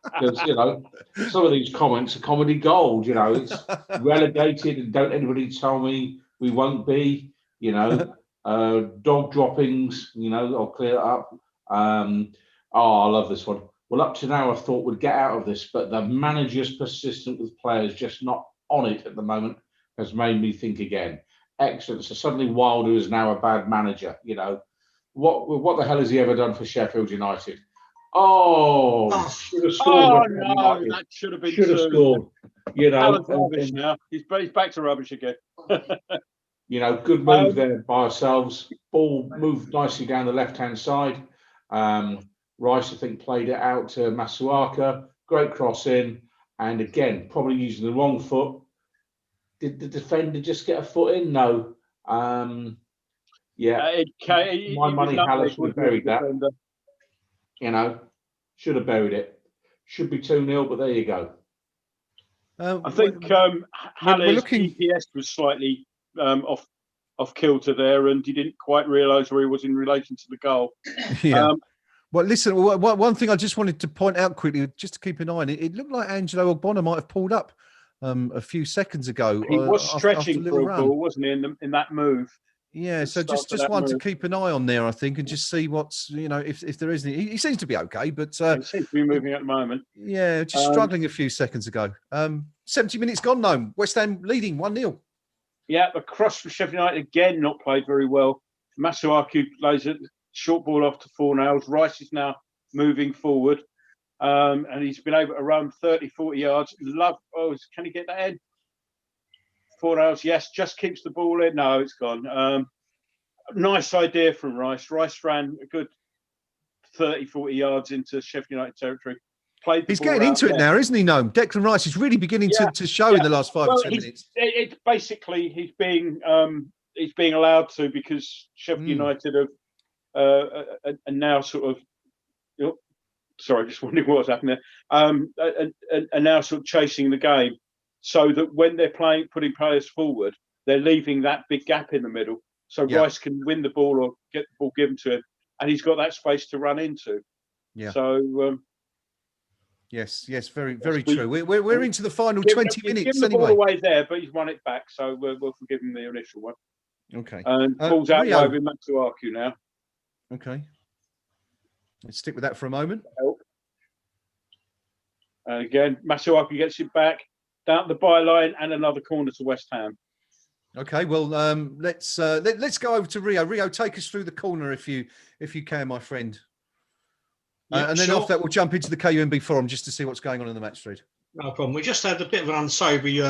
because you know, some of these comments are comedy gold. You know, it's relegated, and don't anybody tell me we won't be. You know, dog droppings. You know, I'll clear it up. I love this one. Well, up to now, I thought we'd get out of this, but the manager's persistent with players just not on it at the moment has made me think again. Excellent. So suddenly Wilder is now a bad manager. You know, what the hell has he ever done for Sheffield United? Should have scored. No, that should have been. Should have scored. You know, rubbish now. He's back to rubbish again. You know, good move there by ourselves. Ball moved nicely down the left-hand side. Rice, I think, played it out to Masuaka. Great cross in, and again, probably using the wrong foot. Did the defender just get a foot in? No. Yeah. My money, Hallis would have buried that. You know, should have buried it. Should be 2-0, but there you go. I think Hallis' GPS was slightly off kilter there, and he didn't quite realise where he was in relation to the goal. Yeah. Well, listen, one thing I just wanted to point out quickly, just to keep an eye on it, it looked like Angelo Ogbonna might have pulled up a few seconds ago. He was stretching for a ball, wasn't he, in that move? Yeah, so just one to keep an eye on there, I think, and just see what's, you know, if there is any. He seems to be okay, but he seems to be moving at the moment. Yeah, just struggling a few seconds ago. 70 minutes gone now. West Ham leading 1-0. Yeah, the cross from Sheffield United again, not played very well. Masuaku lays a short ball off to Fornals. Rice is now moving forward. And he's been able to run 30, 40 yards. Can he get that in? Fornals, yes, just keeps the ball in. No, it's gone. Nice idea from Rice. Rice ran a good 30, 40 yards into Sheffield United territory. He's getting into it now, isn't he, Gnome? Declan Rice is really beginning to show in the last 5 or 10 minutes. It's basically he's being allowed to, because Sheffield United have are now sort of. Sorry, just wondering what was happening there. And now sort of chasing the game, so that when they're putting players forward, they're leaving that big gap in the middle, so Rice can win the ball or get the ball given to him, and he's got that space to run into. Yeah. So. Yes, very true. We're into the final 20 minutes give him the anyway. ball away there, but he's won it back, so we'll forgive him the initial one. Okay. And pulls out Rio. wide with Matsuaku now. Okay. Let's stick with that for a moment. And again, Matsuaku gets it back down the byline and another corner to West Ham. Okay, well, let's go over to Rio. Rio, take us through the corner if you can, my friend. Yeah, and then sure. off that, we'll jump into the KUMB Forum just to see what's going on in the match thread. No problem. We just had a bit of an unsavoury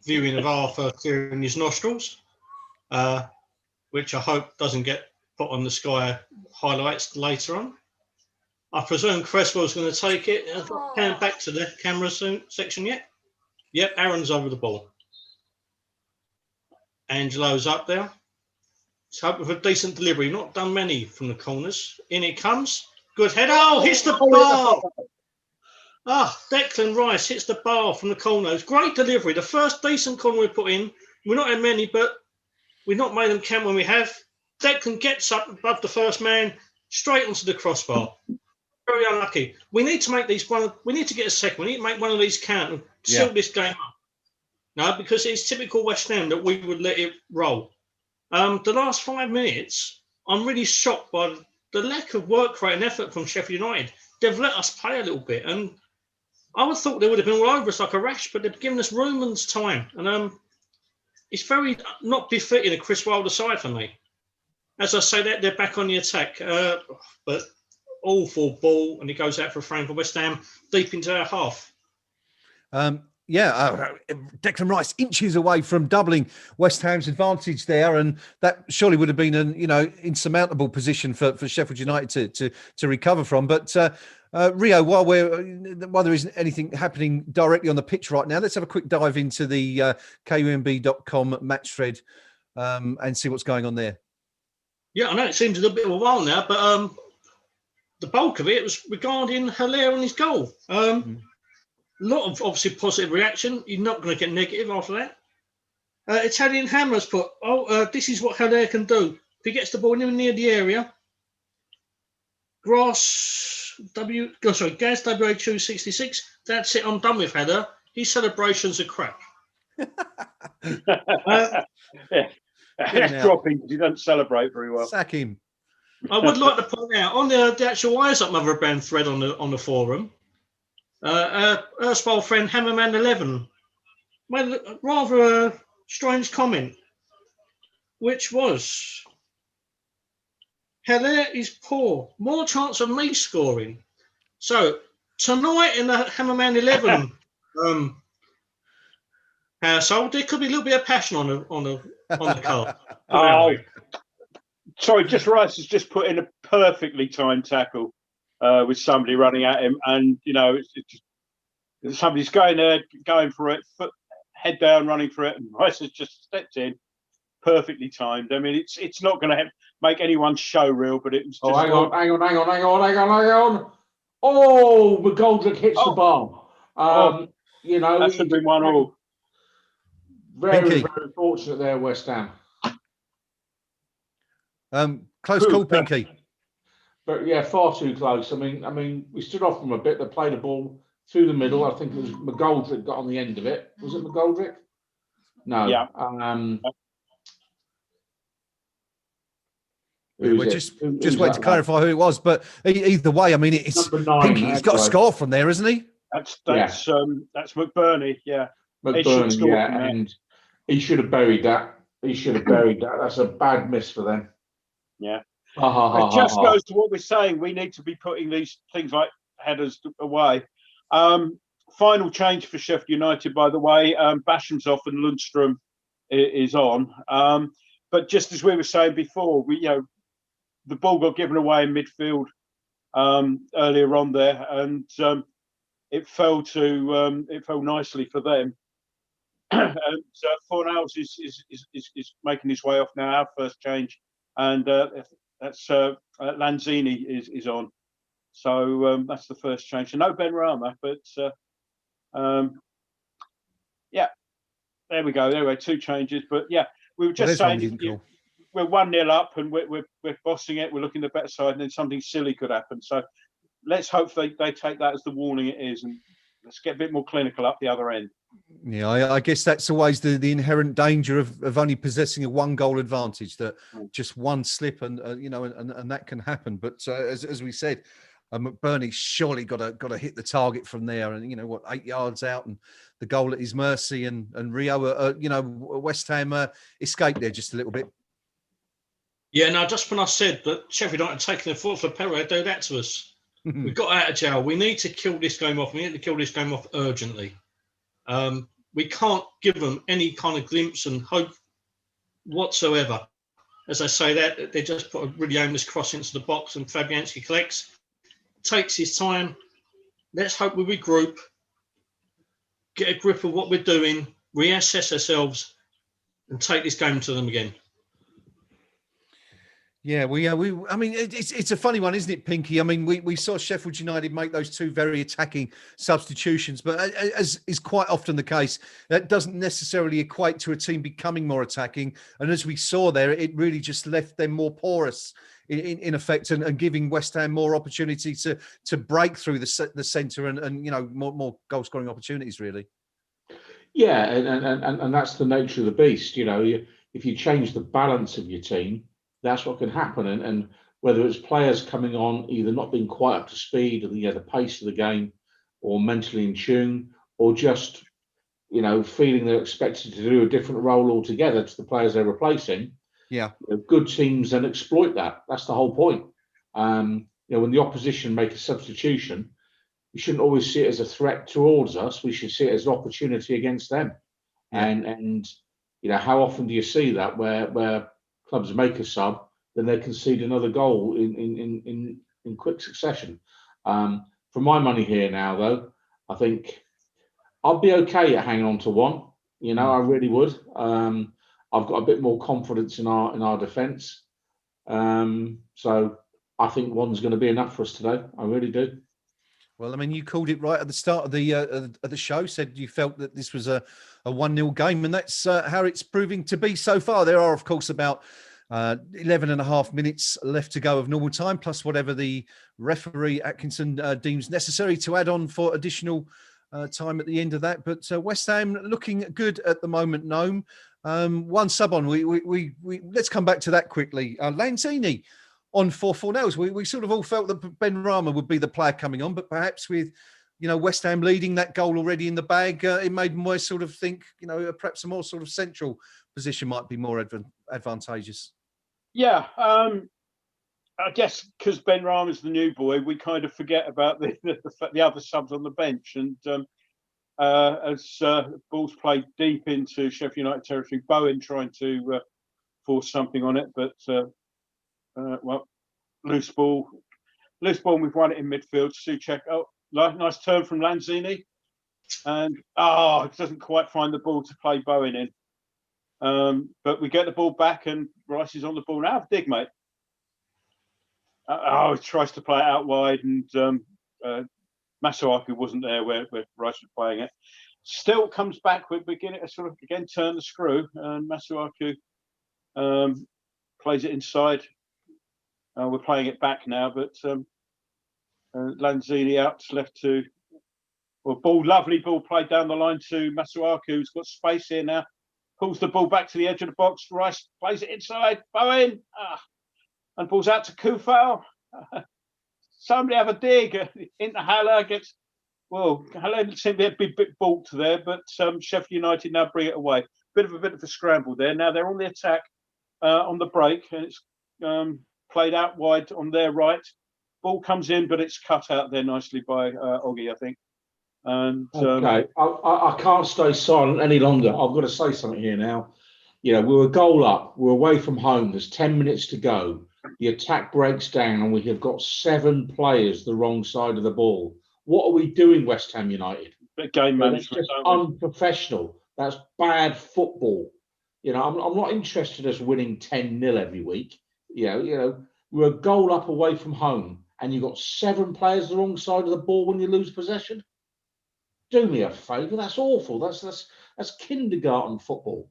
viewing of Arthur clearing his nostrils, which I hope doesn't get put on the Sky highlights later on. I presume Cresswell's going to take it. Can back to the camera section yet? Yep, Aaron's over the ball. Angelo's up there. Let's hope with a decent delivery. Not done many from the corners. In it comes. Good header. Oh, hits the bar. Declan Rice hits the bar from the corner. It's great delivery. The first decent corner we put in. We're not had many, but we've not made them count when we have. Declan gets up above the first man, straight onto the crossbar. Very unlucky. We need to make these one. We need to get a second. We need to make one of these count and seal this game up. No, because it's typical West Ham that we would let it roll. The last 5 minutes, I'm really shocked by the lack of work rate and effort from Sheffield United. They've let us play a little bit, and I would have thought they would have been all over us like a rash, but they've given us room and time. And it's very not befitting a Chris Wilder side for me. As I say that, they're back on the attack, but awful ball, and it goes out for a frame for West Ham deep into our half. Declan Rice inches away from doubling West Ham's advantage there, and that surely would have been an insurmountable position for Sheffield United to recover from. But Rio, while there isn't anything happening directly on the pitch right now, let's have a quick dive into the KUMB.com match thread and see what's going on there. Yeah, I know it seems a little bit of a while now, but the bulk of it was regarding Haller and his goal. A lot of obviously positive reaction. You're not going to get negative after that. Italian Hammers put, this is what Haller can do. If he gets the ball near the area, Gaz WH266, that's it, I'm done with Haller. His celebrations are crap. Dropping because he doesn't celebrate very well. Sack him. I would like to point out on the actual Wise Up Mother Band thread on the forum, erstwhile friend Hammerman11 made a rather strange comment, which was, Haller is poor, more chance of me scoring. So tonight in the Hammerman11 household, there could be a little bit of passion on the card. Sorry, Rice has just put in a perfectly timed tackle with somebody running at him, and it's just, somebody's going for it, head down, running for it, and Rice has just stepped in, perfectly timed. I mean, it's not going to make anyone's show real, but it was just. Hang on. Oh, McGoldrick hits the bar. That should have been 1-1. Very fortunate there, West Ham. Close call, Pinky. But yeah, far too close. I mean, we stood off them a bit. They played the ball through the middle. I think it was McGoldrick got on the end of it. Was it McGoldrick? No. Yeah. We're just waiting to clarify who it was, but either way, I mean, it's Pinky. He's got a score from there, isn't he? That's McBurney. Yeah. McBurney. Yeah, and he should have buried that. That's a bad miss for them. Yeah. It just goes to what we're saying. We need to be putting these things like headers away. Final change for Sheffield United, by the way. Basham's off and Lundstrom is on. But just as we were saying before, the ball got given away in midfield earlier on there, and it fell nicely for them. And Fornals is making his way off now. Our first change, and that's Lanzini is on. So that's the first change. So no Ben Rama, but there we go. Anyway, 2 changes. But yeah, we were just saying we're 1-0 up and we're bossing it. We're looking the better side, and then something silly could happen. So let's hope they take that as the warning it is, and let's get a bit more clinical up the other end. Yeah, I guess that's always the inherent danger of only possessing a 1-goal advantage, that just one slip and and that can happen. But as we said, McBurney's surely got to hit the target from there, and 8 yards out and the goal at his mercy, and Rio, West Ham escaped there just a little bit. Yeah, no, just when I said that Sheffield United taking the foot for Perro, do that to us. We got out of jail. We need to kill this game off. We need to kill this game off urgently. We can't give them any kind of glimpse and hope whatsoever. As I say that, they just put a really aimless cross into the box, and Fabianski collects, takes his time. Let's hope we regroup, get a grip of what we're doing, reassess ourselves, and take this game to them again. Yeah, I mean, it's a funny one, isn't it, Pinky? I mean, we saw Sheffield United make those 2 very attacking substitutions, but as is quite often the case, that doesn't necessarily equate to a team becoming more attacking. And as we saw there, it really just left them more porous in effect, and giving West Ham more opportunity to break through the centre and more goal scoring opportunities, really. Yeah, and that's the nature of the beast. If you change the balance of your team, that's what can happen. And whether it's players coming on, either not being quite up to speed, or the pace of the game, or mentally in tune, or just, feeling they're expected to do a different role altogether to the players they're replacing. Yeah. Good teams then exploit that. That's the whole point. When the opposition make a substitution, we shouldn't always see it as a threat towards us. We should see it as an opportunity against them. Yeah. And how often do you see that where clubs make a sub, then they concede another goal in quick succession? For my money here now, though, I think I'll be okay at hanging on to 1. I really would. I've got a bit more confidence in our defence, so I think 1's going to be enough for us today. I really do. Well, I mean, you called it right at the start of the show. Said you felt that this was a 1-0 game, and that's how it's proving to be so far. There are, of course, about 11 and a half minutes left to go of normal time, plus whatever the referee Atkinson deems necessary to add on for additional time at the end of that. But West Ham looking good at the moment. Gnome, 1 sub on. We let's come back to that quickly. Lanzini on 4 nails. We sort of all felt that Ben Rama would be the player coming on, but perhaps with West Ham leading that goal already in the bag, it made Moyes sort of think perhaps a more sort of central position might be more advantageous. Yeah, I guess because Ben Rama's the new boy, we kind of forget about the other subs on the bench. And as balls played deep into Sheffield United territory, Bowen trying to force something on it, but loose ball, and we've won it in midfield. Souček, nice turn from Lanzini, and it doesn't quite find the ball to play Bowen in. But we get the ball back, and Rice is on the ball now. Have a dig, mate. He tries to play it out wide, and Masuaku wasn't there where Rice was playing it. Still comes back. We're beginning to sort of again turn the screw, and Masuaku plays it inside. We're playing it back now, but Lanzini out left to lovely ball played down the line to Masuaku, who's got space here now. Pulls the ball back to the edge of the box. Rice plays it inside. Bowen and balls out to Kufal. Somebody have a dig into Haller. Haller seemed to be a bit balked there, but Sheffield United now bring it away. Bit of a scramble there. Now they're on the attack on the break, and it's played out wide on their right. Ball comes in, but it's cut out there nicely by Oggy, I think. And okay, I can't stay silent any longer. I've got to say something here now. We're a goal up. We're away from home. There's 10 minutes to go. The attack breaks down, and we have got 7 players the wrong side of the ball. What are we doing, West Ham United? Game management. That's just unprofessional. That's bad football. I'm not interested in us winning 10-0 every week. We're a goal up away from home, and you've got 7 players the wrong side of the ball when you lose possession. Do me a favour. That's awful. That's kindergarten football.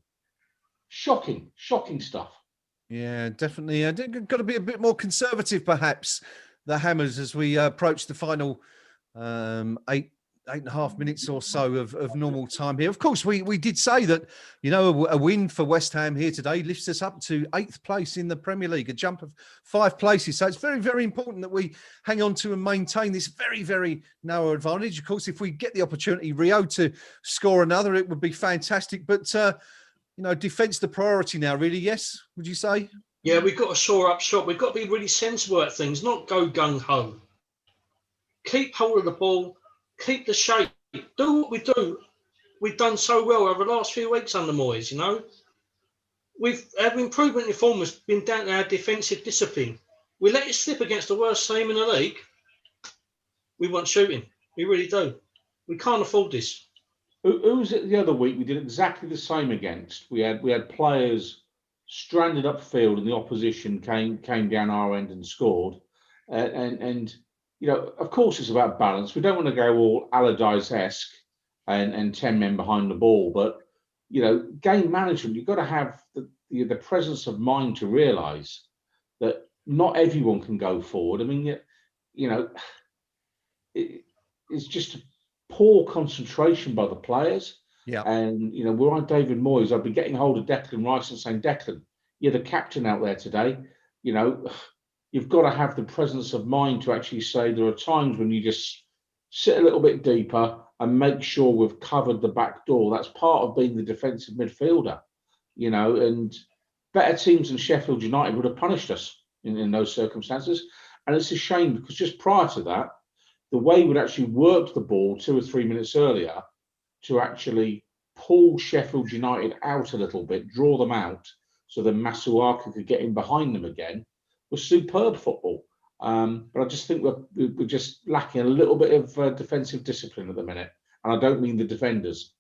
Shocking stuff. Yeah, definitely. Got to be a bit more conservative, perhaps, the Hammers, as we approach the final 8 8.5 minutes or so of normal time here. Of course, we did say that, you know, a win for West Ham here today lifts us up to 8th place in the Premier League, a jump of 5 places. So it's very, very important that we hang on to and maintain this very, very narrow advantage. Of course, if we get the opportunity, Rio, to score another, it would be fantastic. But, you know, defence the priority now, really, yes, would you say? Yeah, we've got to shore up shop. We've got to be really sensible at things, not go gung-ho. Keep hold of the ball, keep the shape, do what we do. We've done so well over the last few weeks under Moyes, you know. Our improvement in form has been down to our defensive discipline. We let it slip against the worst team in the league. We want shooting. We really do. We can't afford this. Who was it the other week? We did exactly the same against. We had players stranded upfield, and the opposition came down our end and scored. And you know, of course, it's about balance. We don't want to go all Allardyce-esque and 10 men behind the ball, but you know, game management, you've got to have the presence of mind to realise that not everyone can go forward. I mean, you know, it's just a poor concentration by the players. Yeah. And, you know, were I David Moyes, I'd be getting hold of Declan Rice and saying, Declan, you're the captain out there today. You know, you've got to have the presence of mind to actually say there are times when you just sit a little bit deeper and make sure we've covered the back door. That's part of being the defensive midfielder, you know, and better teams than Sheffield United would have punished us in those circumstances. And it's a shame because just prior to that, the way we'd actually worked the ball 2 or 3 minutes earlier to actually pull Sheffield United out a little bit, draw them out, so that Masuaku could get in behind them again, was superb football. But I just think we're just lacking a little bit of defensive discipline at the minute. And I don't mean the defenders.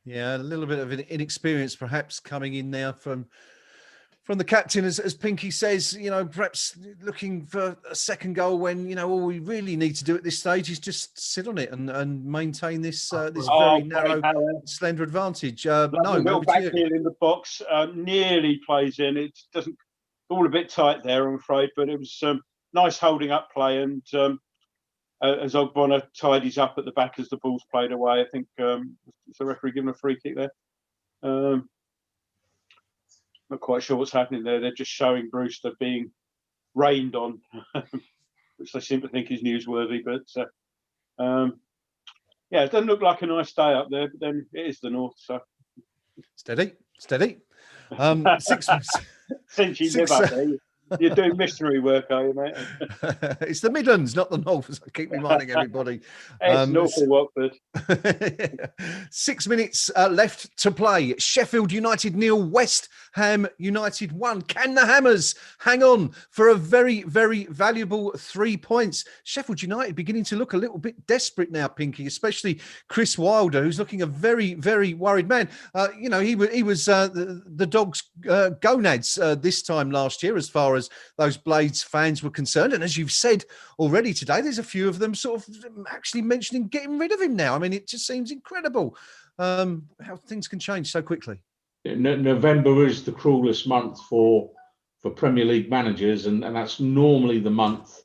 Yeah, a little bit of an inexperience perhaps coming in now from the captain, as Pinky says, you know, perhaps looking for a second goal when, you know, all we really need to do at this stage is just sit on it and maintain this very narrow, slender advantage. No, little backheel in the box nearly plays in. It doesn't, all a bit tight there, I'm afraid, but it was nice holding up play. And as Ogbonna tidies up at the back as the ball's played away, I think is the referee giving a free kick there? Not quite sure what's happening there. They're just showing Brewster being rained on, which they seem to think is newsworthy. But yeah, it doesn't look like a nice day up there, but then it is the north. So steady. 6 since you live up there, you're doing missionary work, are you, mate? It's the Midlands, not the North. So keep reminding everybody. It's North of Watford. 6 minutes left to play. Sheffield United 0, West Ham United 1. Can the Hammers hang on for a very, very valuable 3 points? Sheffield United beginning to look a little bit desperate now, Pinky, especially Chris Wilder, who's looking a very, very worried man. You know, he was the Dogs' gonads this time last year, as far as those Blades fans were concerned. And as you've said already today, there's a few of them sort of actually mentioning getting rid of him now. I mean, it just seems incredible how things can change so quickly. November is the cruelest month for Premier League managers, and that's normally the month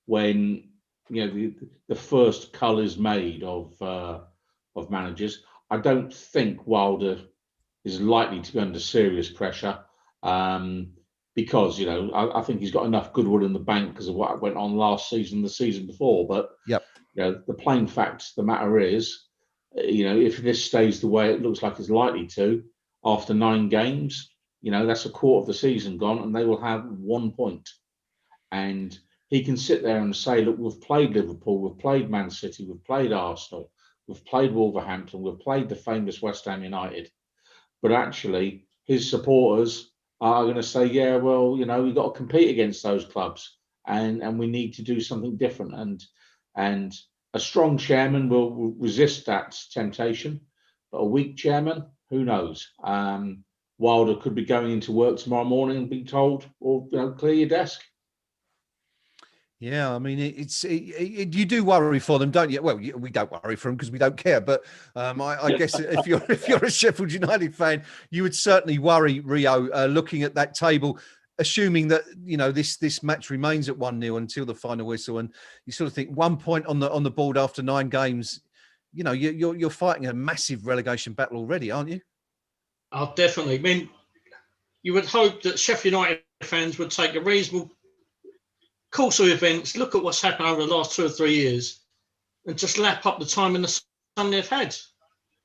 when, you know, the first cull is made of managers. I don't think Wilder is likely to be under serious pressure. Because, you know, I think he's got enough goodwill in the bank because of what went on last season, the season before. But, yep, you know, the plain fact of the matter is, you know, if this stays the way it looks like it's likely to, after 9 games, you know, that's a quarter of the season gone and they will have 1 point. And he can sit there and say, look, we've played Liverpool, we've played Man City, we've played Arsenal, we've played Wolverhampton, we've played the famous West Ham United. But actually, his supporters are going to say, yeah, well, you know, we've got to compete against those clubs and we need to do something different. And a strong chairman will resist that temptation, but a weak chairman, who knows? Wilder could be going into work tomorrow morning and being told, well, you know, clear your desk. Yeah, I mean, you do worry for them, don't you? Well, we don't worry for them because we don't care. But I guess if you're a Sheffield United fan, you would certainly worry, Rio, looking at that table. assuming that this match remains at 1-0 until the final whistle, and you sort of think 1 point on the board after 9 games, you're fighting a massive relegation battle already, aren't you? Oh, definitely. I mean, you would hope that Sheffield United fans would take a reasonable course of events, look at what's happened over the last 2 or 3 years, and just lap up the time and the sun they've had.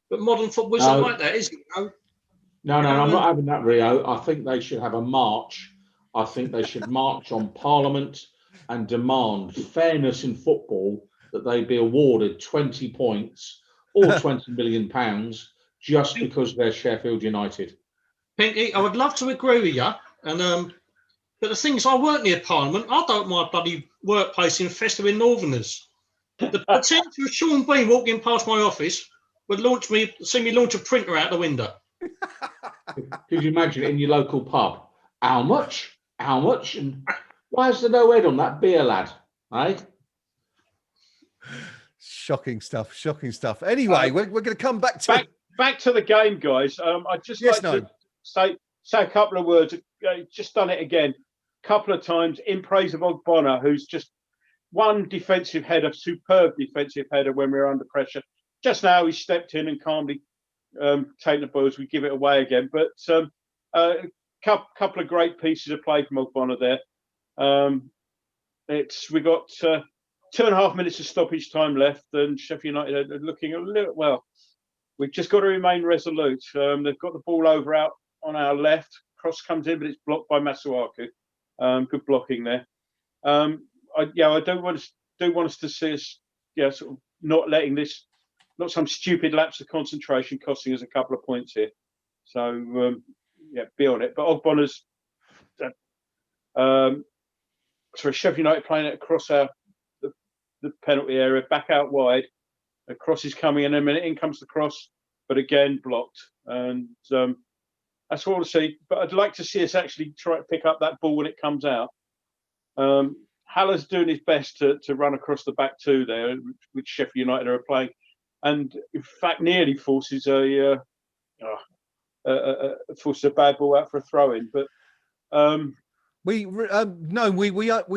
But modern football isn't like that, is it? No, I'm not having that, Rio. I think they should have a march. I think they should march on Parliament and demand fairness in football, that they be awarded 20 points or £20 million just because they're Sheffield United. Pinky, I would love to agree with you. And but the thing is, I work near Parliament. I don't want my bloody workplace infested with Northerners. The potential of Sean Bean walking past my office would see me launch a printer out the window. Could you imagine it in your local pub? How much? How much? And why is there no head on that beer, lad? Right? Shocking stuff. Shocking stuff. Anyway, we're going to come back to the game, guys. I'd just like to say a couple of words. Just done it again, a couple of times in praise of Ogbonna, who's just one defensive header, superb defensive header when we were under pressure. Just now he stepped in and calmly taken the ball as we give it away again. But a couple of great pieces of play from Ogbonna there. We got 2.5 minutes of stoppage time left, and Sheffield United are looking a little well. We've just got to remain resolute. They've got the ball over out on our left. Cross comes in, but it's blocked by Masuaku. Good blocking there. I do want us to see us, sort of not letting this, not some stupid lapse of concentration costing us a couple of points here. So be on it. But Ogbonna's, Sheffield United playing it across the penalty area, back out wide. The cross is coming in a minute. In comes the cross, but again blocked. And that's what I want to see. But I'd like to see us actually try to pick up that ball when it comes out. Haller's doing his best to run across the back two there, which Sheffield United are playing, and in fact nearly forces a bad ball out for a throw in. But we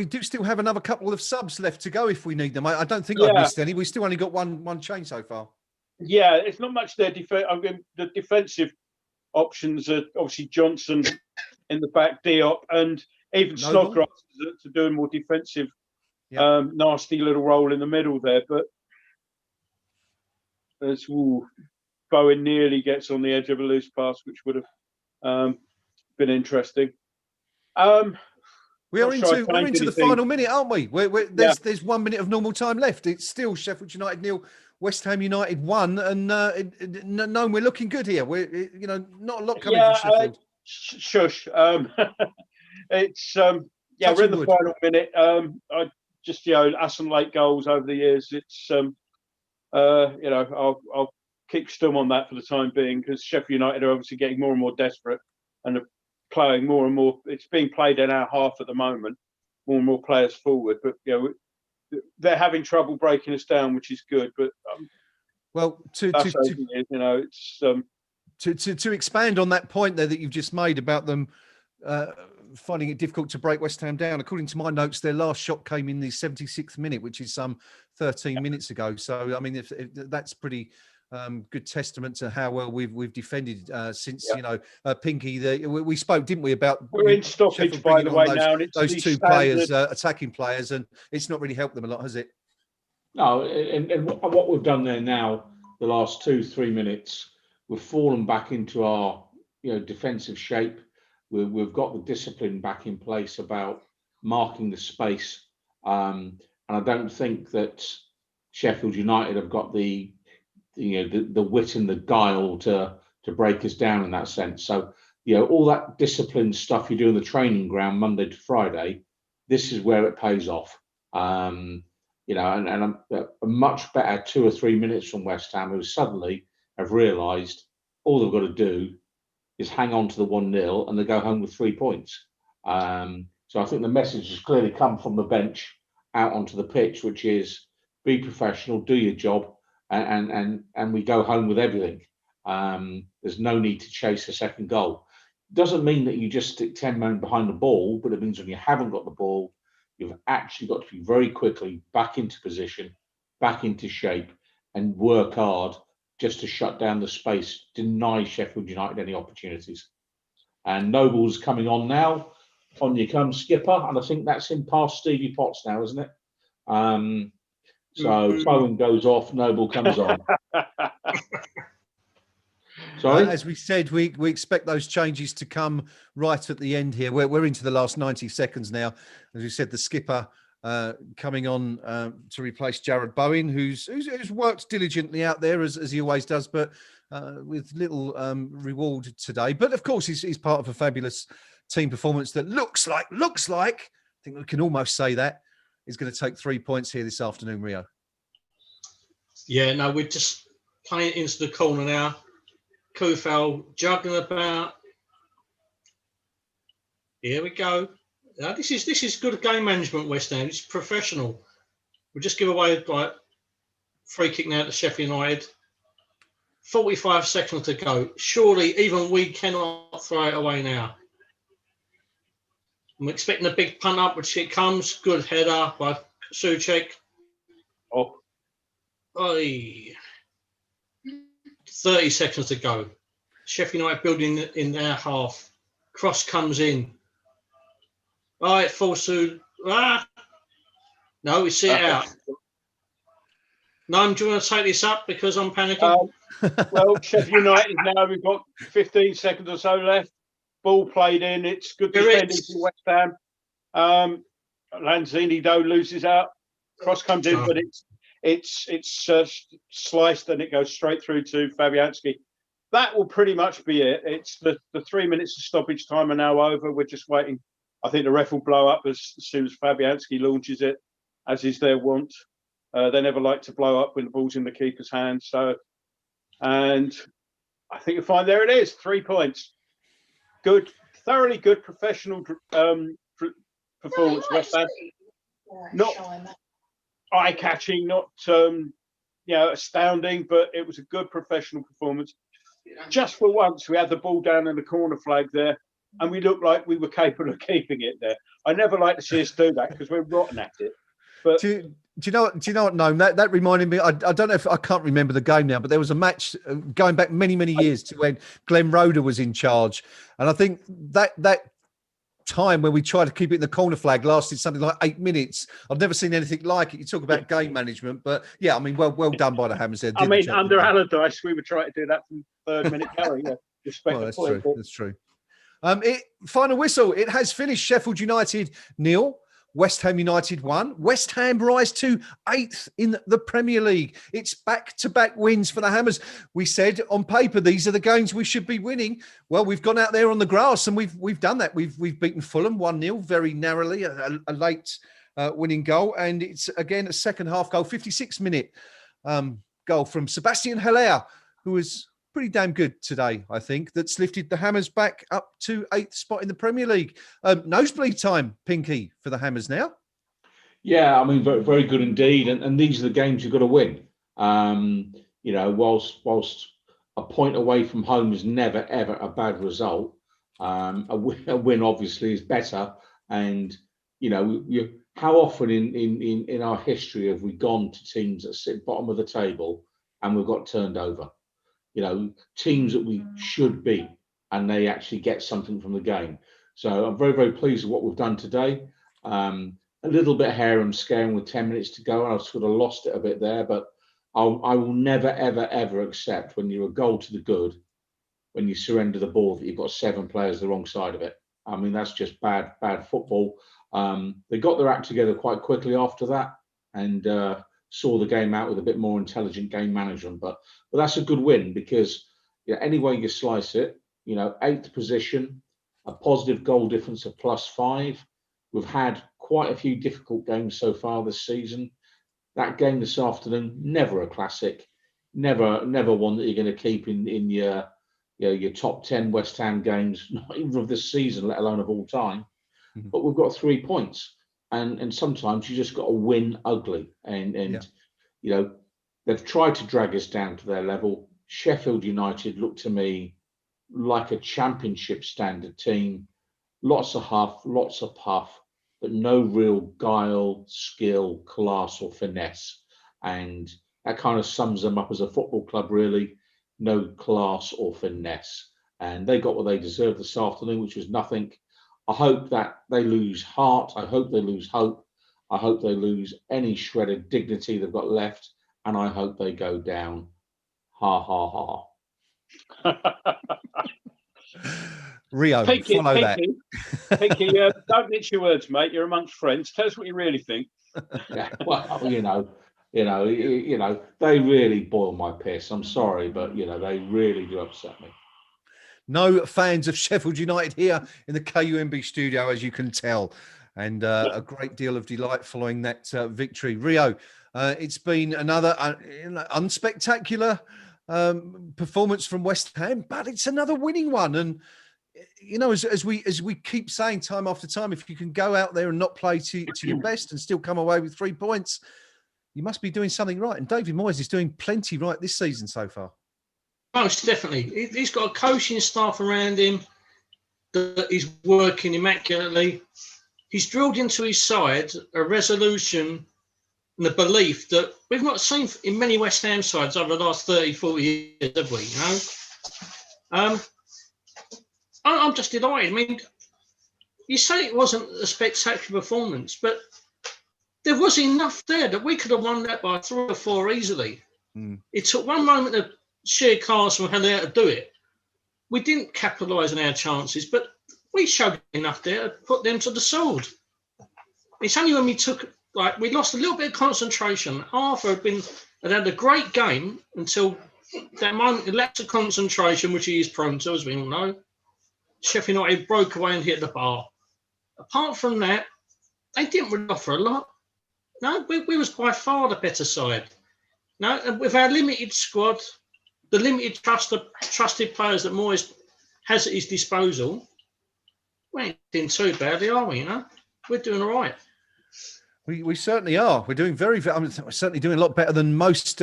do still have another couple of subs left to go if we need them. I don't think I've missed any. We still only got one change so far. Yeah, it's not much there. The defensive options are obviously Johnson in the back, Diop, and even Snodgrass to do a more defensive, nasty little role in the middle there. But as Bowen nearly gets on the edge of a loose pass, which would have been interesting. We're into the final minute, aren't we? There's 1 minute of normal time left. It's still Sheffield United 0, West Ham United 1, and we're looking good here. We're not a lot coming from Sheffield. Shush. It's we're in the final minute. I just us and late goals over the years. It's I'll keep stum on that for the time being, because Sheffield United are obviously getting more and more desperate and are playing more and more. It's being played in our half at the moment, more and more players forward, but they're having trouble breaking us down, which is good. But to expand on that point there that you've just made about them finding it difficult to break West Ham down, according to my notes, their last shot came in the 76th minute, which is some 13 minutes ago. So I mean, if that's pretty good testament to how well we've defended since Pinky. We spoke, didn't we, about we're in stoppage by the way now, and those two players, attacking players, and it's not really helped them a lot, has it? No, and what we've done there now, the last 2-3 minutes, we've fallen back into our defensive shape. We've got the discipline back in place about marking the space, and I don't think that Sheffield United have got the wit and the guile to break us down in that sense. So all that discipline stuff you do in the training ground Monday to Friday, this is where it pays off. And a much better 2 or 3 minutes from West Ham, who suddenly have realised all they've got to do is hang on to the 1-0 and they go home with 3 points. So I think the message has clearly come from the bench out onto the pitch, which is be professional, do your job, and we go home with everything. There's no need to chase a second goal. Doesn't mean that you just stick 10 men behind the ball, but it means when you haven't got the ball, you've actually got to be very quickly back into position, back into shape, and work hard just to shut down the space, deny Sheffield United any opportunities. And Noble's coming on now. On you come, skipper, and I think that's him past Stevie Potts now, isn't it? So Bowen goes off, Noble comes on. Sorry? As we said, we expect those changes to come right at the end here. We're into the last 90 seconds now. As we said, the skipper coming on to replace Jared Bowen, who's worked diligently out there as he always does, but with little reward today. But of course, he's part of a fabulous team performance that looks like, I think we can almost say that, is going to take 3 points here this afternoon, Rio. Yeah, no, we're just playing it into the corner now. Kufel juggling about. Here we go. Now, this is good game management, West Ham. It's professional. We just give away like free kick now to Sheffield United. 45 seconds to go. Surely even we cannot throw it away now. I'm expecting a big punt up, which it comes. Good header by Souček. Oh. Oy. 30 seconds to go. Sheffield United building in their half. Cross comes in. All right, falls through. No, we see it out. Gnome, do you want to take this up because I'm panicking? Well, Sheffield United now, we've got 15 seconds or so left. Ball played in. It's good defending from West Ham. Lanzini, though, loses out. Cross comes in, but it's sliced and it goes straight through to Fabianski. That will pretty much be it. It's the 3 minutes of stoppage time are now over. We're just waiting. I think the ref will blow up as soon as Fabianski launches it, as is their wont. They never like to blow up when the ball's in the keeper's hand. So, and I think you'll find there it is, 3 points. Good, thoroughly good professional performance. West Ham, not eye-catching, not astounding, but it was a good professional performance. Just for once, we had the ball down in the corner flag there, and we looked like we were capable of keeping it there. I never like to see us do that because we're rotten at it. But do you know what, Gnome? That reminded me. I don't know if I can't remember the game now, but there was a match going back many years to when Glenn Roeder was in charge, and I think that time when we tried to keep it in the corner flag lasted something like 8 minutes. I've never seen anything like it. You talk about game management, but yeah, I mean, well done by the Hammers there. I mean, under Allardyce, we were trying to do that from third minute going. Yeah, respect that's true. That's true. Final whistle. It has finished. Sheffield United 0. West Ham United 1. West Ham rise to 8th in the Premier League. It's back-to-back wins for the Hammers. We said on paper these are the games we should be winning. Well, we've gone out there on the grass and we've done that. We've beaten Fulham 1-0 very narrowly, a late winning goal, and it's again a second half goal, 56-minute goal from Sebastian Haller, who was pretty damn good today, I think. That's lifted the Hammers back up to 8th spot in the Premier League. Nosebleed time, Pinky, for the Hammers now. Yeah, I mean, very, very good indeed. And these are the games you've got to win. Whilst a point away from home is never, ever a bad result, a win obviously is better. And, how often in our history have we gone to teams that sit bottom of the table and we've got turned over? Teams that we should beat, and they actually get something from the game. So I'm very, very pleased with what we've done today. A little bit harem scaring with 10 minutes to go, and I've sort of lost it a bit there, but I will never, ever, ever accept when you're a goal to the good, when you surrender the ball, that you've got 7 players the wrong side of it. I mean, that's just bad football. They got their act together quite quickly after that, and saw the game out with a bit more intelligent game management, but that's a good win because any way you slice it, 8th position, a positive goal difference of +5. We've had quite a few difficult games so far this season. That game this afternoon, never a classic, never one that you're going to keep in your top 10 West Ham games, not even of this season, let alone of all time. Mm-hmm. But we've got 3 points. And sometimes you just got to win ugly. And they've tried to drag us down to their level. Sheffield United look to me like a championship standard team. Lots of huff, lots of puff, but no real guile, skill, class or finesse. And that kind of sums them up as a football club, really. No class or finesse. And they got what they deserved this afternoon, which was nothing. I hope that they lose heart. I hope they lose hope. I hope they lose any shred of dignity they've got left. And I hope they go down. Ha, ha, ha. Rio, Pinky, follow that. Pinky, don't mince your words, mate. You're amongst friends. Tell us what you really think. Yeah, well, they really boil my piss. I'm sorry, but they really do upset me. No fans of Sheffield United here in the KUMB studio, as you can tell, and a great deal of delight following that victory. Rio, it's been another unspectacular performance from West Ham, but it's another winning one. And as we keep saying time after time, if you can go out there and not play to your best and still come away with 3 points, you must be doing something right. And David Moyes is doing plenty right this season so far. Most definitely. He's got a coaching staff around him that is working immaculately. He's drilled into his side a resolution and the belief that we've not seen in many West Ham sides over the last 30, 40 years, have we? I'm just delighted. I mean, you say it wasn't a spectacular performance, but there was enough there that we could have won that by 3 or 4 easily. It took one moment of sheer class from Haller to do it. We didn't capitalise on our chances, but we showed enough there to put them to the sword. It's only when we lost a little bit of concentration. Arthur had had a great game until that moment, the lapse of concentration, which he is prone to, as we all know. Sheffield United broke away and hit the bar. Apart from that, they didn't really offer a lot. No, we was by far the better side. No, and with our limited squad, the limited trusted players that Moyes has at his disposal, we ain't doing too badly, are we? We're doing all right. We certainly are. We're doing we're certainly doing a lot better than most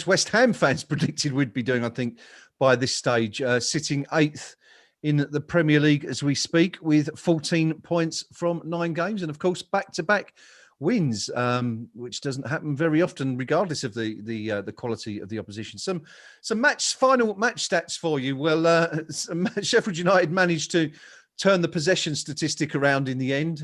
West Ham fans predicted we'd be doing, I think, by this stage, sitting 8th in the Premier League as we speak, with 14 points from 9 games, and of course back-to-back wins, which doesn't happen very often, regardless of the quality of the opposition. Some final match stats for you. Well, Sheffield United managed to turn the possession statistic around in the end,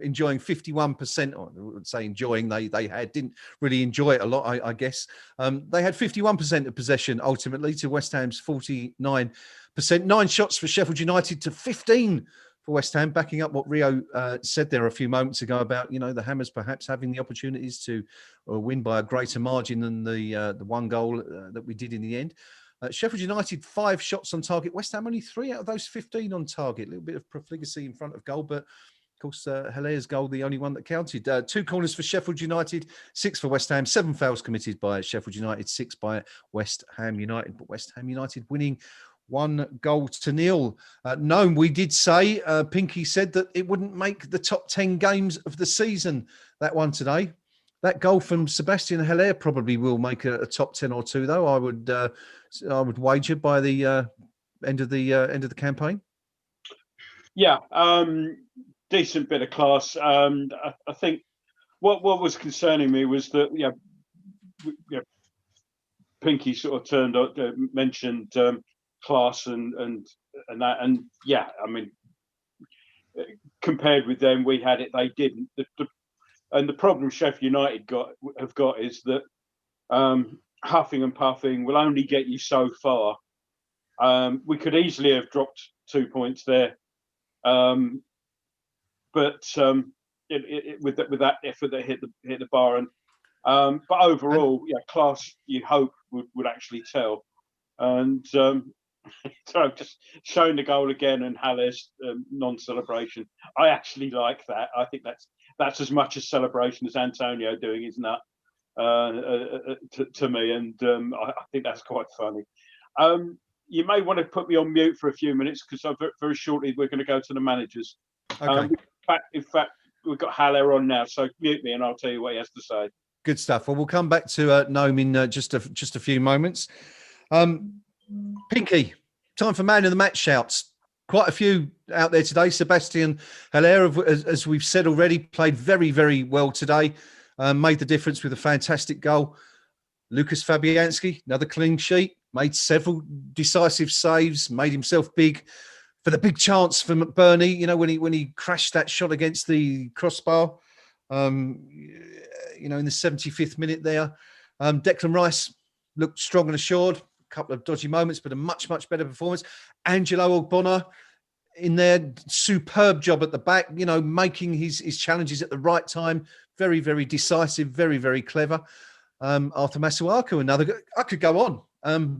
enjoying 51%. Or I would say enjoying. They didn't really enjoy it a lot, I guess. They had 51% of possession ultimately to West Ham's 49%. 9 shots for Sheffield United to 15 for West Ham, backing up what Rio said there a few moments ago about the Hammers perhaps having the opportunities to win by a greater margin than the 1 goal that we did in the end. Sheffield United 5 shots on target. West Ham only 3 out of those 15 on target. A little bit of profligacy in front of goal, but of course Haller's goal the only one that counted. 2 corners for Sheffield United, 6 for West Ham. 7 fouls committed by Sheffield United, 6 by West Ham United. But West Ham United winning 1-0. Gnome, we did say, Pinky said that it wouldn't make the top 10 games of the season, that one today. That goal from Sebastian Haller probably will make a top 10 or 2, though. I would wager by the end of the campaign. Yeah, decent bit of class. I think what was concerning me was that Pinky sort of mentioned class and that, and I mean, compared with them, we had it, they didn't. And the problem Sheffield United have got is that huffing and puffing will only get you so far. We could easily have dropped 2 points there, but with that effort that hit the bar, and but overall, class you hope would actually tell. And so just showing the goal again and Haller's non-celebration, I actually like that. I think that's as much a celebration as Antonio doing, isn't that? To me, and I think that's quite funny. You may want to put me on mute for a few minutes because very shortly we're going to go to the managers. Okay. In fact, we've got Haller on now, so mute me and I'll tell you what he has to say. Good stuff. Well, we'll come back to Gnome in just a few moments. Pinky, time for man of the match shouts. Quite a few out there today. Sebastian Haller, as we've said already, played very, very well today. Made the difference with a fantastic goal. Lucas Fabianski, another clean sheet, made several decisive saves, made himself big for the big chance for McBurney, you know, when he crashed that shot against the crossbar, you know, in the 75th minute there. Declan Rice looked strong and assured, a couple of dodgy moments, but a much, much better performance. Angelo Ogbonna in there, superb job at the back, you know, making his challenges at the right time. Very, very decisive, very, very clever. Arthur Masuaku, another. I could go on.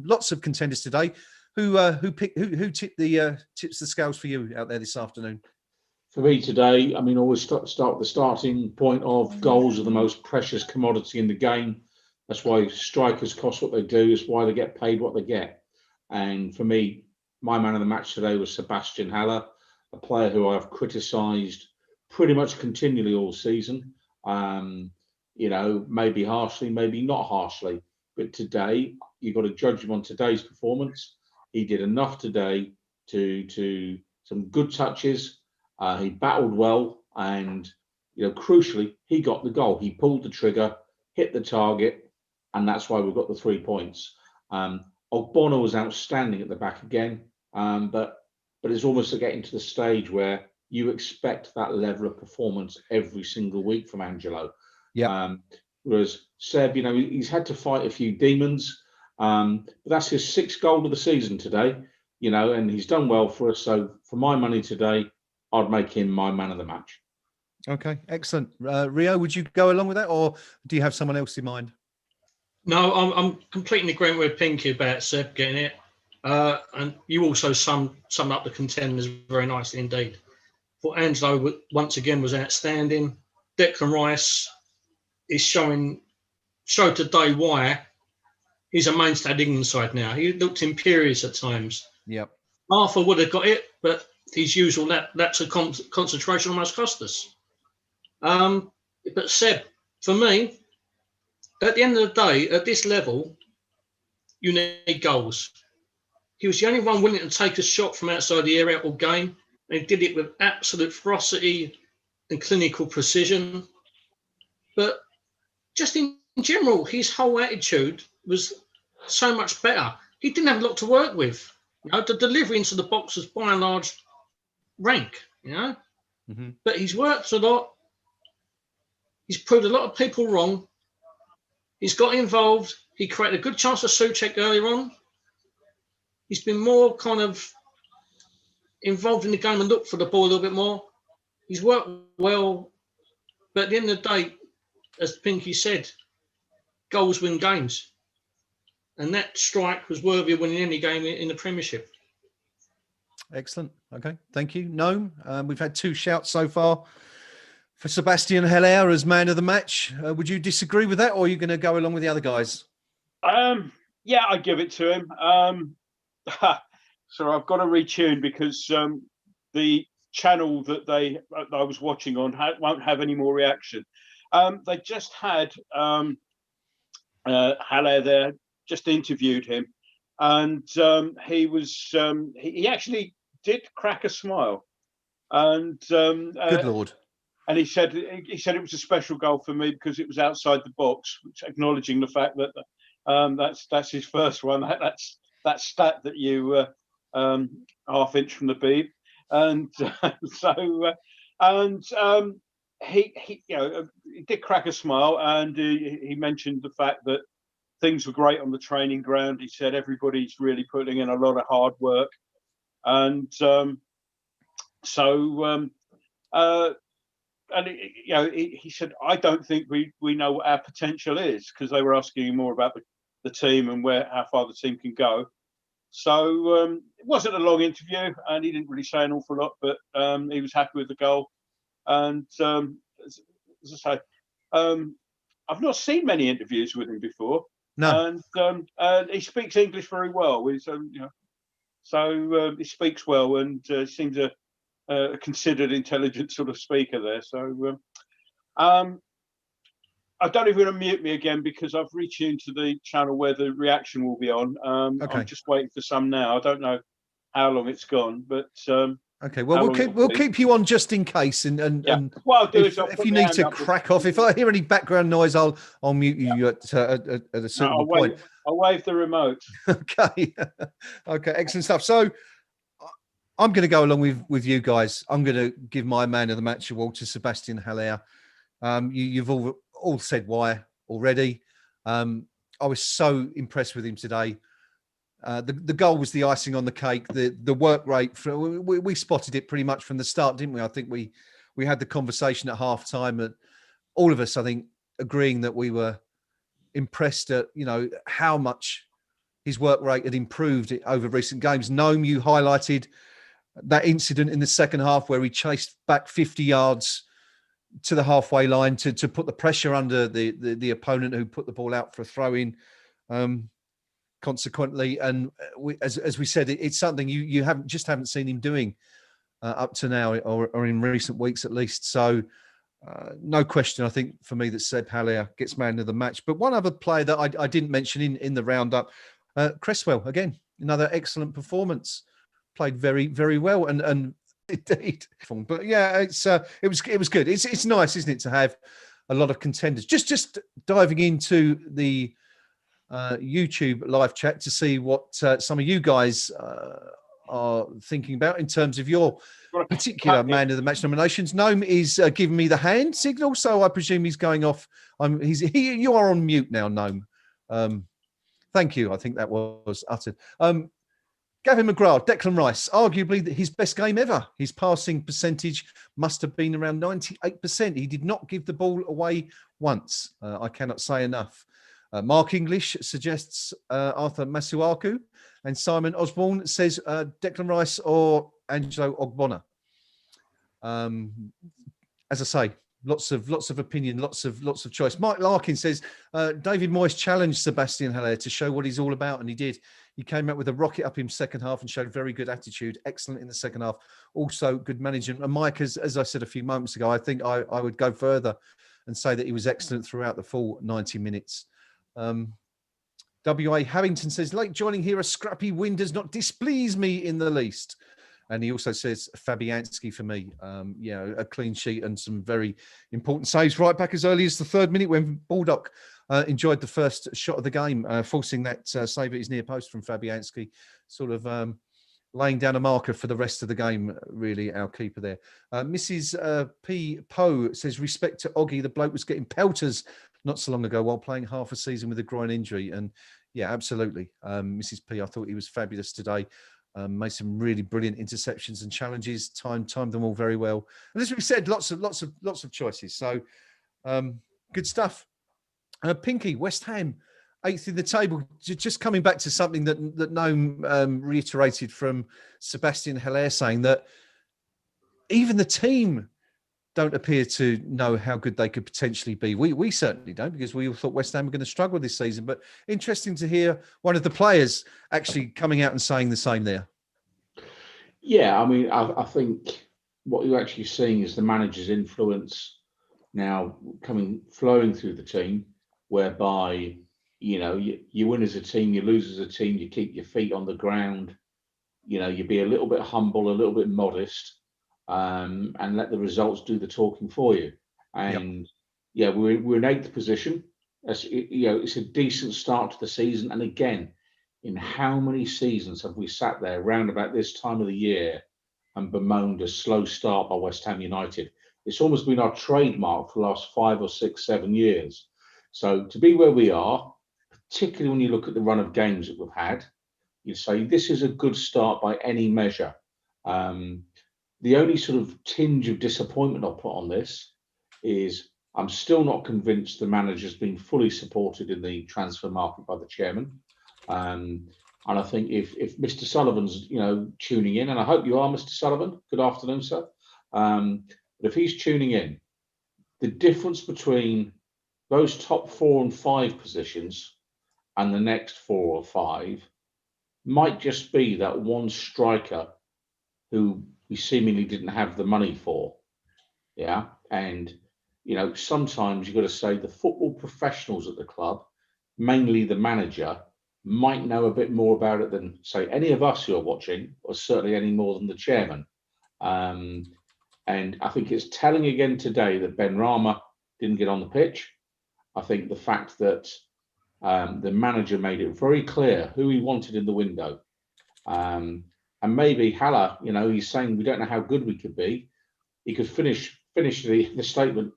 Lots of contenders today. Who tipped tips the scales for you out there this afternoon? For me today, I mean, always start with the starting point of goals are the most precious commodity in the game. That's why strikers cost what they do. It's why they get paid what they get. And for me, my man of the match today was Sebastian Haller, a player who I've criticised pretty much continually all season. You know, maybe harshly, maybe not harshly, but today you've got to judge him on today's performance. He did enough today to some good touches. He battled well, and you know, crucially, he got the goal. He pulled the trigger, hit the target, and that's why we've got the 3 points. Ogbonna was outstanding at the back again, but it's almost getting to the stage where you expect that level of performance every single week from Angelo. Yeah. Whereas Seb, you know, he's had to fight a few demons. But that's his 6th goal of the season today, you know, and he's done well for us. So for my money today, I'd make him my man of the match. Okay, excellent. Rio, would you go along with that, or do you have someone else in mind? No, I'm completely in agreement with Pinky about Seb getting it. And you also summed up the contenders very nicely indeed. For Angelo, once again, was outstanding. Declan Rice is showed today why he's a mainstay of the England side now. He looked imperious at times. Yep. Arthur would have got it, but his usual lapse of concentration almost cost us. But Seb, for me, at the end of the day, at this level, you need goals. He was the only one willing to take a shot from outside the area all game. And he did it with absolute ferocity and clinical precision. But just in general, his whole attitude was so much better. He didn't have a lot to work with. You know, the delivery into the box was by and large rank, you know. Mm-hmm. But he's worked a lot. He's proved a lot of people wrong. He's got involved. He created a good chance for Souček earlier on. He's been more kind of involved in the game and looked for the ball a little bit more. He's worked well. But at the end of the day, as Pinky said, goals win games. And that strike was worthy of winning any game in the Premiership. Excellent. Okay, thank you. Gnome, we've had 2 shouts so far for Sebastian Haller as man of the match. Would you disagree with that, or are you going to go along with the other guys? Yeah, I give it to him. So I've got to retune because the channel that I was watching on won't have any more reaction. They just had Haller there, just interviewed him, and he actually did crack a smile, and good Lord. And he said it was a special goal for me because it was outside the box, which acknowledging the fact that that's his first one. That's that stat that you half inch from the bead, and he you know, he did crack a smile, and he mentioned the fact that things were great on the training ground. He said everybody's really putting in a lot of hard work, and and you know, he said, I don't think we know what our potential is, because they were asking him more about the team and how far the team can go. So it wasn't a long interview, and he didn't really say an awful lot, but he was happy with the goal. And as I say, I've not seen many interviews with him before. No. And he speaks English very well. He's, you know, so he speaks well, and seems a considered, intelligent sort of speaker there. So I don't even want to mute me again, because I've retuned to the channel where the reaction will be on. Okay. I'm just waiting for some now. I don't know how long it's gone, but Okay, well, how we'll long keep it'll be. keep you on just in case, and Yeah. What I'll do if, is I'll if put you my need hand to up. crack off, if I hear any background noise, I'll mute you at a suitable point. I'll wave the remote. Okay, okay, excellent stuff. So I'm going to go along with you guys. I'm going to give my man of the match award to Sebastian Haller. You've all said why already. I was so impressed with him today. The goal was the icing on the cake. The work rate, we spotted it pretty much from the start, didn't we? I think we had the conversation at half time, and all of us, I think, agreeing that we were impressed at how much his work rate had improved over recent games. Gnome, you highlighted that incident in the second half where he chased back 50 yards to the halfway line to put the pressure under the opponent who put the ball out for a throw in. Consequently, and as we said, it's something you haven't seen him doing up to now, or in recent weeks at least. So no question, I think for me that Seb Haller gets man of the match. But one other player that I didn't mention in the roundup, Cresswell, again, another excellent performance, played very, very well, and indeed. But yeah, it was good. It's nice, isn't it, to have a lot of contenders. Just diving into the YouTube live chat to see what some of you guys are thinking about in terms of your particular man of the match nominations. Gnome is giving me the hand signal, so I presume he's going off. You are on mute now, Gnome. Thank you. I think that was uttered. Gavin McGrath, Declan Rice, arguably his best game ever. His passing percentage must have been around 98%. He did not give the ball away once. I cannot say enough. Mark English suggests Arthur Masuaku, and Simon Osborne says Declan Rice or Angelo Ogbonna. As I say, lots of opinion, lots of choice. Mike Larkin says David Moyes challenged Sebastian Haller to show what he's all about, and he did. He came out with a rocket up in second half and showed very good attitude, excellent in the second half, also good management. And Mike, as I said a few moments ago, I think I would go further and say that he was excellent throughout the full 90 minutes. W.A. Harrington says, late joining here, a scrappy win does not displease me in the least. And he also says Fabianski for me. A clean sheet and some very important saves right back as early as the 3rd minute when Baldock enjoyed the first shot of the game, forcing that save at his near post from Fabianski, sort of laying down a marker for the rest of the game, really, our keeper there. Mrs. P. Poe says, respect to Oggy, the bloke was getting pelters not so long ago while playing half a season with a groin injury. And yeah, absolutely. Mrs. P, I thought he was fabulous today. Made some really brilliant interceptions and challenges, timed them all very well. And as we said, lots of choices. So good stuff. Pinky, West Ham, 8th in the table. Just coming back to something that Gnome reiterated from Sebastian Haller, saying that even the team don't appear to know how good they could potentially be. We certainly don't, because we all thought West Ham were going to struggle this season. But interesting to hear one of the players actually coming out and saying the same there. Yeah, I mean, I think what you're actually seeing is the manager's influence now flowing through the team, whereby, you win as a team, you lose as a team, you keep your feet on the ground, you be a little bit humble, a little bit modest, and let the results do the talking for you. And we're in 8th position. It's a decent start to the season. And again, in how many seasons have we sat there round about this time of the year and bemoaned a slow start by West Ham United? It's almost been our trademark for the last 5 or 6, 7 years. So to be where we are, particularly when you look at the run of games that we've had, you say this is a good start by any measure. The only sort of tinge of disappointment I'll put on this is I'm still not convinced the manager's been fully supported in the transfer market by the chairman. And I think if Mr. Sullivan's, tuning in, and I hope you are, Mr. Sullivan, good afternoon, sir. But if he's tuning in, the difference between those top 4 and 5 positions and the next 4 or 5 might just be that one striker who we seemingly didn't have the money for. Yeah. And, sometimes you've got to say the football professionals at the club, mainly the manager, might know a bit more about it than, say, any of us who are watching, or certainly any more than the chairman. And I think it's telling again today that Ben Rama didn't get on the pitch. I think the fact that the manager made it very clear who he wanted in the window. And maybe Haller, he's saying we don't know how good we could be. He could finish the statement,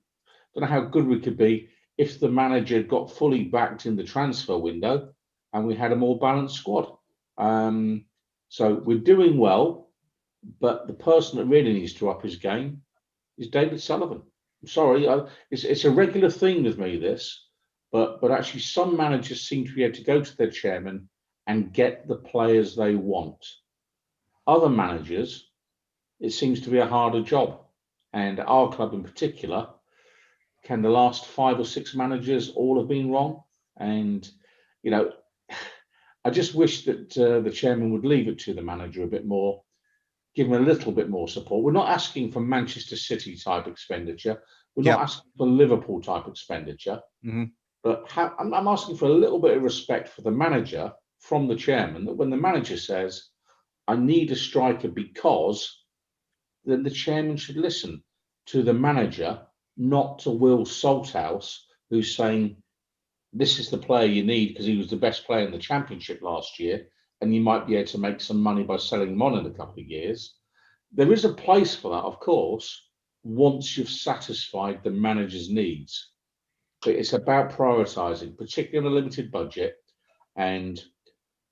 don't know how good we could be if the manager got fully backed in the transfer window and we had a more balanced squad. So we're doing well, but the person that really needs to up his game is David Sullivan. I'm sorry, it's a regular theme with me, this, but actually some managers seem to be able to go to their chairman and get the players they want. Other managers, it seems to be a harder job. And our club in particular, can the last 5 or 6 managers all have been wrong? And, I just wish that the chairman would leave it to the manager a bit more, give him a little bit more support. We're not asking for Manchester City type expenditure. We're not asking for Liverpool type expenditure. Mm-hmm. But I'm asking for a little bit of respect for the manager from the chairman, that when the manager says, I need a striker because, then the chairman should listen to the manager, not to Will Salthouse, who's saying, this is the player you need because he was the best player in the championship last year, and you might be able to make some money by selling him on in a couple of years. There is a place for that, of course, once you've satisfied the manager's needs. But it's about prioritising, particularly on a limited budget. And,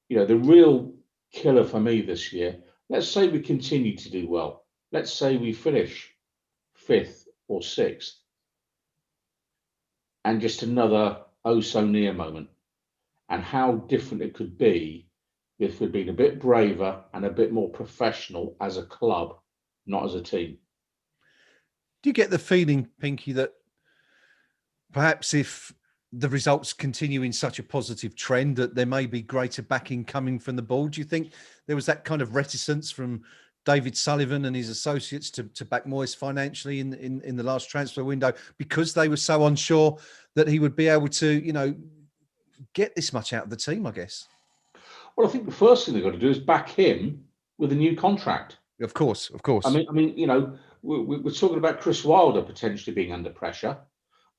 the real killer for me this year, let's say we continue to do well. Let's say we finish 5th or 6th. And just another oh-so-near moment. And how different it could be if we'd been a bit braver and a bit more professional as a club, not as a team. Do you get the feeling, Pinky, that perhaps if the results continue in such a positive trend, that there may be greater backing coming from the board? Do you think there was that kind of reticence from David Sullivan and his associates to back Moyes financially in the last transfer window because they were so unsure that he would be able to, get this much out of the team, I guess? Well, I think the first thing they've got to do is back him with a new contract. Of course. I mean, we're talking about Chris Wilder potentially being under pressure.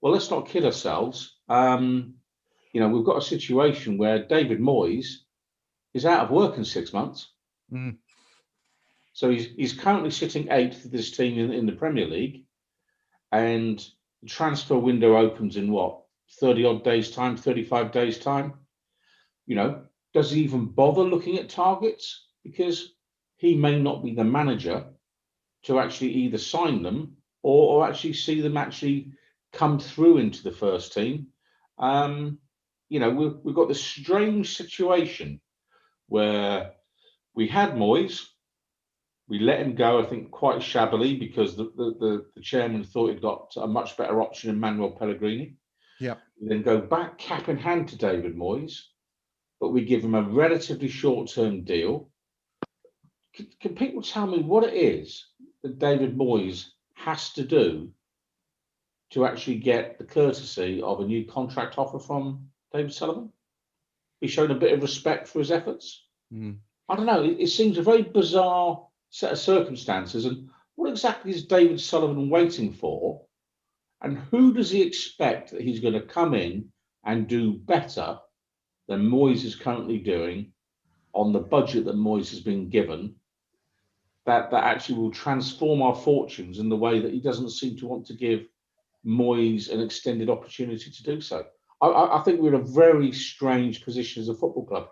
Well, let's not kid ourselves. We've got a situation where David Moyes is out of work in 6 months. Mm. So he's currently sitting 8th of this team in the Premier League, and the transfer window opens in 30-odd days' time, 35 days' time. Does he even bother looking at targets? Because he may not be the manager to actually either sign them or actually see them actually come through into the first team. We've got this strange situation where we had Moyes. We let him go, I think, quite shabbily because the chairman thought he'd got a much better option in Manuel Pellegrini. Yeah. We then go back cap in hand to David Moyes, but we give him a relatively short-term deal. Can people tell me what it is that David Moyes has to do to actually get the courtesy of a new contract offer from David Sullivan? He's shown a bit of respect for his efforts. Mm. I don't know. It seems a very bizarre set of circumstances. And what exactly is David Sullivan waiting for? And who does he expect that he's going to come in and do better than Moyes is currently doing on the budget that Moyes has been given, that actually will transform our fortunes in the way that he doesn't seem to want to give Moyes an extended opportunity to do so? I think we're in a very strange position as a football club.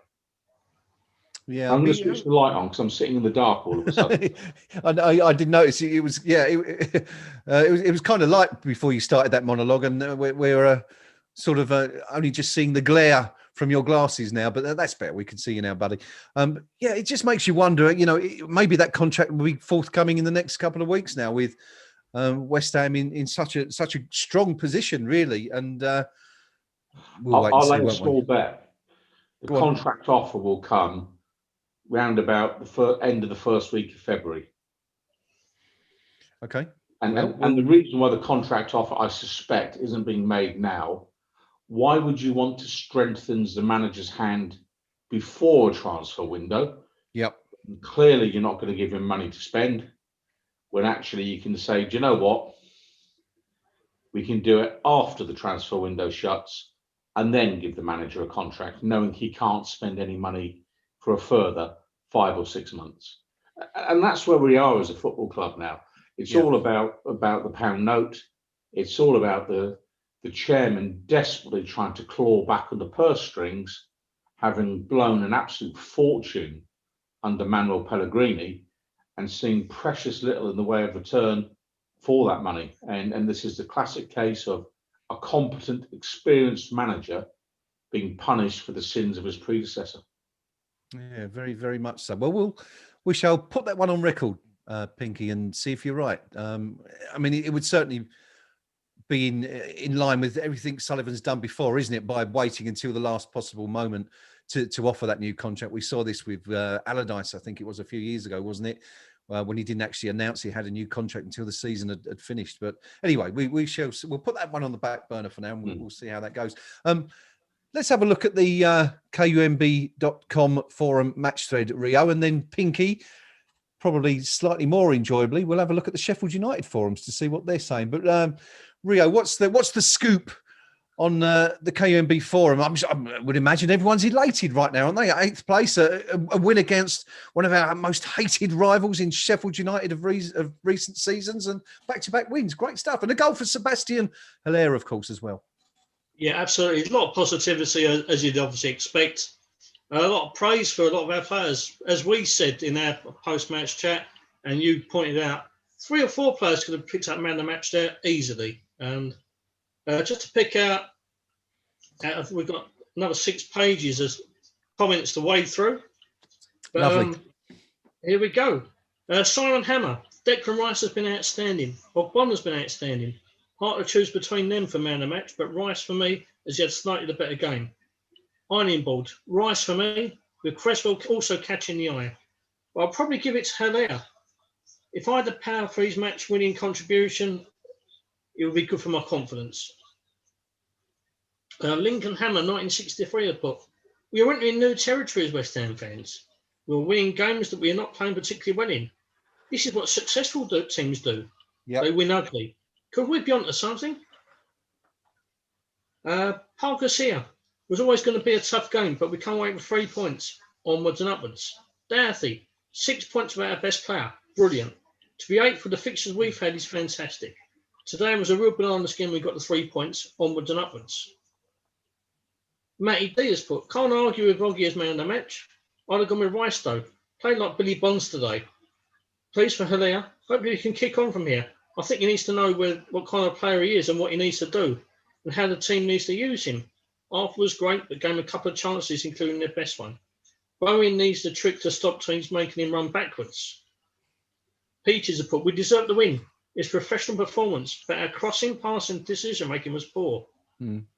Yeah, I'm going to switch the light on because I'm sitting in the dark all of a sudden. I did notice it was. Yeah, it was kind of light before you started that monologue, and we're sort of only just seeing the glare from your glasses now. But that's better. We can see you now, buddy. Yeah, it just makes you wonder. Maybe that contract will be forthcoming in the next couple of weeks now with West Ham in such a strong position, really. And we'll wait and I'll see, lay a won't we? small bet. The contract offer will come round about the end of the first week of February. Okay. And the reason why the contract offer, I suspect, isn't being made now, why would you want to strengthen the manager's hand before a transfer window. Yep. Clearly, you're not going to give him money to spend, when actually you can say, do you know what? We can do it after the transfer window shuts and then give the manager a contract, knowing he can't spend any money for a further 5 or 6 months. And that's where we are as a football club now. It's all about the pound note. It's all about the chairman desperately trying to claw back on the purse strings, having blown an absolute fortune under Manuel Pellegrini and seeing precious little in the way of return for that money. And this is the classic case of a competent, experienced manager being punished for the sins of his predecessor. Yeah, very, very much so. Well, we shall put that one on record, Pinky, and see if you're right. I mean, it would certainly be in line with everything Sullivan's done before, isn't it? By waiting until the last possible moment to offer that new contract. We saw this with Allardyce, I think it was a few years ago, wasn't it? When he didn't actually announce he had a new contract until the season had finished. But anyway, we'll put that one on the back burner for now, and we'll see how that goes. Let's have a look at the KUMB.com forum match thread, Rio, and then Pinky, probably slightly more enjoyably, we'll have a look at the Sheffield United forums to see what they're saying. But Rio, what's the scoop on the KUMB forum? I would imagine everyone's elated right now, aren't they? At 8th place, a win against one of our most hated rivals in Sheffield United of recent seasons, and back-to-back wins. Great stuff. And a goal for Sebastian Haller, of course, as well. Yeah, absolutely. A lot of positivity, as you'd obviously expect. A lot of praise for a lot of our players. As we said in our post-match chat, and you pointed out, 3 or 4 players could have picked up man of the match there easily. And just to pick out we've got another 6 pages as comments to wade through. But, Lovely. Here we go. Simon Hammer. Declan Rice has been outstanding. Bob has been outstanding. Hard to choose between them for man of the match, but Rice for me has had slightly the better game. Ironing board. Rice for me, with Cresswell also catching the eye. But I'll probably give it to Haller. If I had the power for his match-winning contribution, it would be good for my confidence. Lincoln Hammer, 1963, had put, we are entering new territory as West Ham fans. We're winning games that we are not playing particularly well in. This is what successful teams do. Yep. They win ugly. Could we be onto something? Parker's here. Was always going to be a tough game, but we come away with 3 points, onwards and upwards. Dorothy, 6 points about our best player. Brilliant. To be 8th for the fixtures we've had is fantastic. Today was a real banana skin. We got the 3 points, onwards and upwards. Matty D has put, can't argue with Roggy as man of the match. I'd have gone with Rice though. Played like Billy Bonds today. Please for Haller. Hopefully he can kick on from here. I think he needs to know what kind of player he is and what he needs to do and how the team needs to use him. Arthur was great, but gave him a couple of chances, including their best one. Bowen needs the trick to stop teams making him run backwards. Peaches have put, we deserve the win. It's professional performance, but our crossing, passing, decision-making was poor.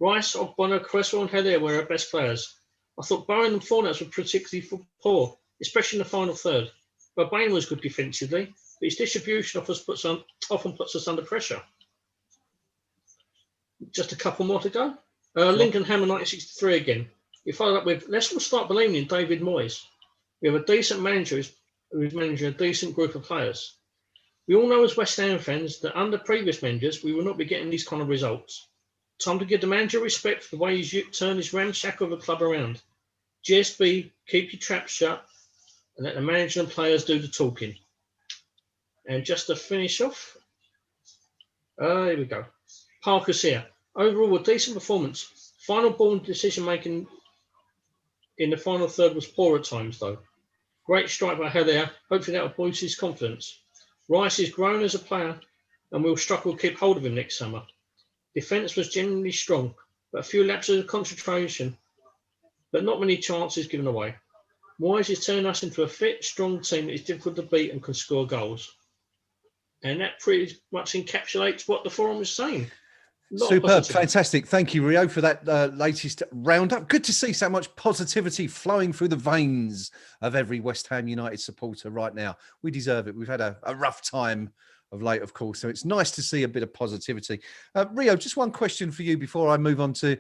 Rice, Ogbonna, Cresswell and Haller were our best players. I thought Bowen and Fornats were particularly poor, especially in the final third. But Bain was good defensively, but his distribution often puts us under pressure. Just a couple more to go. Lincoln Hammer, 1963 again. He followed up with, let's all start believing in David Moyes. We have a decent manager who's managing a decent group of players. We all know as West Ham fans that under previous managers, we will not be getting these kind of results. Time to give the manager respect for the way he's turned his ramshackle of a club around. GSB, keep your trap shut and let the manager and players do the talking. And just to finish off, here we go. Parker's here. Overall, a decent performance. Final ball and decision-making in the final third was poor at times, though. Great strike by Haller. Hopefully that will boost his confidence. Rice is grown as a player and will struggle to keep hold of him next summer. Defence was generally strong, but a few lapses of concentration, but not many chances given away. Moyes is turning us into a fit, strong team that is difficult to beat and can score goals. And that pretty much encapsulates what the forum is saying. Superb, fantastic. Thank you, Rio, for that latest roundup. Good to see so much positivity flowing through the veins of every West Ham United supporter right now. We deserve it. We've had a rough time late, of course. So it's nice to see a bit of positivity. Rio, just one question for you before I move on to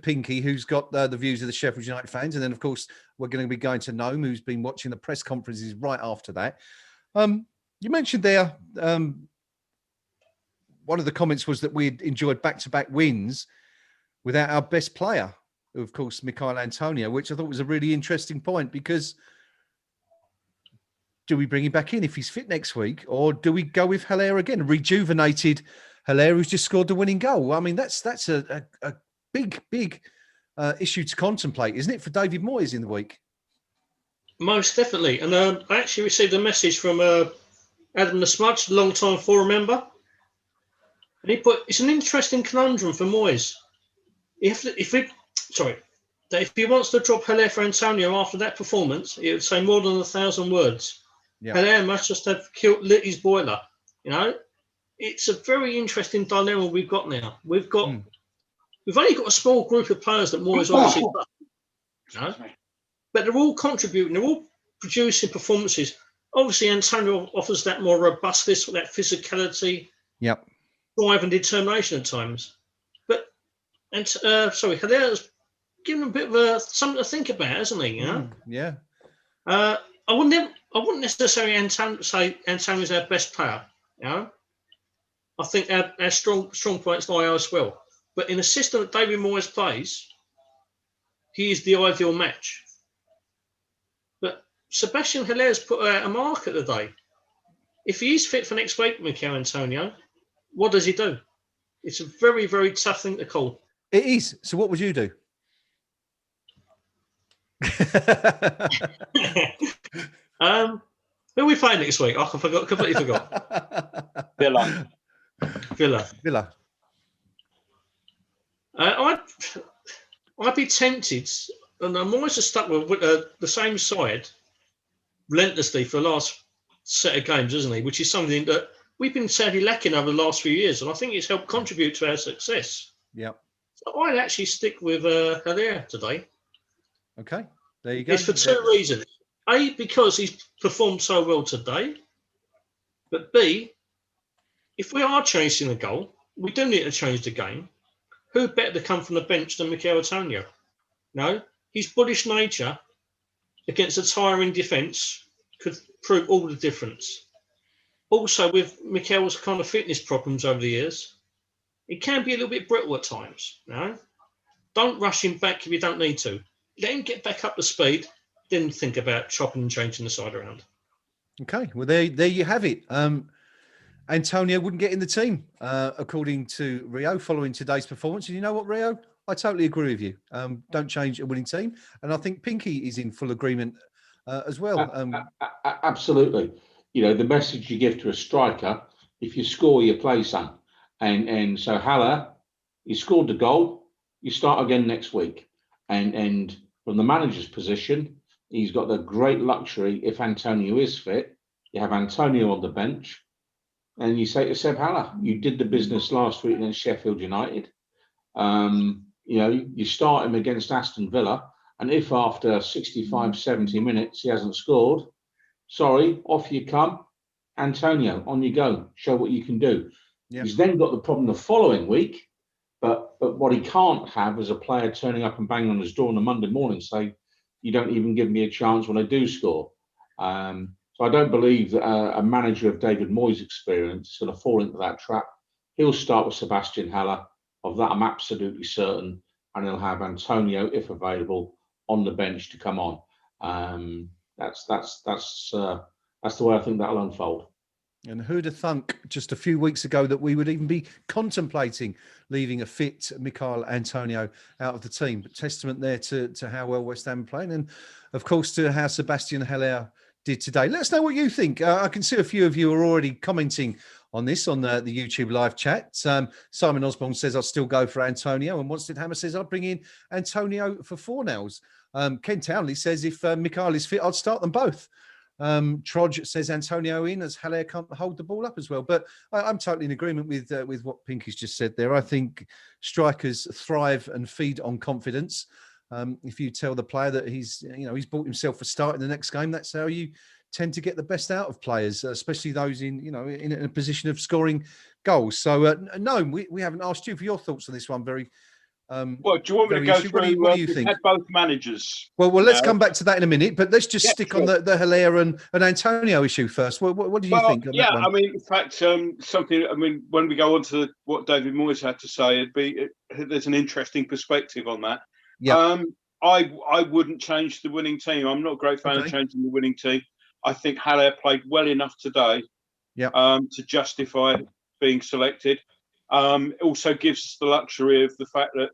Pinky, who's got the views of the Sheffield United fans. And then, of course, we're going to be going to Gnome, who's been watching the press conferences right after that. You mentioned there, one of the comments was that we'd enjoyed back-to-back wins without our best player, of course, Michail Antonio, which I thought was a really interesting point, because do we bring him back in if he's fit next week, or do we go with Haller again, rejuvenated Haller, who's just scored the winning goal? I mean, that's a big issue to contemplate, isn't it, for David Moyes in the week? Most definitely. And I actually received a message from Adam the Smudge, long-time forum member, and he put, it's an interesting conundrum for Moyes. If he wants to drop Haller for Antonio after that performance, it would say more than 1,000 words. Yeah. Haller must just have lit his boiler. You know, it's a very interesting dilemma we've got now. We've only got a small group of players that Moyes obviously, you know, but they're all contributing. They're all producing performances. Obviously, Antonio offers that more robustness, that physicality, drive and determination at times. But Haller's given a bit of something to think about, hasn't he? You know? Yeah. I wouldn't necessarily say Antonio's our best player. You know, I think our strong points lie elsewhere. But in a system that David Moyes plays, he is the ideal match. But Sebastian Haller's put out a marker today. If he is fit for next week, Michail Antonio, what does he do? It's a very, very tough thing to call. It is. So what would you do? Who are we playing next week? I completely forgot. Villa. I'd be tempted, and I'm always just stuck with the same side relentlessly for the last set of games, isn't he? Which is something that we've been sadly lacking over the last few years, and I think it's helped contribute to our success. Yeah. So I'd actually stick with Haller today. Okay, there you go. It's for two reasons. A, because he's performed so well today. But B, if we are chasing a goal, we do need to change the game. Who better to come from the bench than Michail Antonio? No, his bullish nature against a tiring defence could prove all the difference. Also, with Michael's kind of fitness problems over the years, it can be a little bit brittle at times. No, don't rush him back if you don't need to. Let him get back up to speed, then think about chopping and changing the side around. Okay, well, there you have it. Antonio wouldn't get in the team, according to Rio, following today's performance. And you know what, Rio? I totally agree with you. Don't change a winning team. And I think Pinky is in full agreement as well. Absolutely. You know, the message you give to a striker, if you score, you play, son. And so Haller, you scored the goal, you start again next week. And from the manager's position, he's got the great luxury, if Antonio is fit, you have Antonio on the bench, and you say to Seb Haller, you did the business last week against Sheffield United. You know, you start him against Aston Villa, and if after 65, 70 minutes he hasn't scored, sorry, off you come. Antonio, on you go. Show what you can do. Yeah. He's then got the problem the following week, but what he can't have is a player turning up and banging on his door on a Monday morning saying, you don't even give me a chance when I do score. So I don't believe that a manager of David Moyes' experience is going to fall into that trap. He'll start with Sebastian Haller. Of that, I'm absolutely certain. And he'll have Antonio, if available, on the bench to come on. That's the way I think that'll unfold. And who'd have thunk just a few weeks ago that we would even be contemplating leaving a fit Michail Antonio out of the team? But testament there to how well West Ham are playing, and of course to how Sebastian Haller did today. Let us know what you think. I can see a few of you are already commenting on this on the YouTube live chat. Simon Osborne says I'll still go for Antonio, and Wanstead Hammer says I'll bring in Antonio for Fornells. Ken Townley says if Michail is fit, I'd start them both. Trodge says Antonio in, as Haller can't hold the ball up as well. But I'm totally in agreement with what Pinky's just said there. I think strikers thrive and feed on confidence. If you tell the player that he's bought himself a start in the next game, that's how you tend to get the best out of players, especially those in a position of scoring goals. So, no, we haven't asked you for your thoughts on this one. Well, do you want me to go through? What do you we've think? had both managers. Well, let's come back to that in a minute, but let's just stick sure. on the Hilaire and Antonio issue first. What do you think on that one? I mean, in fact, something. I mean, when we go on to what David Moyes had to say, there's an interesting perspective on that. Yeah. I wouldn't change the winning team. I'm not a great fan of changing the winning team. I think Haller played well enough today, to justify being selected. It also gives us the luxury of the fact that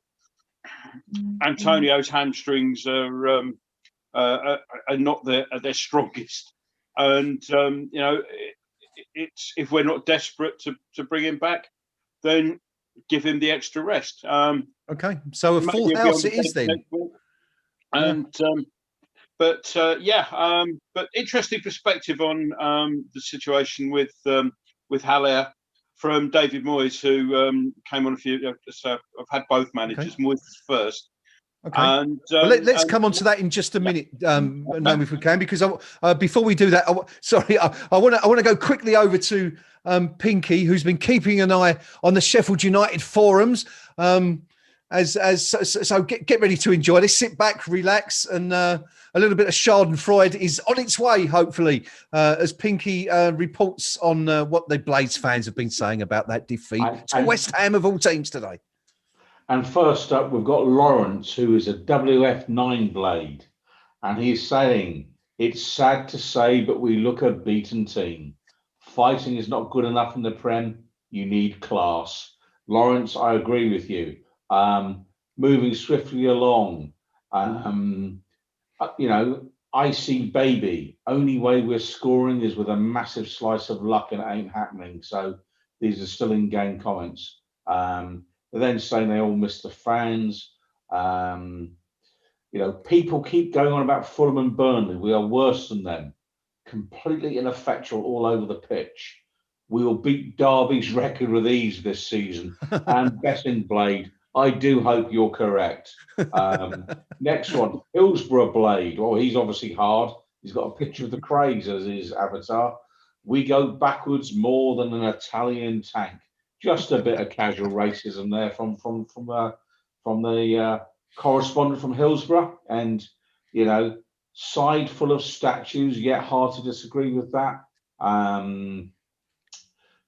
Antonio's hamstrings are not at their strongest, and it's if we're not desperate to bring him back, then give him the extra rest. Okay, so a full house it is then. And but interesting perspective on the situation with Haller from David Moyes, who came on a few. So I've had both managers. Okay. Moyes first. Okay. And let's come on to that in just a minute, Gnome, if we can, because before we do that, I want to go quickly over to Pinky, who's been keeping an eye on the Sheffield United forums. So get ready to enjoy this. Sit back, relax, and a little bit of Schadenfreude is on its way, hopefully, as Pinky reports on what the Blades fans have been saying about that defeat to West Ham of all teams today. And first up, we've got Lawrence, who is a WF9 Blade, and he's saying, "It's sad to say, but we look a beaten team. Fighting is not good enough in the Prem. You need class." Lawrence, I agree with you. Moving swiftly along, icy baby. Only way we're scoring is with a massive slice of luck, and it ain't happening. So these are still in-game comments. They're then saying they all miss the fans. People keep going on about Fulham and Burnley. We are worse than them. Completely ineffectual all over the pitch. We will beat Derby's record with ease this season. And Betting Blade, I do hope you're correct. Next one, Hillsborough Blade. Oh, he's obviously hard. He's got a picture of the Craigs as his avatar. We go backwards more than an Italian tank. Just a bit of casual racism there from the correspondent from Hillsborough, and side full of statues. Yet hard to disagree with that.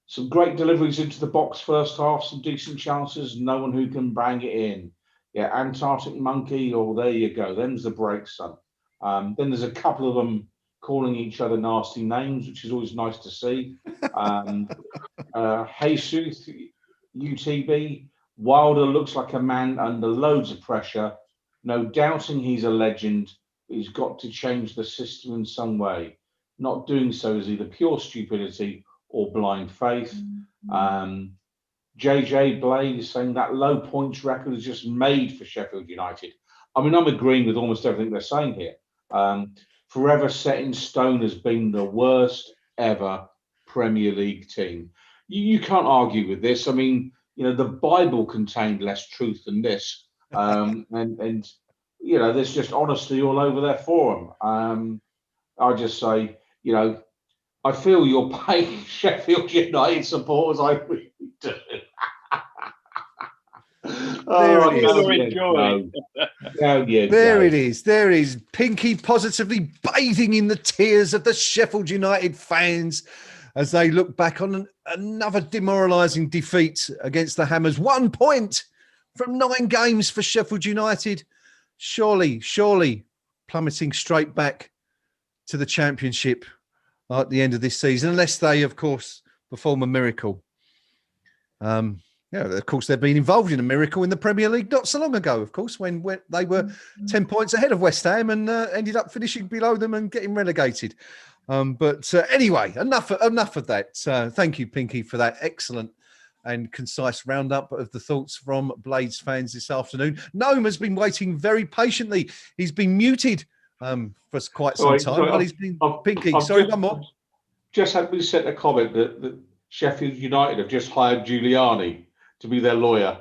Some great deliveries into the box first half, some decent chances, no one who can bang it in. Yeah, Antarctic Monkey, there you go. Them's the breaks, son. Then there's a couple of them calling each other nasty names, which is always nice to see. Jesus, UTB, Wilder looks like a man under loads of pressure. No doubting he's a legend. He's got to change the system in some way. Not doing so is either pure stupidity or blind faith. JJ Blade is saying that low points record is just made for Sheffield United. I mean, I'm agreeing with almost everything they're saying here. Forever Set in Stone has been the worst ever Premier League team. You can't argue with this. I mean, the Bible contained less truth than this. And there's just honesty all over their forum. I just say, I feel you're paying Sheffield United supporters. I really do. There it is. There is Pinky positively bathing in the tears of the Sheffield United fans as they look back on another demoralising defeat against the Hammers. 1 point from 9 games for Sheffield United. Surely plummeting straight back to the Championship at the end of this season, unless they, of course, perform a miracle. Of course, they've been involved in a miracle in the Premier League not so long ago, of course, when they were 10 points ahead of West Ham and ended up finishing below them and getting relegated. But anyway, enough of that. Thank you, Pinky, for that excellent and concise roundup of the thoughts from Blades fans this afternoon. Gnome has been waiting very patiently. He's been muted for quite some time. Pinky, one more. Just had me set a comment that Sheffield United have just hired Giuliani to be their lawyer.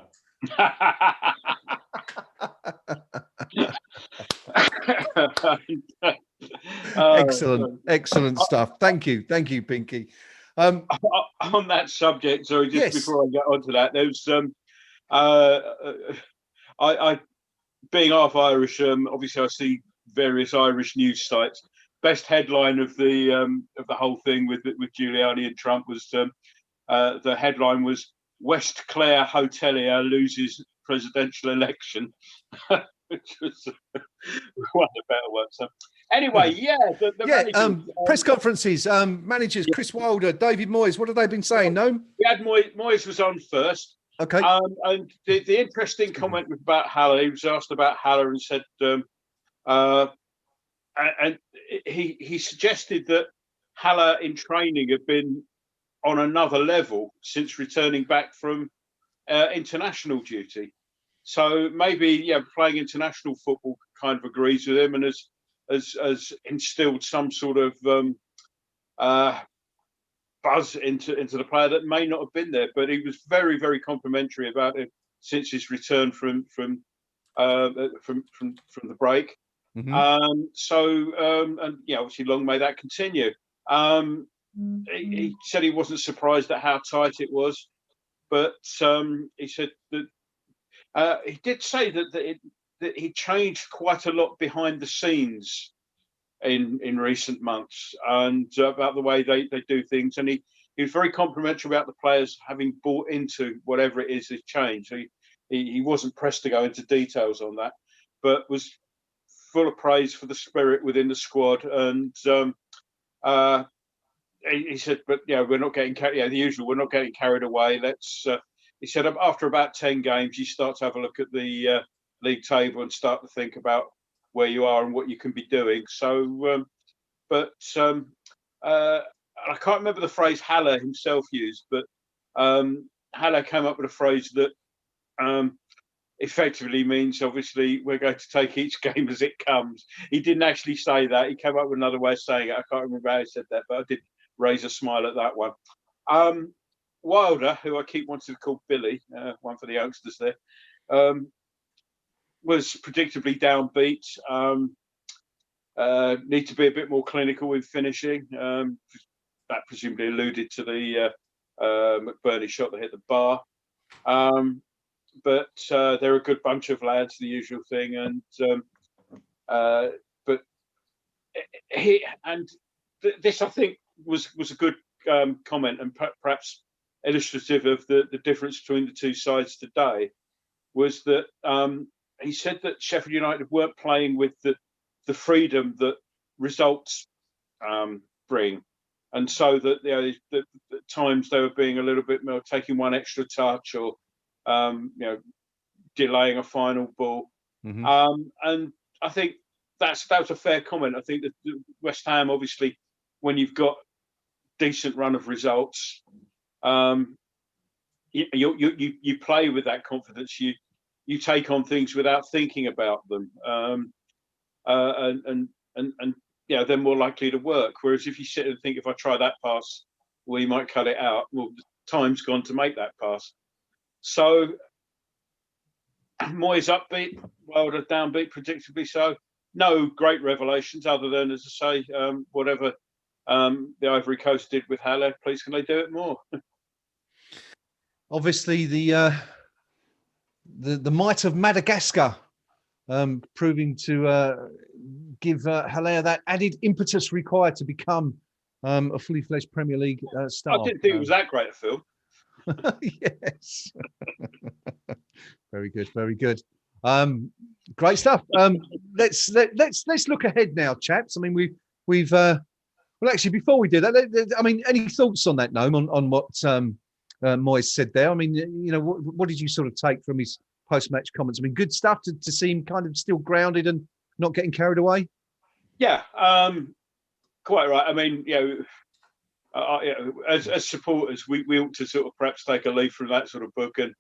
Excellent stuff. Thank you, Pinky. On that subject, sorry, just Yes. before I get onto that, there's I being half Irish, obviously I see various Irish news sites. Best headline of the whole thing with Giuliani and Trump was the headline was West Clare hotelier loses presidential election, which was one of the better ones. So anyway, the managers, press conferences, managers, Chris Wilder, David Moyes, what have they been saying? No? We had Moyes was on first. Okay. And the interesting comment was about Haller. He was asked about Haller and said, and he suggested that Haller in training had been on another level since returning back from international duty. So maybe playing international football kind of agrees with him and has instilled some sort of buzz into the player that may not have been there. But he was very, very complimentary about it since his return from the break. Mm-hmm. Obviously, long may that continue. He said he wasn't surprised at how tight it was, but he said that he did say that he changed quite a lot behind the scenes in recent months and about the way they do things. And he was very complimentary about the players having bought into whatever it is that's changed. He wasn't pressed to go into details on that, but was full of praise for the spirit within the squad. And he said, but we're not getting the usual. We're not getting carried away. He said after about 10 games, you start to have a look at the league table and start to think about where you are and what you can be doing. So, I can't remember the phrase Haller himself used, but Haller came up with a phrase that effectively means, obviously, we're going to take each game as it comes. He didn't actually say that. He came up with another way of saying it. I can't remember how he said that, but I did raise a smile at that one. Wilder, who I keep wanting to call Billy, one for the youngsters there, was predictably downbeat. Need to be a bit more clinical with finishing. That presumably alluded to the McBurney shot that hit the bar. But they're a good bunch of lads, the usual thing. And this, I think, was a good comment and perhaps illustrative of the difference between the two sides today. Was that he said that Sheffield United weren't playing with the freedom that results bring, and so that at times they were being a little bit more taking one extra touch or delaying a final ball. Mm-hmm. And I think that was a fair comment. I think that West Ham, obviously, when you've got decent run of results, you play with that confidence. You take on things without thinking about them, and they're more likely to work. Whereas if you sit and think, if I try that pass, we might cut it out. Well, the time's gone to make that pass. So Moyes upbeat, Wilder downbeat, predictably so. No great revelations other than, as I say, whatever the Ivory Coast did with Haller, please can they do it more? Obviously, the might of Madagascar proving to give Haller that added impetus required to become a fully fledged Premier League star. I didn't think it was that great a film. Yes. Very good, very good. Great stuff. Let's look ahead now, chaps. I mean, we've well, actually, before we do that, I mean, any thoughts on that, Gnome, on what Moyes said there? I mean, what did you sort of take from his post-match comments? I mean, good stuff to see him kind of still grounded and not getting carried away. Yeah, quite right. I mean, as supporters, we ought to sort of perhaps take a leaf from that sort of book. And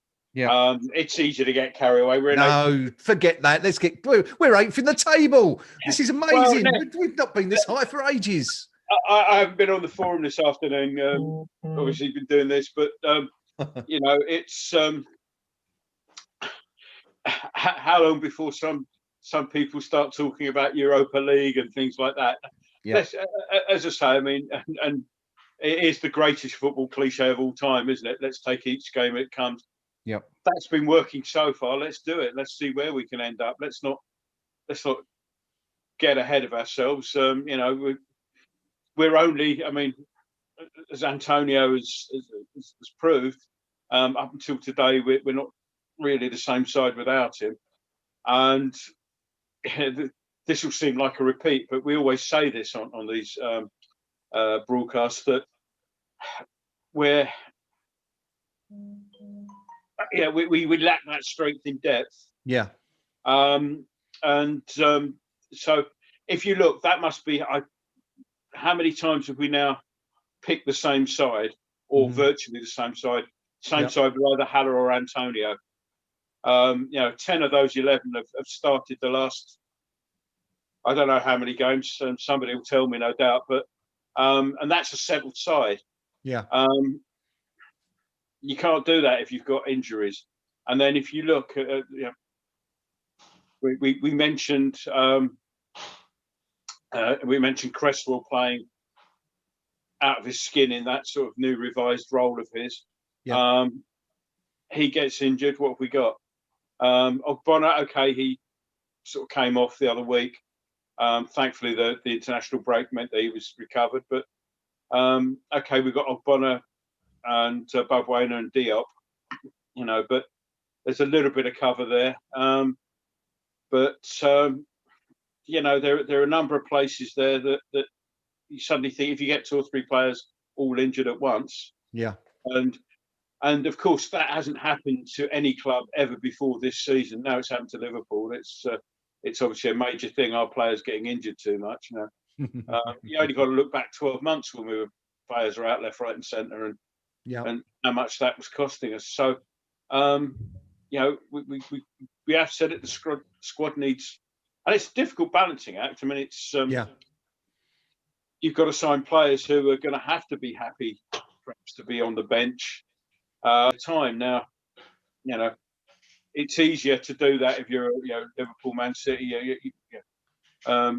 it's easy to get carried away. Forget that. We're 8th in the table. This is amazing. Well, we've not been this high for ages. I haven't been on the forum this afternoon. Obviously, been doing this, but it's how long before some people start talking about Europa League and things like that? Yeah. As I say, I mean, and it is the greatest football cliche of all time, isn't it? Let's take each game it comes. Yep. That's been working so far. Let's do it. Let's see where we can end up. Let's not get ahead of ourselves. You know, we're only, I mean, as Antonio has proved, up until today, we're not really the same side without him. And this will seem like a repeat, but we always say this on these broadcasts, that we lack that strength in depth. Yeah. So if you look, that must be, how many times have we now picked the same side, or virtually the same side side with either Haller or Antonio? You know, 10 of those 11 have started the last, I don't know how many games, somebody will tell me, no doubt, but and that's a settled side. Yeah. You can't do that if you've got injuries. And then if you look at, you know, we mentioned Cresswell playing out of his skin in that sort of new revised role of his. Yeah. He gets injured. What have we got? Ogbonna, okay, he sort of came off the other week. Thankfully, the international break meant that he was recovered. But okay, we've got Ogbonna and Balbuena and Diop, you know, but there's a little bit of cover there. You know, there are a number of places there that you suddenly think, if you get 2 or 3 players all injured at once. Yeah. And of course, that hasn't happened to any club ever before this season. Now it's happened to Liverpool. It's obviously a major thing, our players getting injured too much. You know, you only got to look back 12 months when players are out left, right, and centre, and how much that was costing us. So, you know, we have said it. The squad needs, and it's a difficult balancing act. I mean, it's you've got to sign players who are going to have to be happy, perhaps, to be on the bench. Time now, you know, it's easier to do that if you're, you know, Liverpool, Man City. I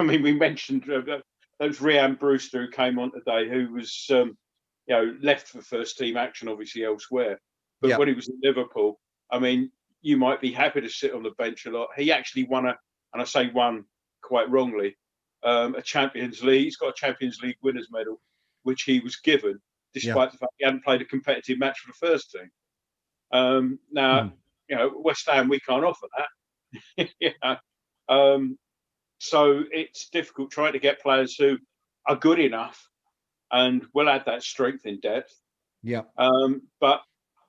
mean, we mentioned that was Rhian Brewster who came on today, who was, you know, left for first team action, obviously elsewhere. But when he was at Liverpool, I mean, you might be happy to sit on the bench a lot. He actually won and I say won quite wrongly, a Champions League. He's got a Champions League winners medal, which he was given, despite the fact he hadn't played a competitive match for the first team. Now, you know, West Ham, we can't offer that. You know? So it's difficult trying to get players who are good enough and will add that strength in depth. Yeah. But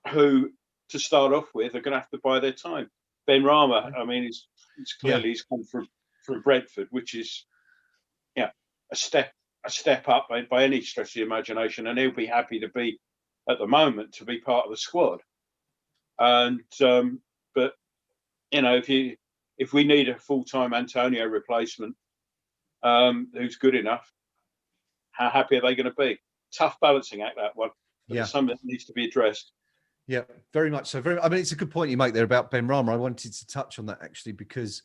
who, to start off with, are going to have to buy their time. Ben Rama, I mean, it's clearly he's come from Brentford, which is, yeah, a step up by any stretch of the imagination, and he'll be happy to be, at the moment, to be part of the squad. And but you know, if we need a full-time Antonio replacement who's good enough, how happy are they going to be? Tough balancing act, that one. But it's something that needs to be addressed. Yeah, very much so. I mean, it's a good point you make there about Ben Rama. I wanted to touch on that actually because,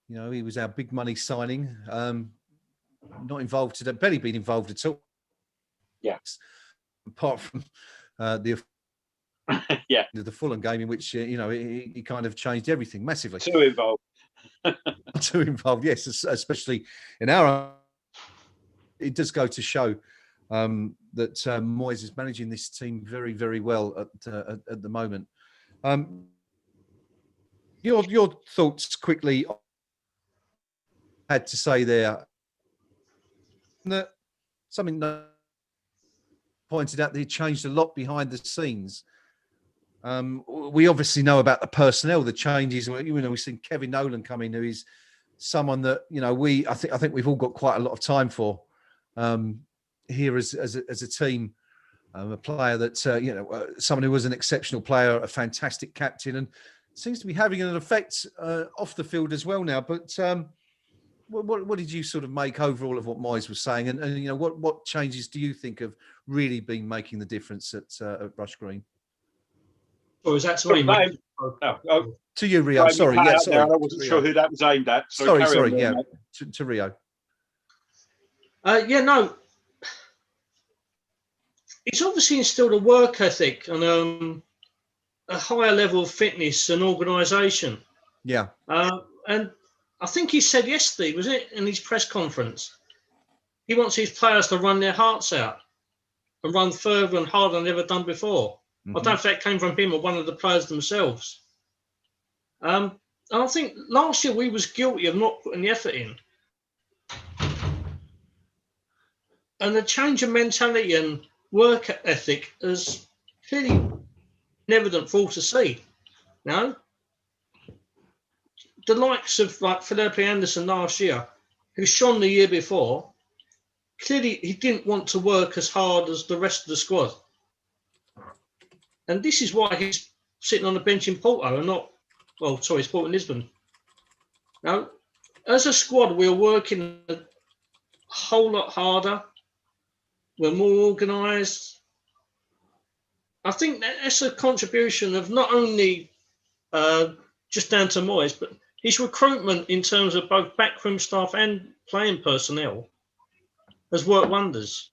you know, he was our big money signing. Not involved today, barely been involved at all. Yeah. Apart from the Fulham game, in which you know, he kind of changed everything massively. Too involved. Too involved, yes, especially in our. It does go to show that Moyes is managing this team very, very well at the moment. Your thoughts quickly. Had to say there that something that pointed out that he changed a lot behind the scenes. We obviously know about the personnel, the changes. You know, we've seen Kevin Nolan come in, who is someone that, you know, I think we've all got quite a lot of time for here as a team. A player that you know, someone who was an exceptional player, a fantastic captain, and seems to be having an effect off the field as well now. But what did you sort of make overall of what Moyes was saying, and you know, what changes do you think have really been making the difference at Brush Green? Or is that to me? No, to you, Rio. Sorry, yeah, sorry. I wasn't sure who that was aimed at. Sorry, on, yeah, to Rio. Yeah, no, it's obviously instilled a work ethic and a higher level of fitness and organisation. Yeah. And I think he said yesterday, was it, in his press conference, he wants his players to run their hearts out and run further and harder than they've ever done before. I don't know if that came from him or one of the players themselves. And I think last year we was guilty of not putting the effort in. And the change of mentality and work ethic is clearly evident for all to see. No? The likes of like Philip Anderson last year, who shone the year before, clearly he didn't want to work as hard as the rest of the squad. And this is why he's sitting on the bench in Porto and not, well, sorry, it's Porto and Lisbon. Now, as a squad, we're working a whole lot harder. We're more organised. I think that's a contribution of not only just down to Moyes, but his recruitment in terms of both backroom staff and playing personnel has worked wonders.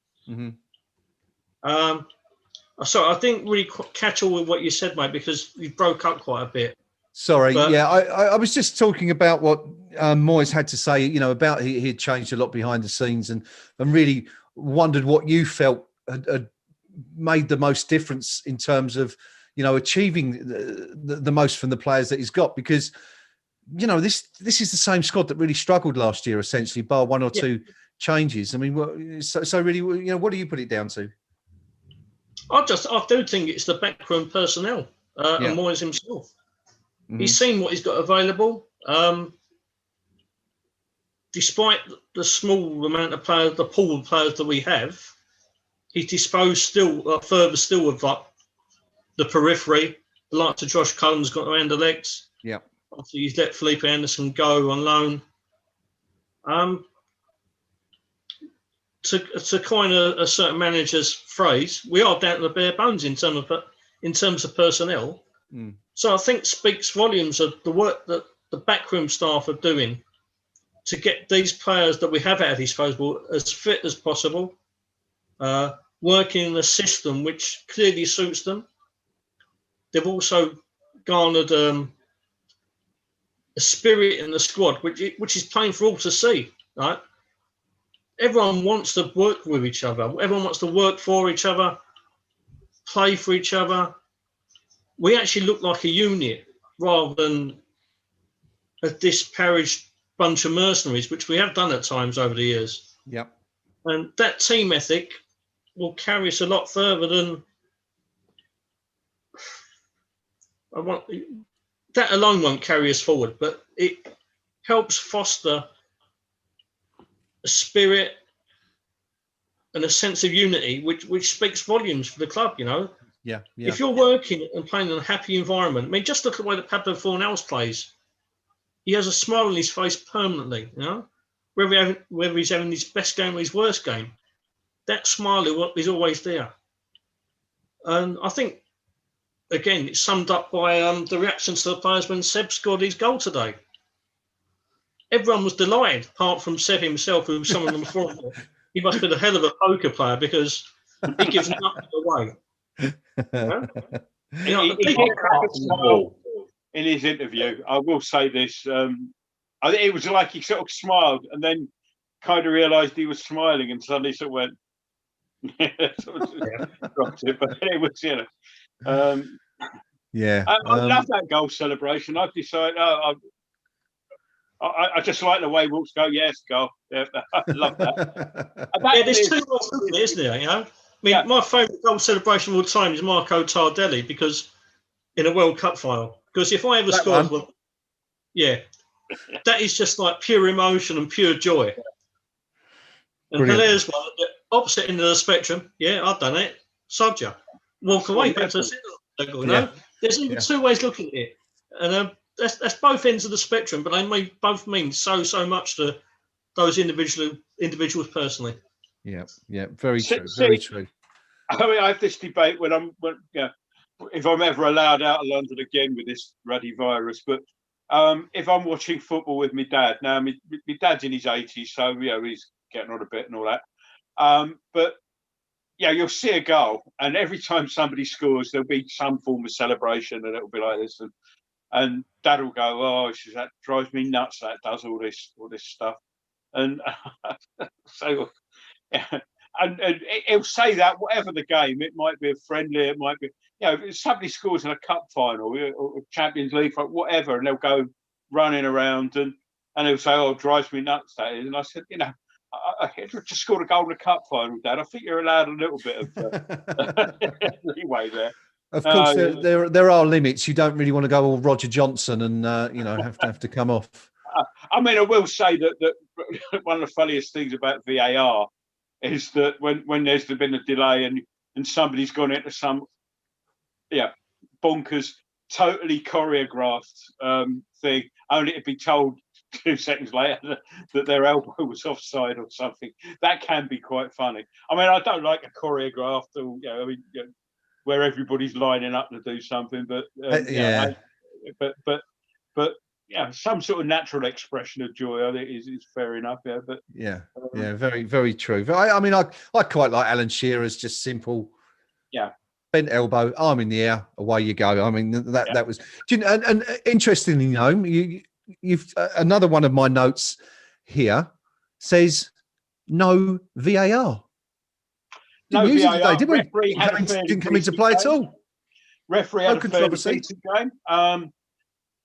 So I didn't really catch all of what you said, mate, because you broke up quite a bit. Sorry. But, yeah, I was just talking about what Moyes had to say, you know, about he had changed a lot behind the scenes and really wondered what you felt had made the most difference in terms of, you know, achieving the most from the players that he's got, because, you know, this is the same squad that really struggled last year, essentially, bar one or two changes. I mean, so really, you know, what do you put it down to? I do think it's the backroom personnel and Moyes himself. He's seen what he's got available. Despite the small amount of players, the pool of players that we have, he's disposed still further still of like the periphery. The likes of Josh Cullen's got around the legs. Yeah. Obviously, he's let Felipe Anderson go on loan. To coin a certain manager's phrase, we are down to the bare bones in terms of personnel. So I think speaks volumes of the work that the backroom staff are doing to get these players that we have at our disposal as fit as possible, working in a system which clearly suits them. They've also garnered a spirit in the squad, which is plain for all to see, right? Everyone wants to work with each other. Everyone wants to work for each other, play for each other. We actually look like a unit rather than a disparaged bunch of mercenaries, which we have done at times over the years. Yeah. And that team ethic will carry us a lot further than that alone won't carry us forward, but it helps foster a spirit and a sense of unity, which speaks volumes for the club, you know. Yeah. If you're working and playing in a happy environment, I mean, just look at the way that Pablo Fornals plays. He has a smile on his face permanently, you know. Whether he's having his best game or his worst game, that smile is always there. And I think, again, it's summed up by the reactions to the players when Seb scored his goal today. Everyone was delighted, apart from Seb himself, who was someone on the floor. He must be a hell of a poker player because he gives nothing away. In his interview, I will say this. I think it was like he sort of smiled and then kind of realised he was smiling and suddenly sort of went, dropped it. But it was, you know. I love that goal celebration. I've decided, I just like the way Wilkes go, yes, goal. Yeah, I love that. There's two ways of it, isn't there? You know, I mean, my favourite goal celebration of all time is Marco Tardelli because in a World Cup final. Because if I ever scored one, that is just like pure emotion and pure joy. And Hilaire's one, the opposite end of the spectrum. Yeah, I've done it. Sodja. Walk away. Back to the single, you know? There's even two ways looking at it. And that's both ends of the spectrum, but they both mean so much to those individuals personally. Yeah, very true. Very true. I mean, I have this debate if I'm ever allowed out of London again with this ruddy virus, but if I'm watching football with my dad now, my dad's in his 80s, so you know he's getting on a bit and all that. But yeah, you'll see a goal, and every time somebody scores, there'll be some form of celebration, and it'll be like this. And Dad will go, "Oh, that drives me nuts. That does all this stuff." And so, yeah. And he'll say that whatever the game, it might be a friendly, it might be, if somebody scores in a cup final or Champions League, whatever, and they'll go running around and he'll say, "Oh, it drives me nuts, that is." And I said, I just scored a goal in a cup final, Dad. I think you're allowed a little bit of leeway there. Of course, there are limits. You don't really want to go all Roger Johnson and have to come off. I mean, I will say that one of the funniest things about VAR is that when there's been a delay and somebody's gone into some bonkers, totally choreographed thing, only to be told 2 seconds later that their elbow was offside or something. That can be quite funny. I mean, I don't like a choreographed or where everybody's lining up to do something, but but some sort of natural expression of joy, I think, is fair enough. Yeah, but very, very true. I mean, I quite like Alan Shearer's just simple. Yeah. Bent elbow, arm in the air, away you go. I mean, that was. And interestingly, you've another one of my notes here says no VAR. No VAR. Today, did we? Referee didn't come into play at all. Referee had a fairly decent game.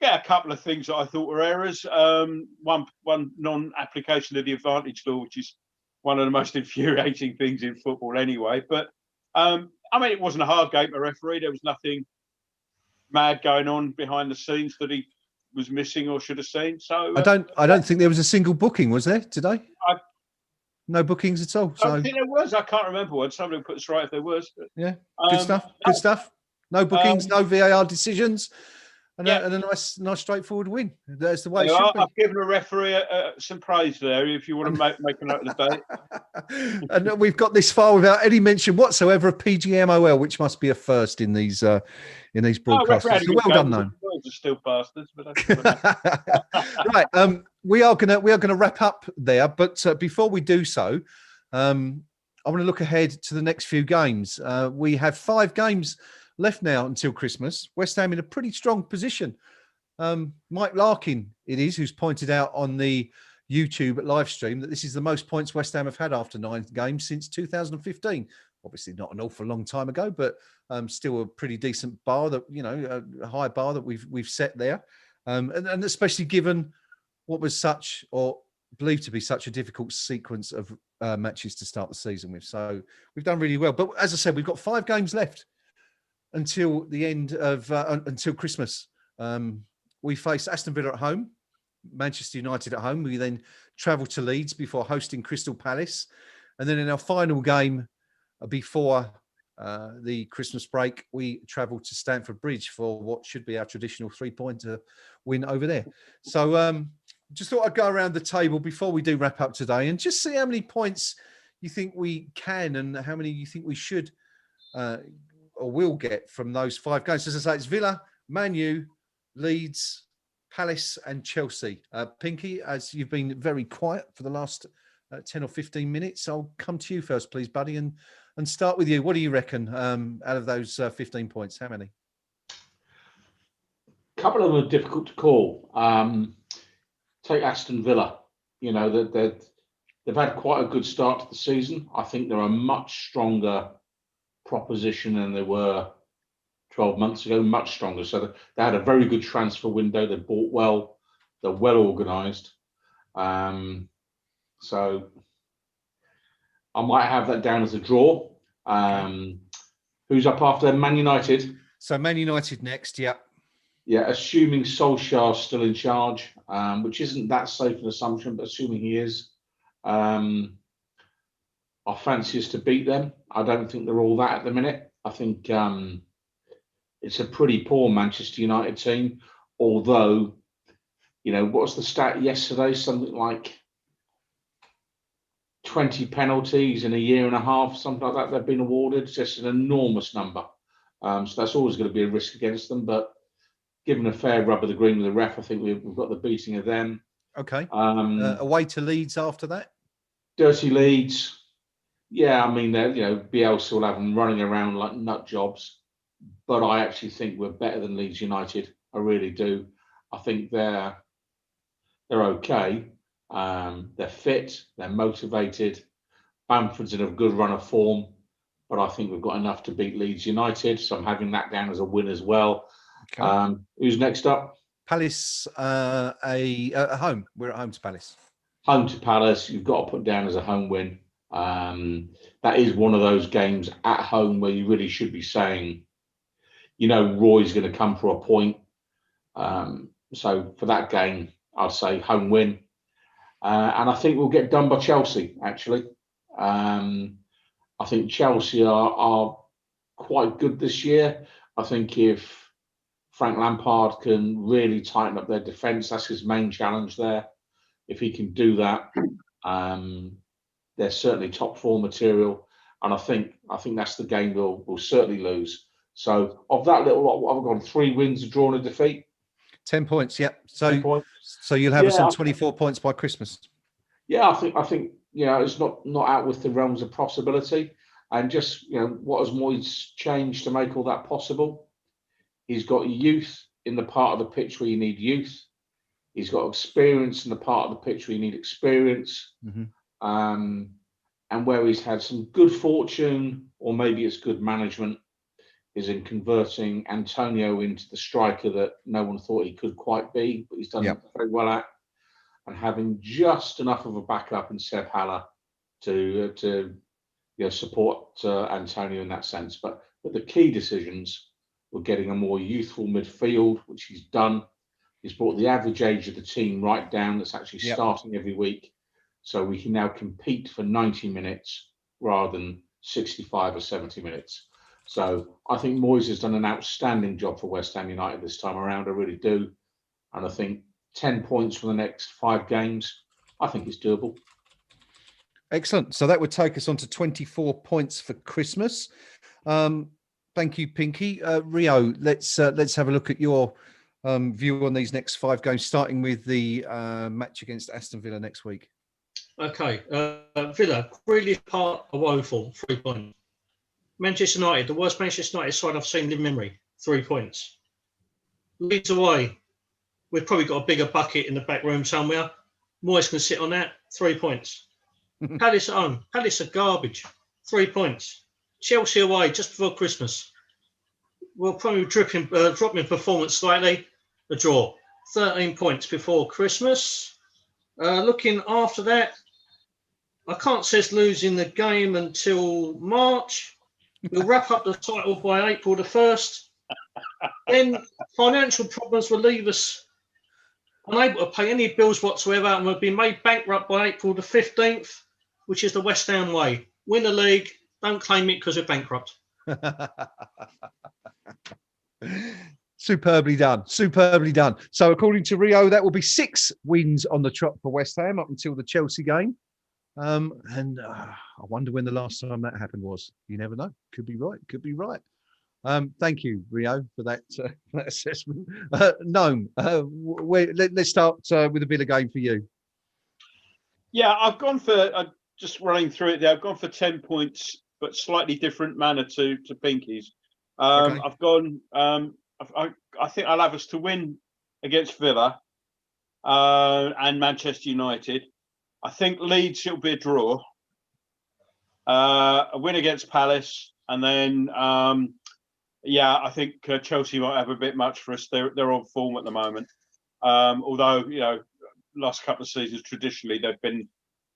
A couple of things that I thought were errors. One non-application of the advantage law, which is one of the most infuriating things in football anyway. But I mean, it wasn't a hard game to referee. There was nothing mad going on behind the scenes that he was missing or should have seen. So I don't think there was a single booking, was there today? No bookings at all. I don't think there was. I can't remember one. Somebody put us right if there was. But, yeah, good stuff. Good stuff. No bookings, no VAR decisions. And a nice, straightforward win. That's the way it should be. I've given a referee some praise there, if you want to make a note of the date. And we've got this far without any mention whatsoever of PGMOL, which must be a first in these broadcasts. So well done, though. Are still bastards, but right. We are gonna wrap up there, but before we do so, I want to look ahead to the next few games. We have 5 games left now until Christmas. West Ham in a pretty strong position. Mike Larkin, it is, who's pointed out on the YouTube live stream that this is the most points West Ham have had after 9 games since 2015. Obviously not an awful long time ago, but still a pretty decent bar that, a high bar that we've set there. And especially given what was such, or believed to be such, a difficult sequence of matches to start the season with. So we've done really well. But as I said, we've got 5 games left until the end of until Christmas. We face Aston Villa at home, Manchester United at home. We then travel to Leeds before hosting Crystal Palace, and then in our final game before the Christmas break, we travel to Stamford Bridge for what should be our traditional 3-pointer win over there. So just thought I'd go around the table before we do wrap up today and just see how many points you think we can and how many you think we should or will get from those 5 games. As I say, it's Villa, Man U, Leeds, Palace and Chelsea. Pinky, as you've been very quiet for the last 10 or 15 minutes, I'll come to you first, please, buddy, and start with you. What do you reckon out of those 15 points? How many? A couple of them are difficult to call. Take Aston Villa. They've had quite a good start to the season. I think they're a much stronger proposition than they were 12 months ago, much stronger. So they had a very good transfer window. They bought well. They're well organised. So I might have that down as a draw. Who's up after them? Man United. So Man United next, yeah. Yeah, assuming Solskjaer's still in charge, which isn't that safe an assumption, but assuming he is. I fancy us to beat them. I don't think they're all that at the minute. I think it's a pretty poor Manchester United team, although, what's the stat yesterday? Something like 20 penalties in a year and a half, something like that, they've been awarded. It's just an enormous number. So that's always going to be a risk against them. But given a fair rub of the green with the ref, I think we've got the beating of them. Okay. Away to Leeds after that? Dirty Leeds. Yeah, I mean, Bielsa will have them running around like nut jobs, but I actually think we're better than Leeds United. I really do. I think they're okay. They're fit. They're motivated. Bamford's in a good run of form, but I think we've got enough to beat Leeds United. So I'm having that down as a win as well. Okay. Who's next up? Palace, at home. We're at home to Palace. Home to Palace. You've got to put down as a home win. That is one of those games at home where you really should be saying, Roy's going to come for a point. So for that game, I'd say home win. And I think we'll get done by Chelsea, actually. I think Chelsea are quite good this year. I think if Frank Lampard can really tighten up their defence, that's his main challenge there. If he can do that, they're certainly top four material. And I think that's the game we'll certainly lose. So of that little lot, what have I gone? 3 wins, a draw and a defeat? 10 points, yep. 10 points. So you'll have us on 24 points by Christmas. Yeah, I think it's not out with the realms of possibility. And just what has Moyes changed to make all that possible? He's got youth in the part of the pitch where you need youth. He's got experience in the part of the pitch where you need experience. Mm-hmm. And where he's had some good fortune, or maybe it's good management, is in converting Antonio into the striker that no one thought he could quite be, but he's done very well at, and having just enough of a backup in Seb Haller to support Antonio in that sense. But the key decisions were getting a more youthful midfield, which he's done. He's brought the average age of the team right down. That's actually starting every week. So we can now compete for 90 minutes rather than 65 or 70 minutes. So I think Moyes has done an outstanding job for West Ham United this time around. I really do. And I think 10 points for the next 5 games, I think it's doable. Excellent. So that would take us on to 24 points for Christmas. Thank you, Pinky. Rio, let's have a look at your view on these next 5 games, starting with the match against Aston Villa next week. Okay. Villa, really part are woeful, 3 points. Manchester United, the worst Manchester United side I've seen in memory, 3 points. Leeds away, we've probably got a bigger bucket in the back room somewhere. Moyes can sit on that, 3 points. Palace at home, Palace are garbage, 3 points. Chelsea away, just before Christmas. We'll probably drop in performance slightly, a draw. 13 points before Christmas. Looking after that, I can't see us losing the game until March. We'll wrap up the title by April the 1st. Then financial problems will leave us unable to pay any bills whatsoever, and we'll be made bankrupt by April the 15th, which is the West Ham way. Win the league, don't claim it because we're bankrupt. Superbly done. Superbly done. So according to Rio, that will be 6 wins on the trot for West Ham up until the Chelsea game. And I wonder when the last time that happened was. You never know. Could be right. Could be right. Thank you, Rio, for that assessment. Gnome, let's start with a bit of game for you. Yeah, I've gone for, just running through it there, I've gone for 10 points, but slightly different manner to Pinky's. Okay. I've gone, I think I'll have us to win against Villa and Manchester United. I think Leeds, it'll be a draw. A win against Palace, and then I think Chelsea might have a bit much for us. They're on form at the moment. Although last couple of seasons traditionally they've been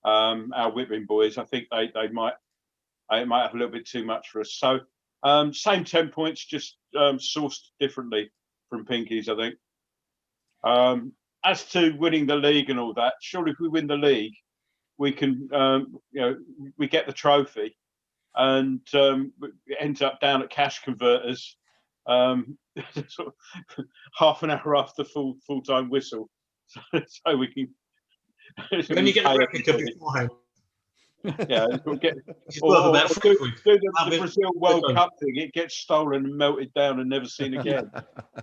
our whipping boys. I think they might have a little bit too much for us. So same 10 points, just sourced differently from Pinky's, I think. As to winning the league and all that, surely if we win the league, we can, we get the trophy, and it ends up down at Cash Converters, sort of half an hour after full-time whistle, so we can. When you get the replica beforehand. Yeah, we'll get do the Brazil World Cup thing. It gets stolen and melted down and never seen again.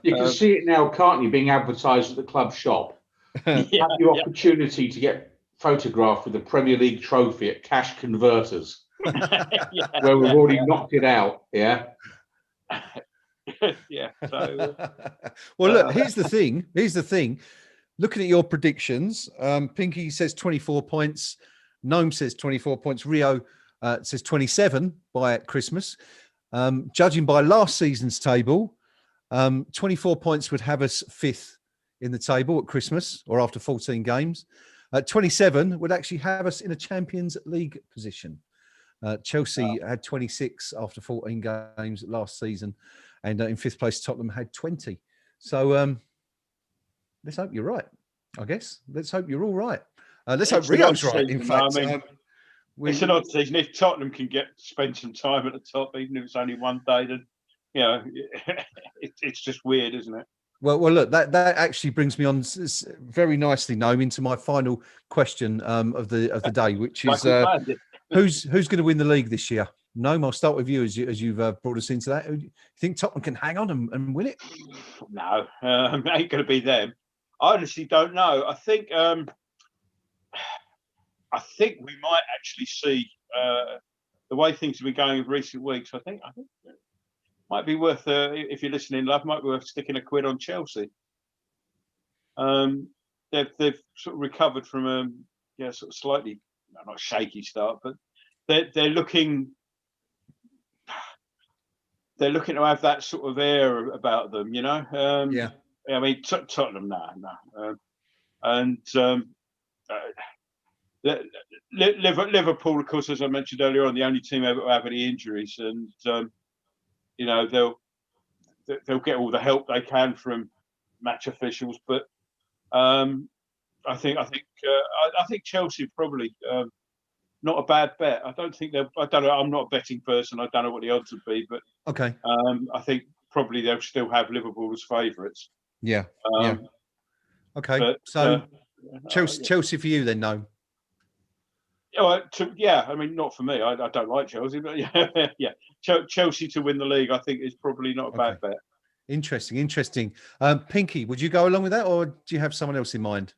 You can see it now, can't you? Being advertised at the club shop. You have the opportunity to get photographed with the Premier League trophy at Cash Converters, Yeah, where we've already knocked it out. Yeah. yeah. So Well, look, here's the thing. Here's the thing. Looking at your predictions, Pinky says 24 points. Gnome says 24 points. Rio says 27 by Christmas. Judging by last season's table, 24 points would have us 5th in the table at Christmas or after 14 games. 27 would actually have us in a Champions League position. Chelsea had 26 after 14 games last season, and in 5th place, Tottenham had 20. So let's hope you're right, I guess. Let's hope you're all right. Let's hope Rio's right, in fact. I mean, it's an odd season. If Tottenham can spend some time at the top, even if it's only one day, then, you know, it's just weird, isn't it? Well, look, that actually brings me on very nicely, Gnome, into my final question of the day, which is who's going to win the league this year? Gnome, I'll start with you as you've brought us into that. Who do you think Tottenham can hang on and win it? No, it ain't going to be them. I honestly don't know. I think we might actually see the way things have been going in recent weeks. I think it might be worth, if you're listening, love, might be worth sticking a quid on Chelsea. They've sort of recovered from sort of slightly not shaky start, but they're looking to have that sort of air about them, you know. Yeah. I mean, Tottenham, no. And Liverpool, of course, as I mentioned earlier on, the only team ever to have any injuries, and you know, they'll get all the help they can from match officials. But I think Chelsea probably not a bad bet. I don't know. I'm not a betting person. I don't know what the odds would be, but okay. I think probably they'll still have Liverpool as favourites. Yeah. Okay. But, so Chelsea for you then, no? I mean, not for me. I don't like Chelsea, but yeah. Chelsea to win the league, I think, is probably not a bad bet. Interesting. Pinky, would you go along with that, or do you have someone else in mind?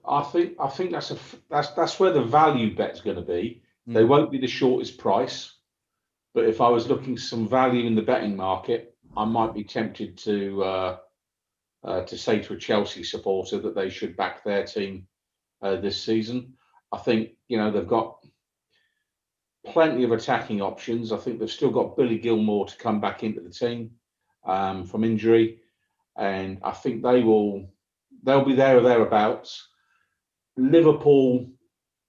I think that's where the value bet's going to be. They won't be the shortest price, but if I was looking for some value in the betting market, I might be tempted to say to a Chelsea supporter that they should back their team this season. I think, you know, they've got plenty of attacking options. I think they've still got Billy Gilmore to come back into the team from injury, and I think they'll be there or thereabouts. Liverpool,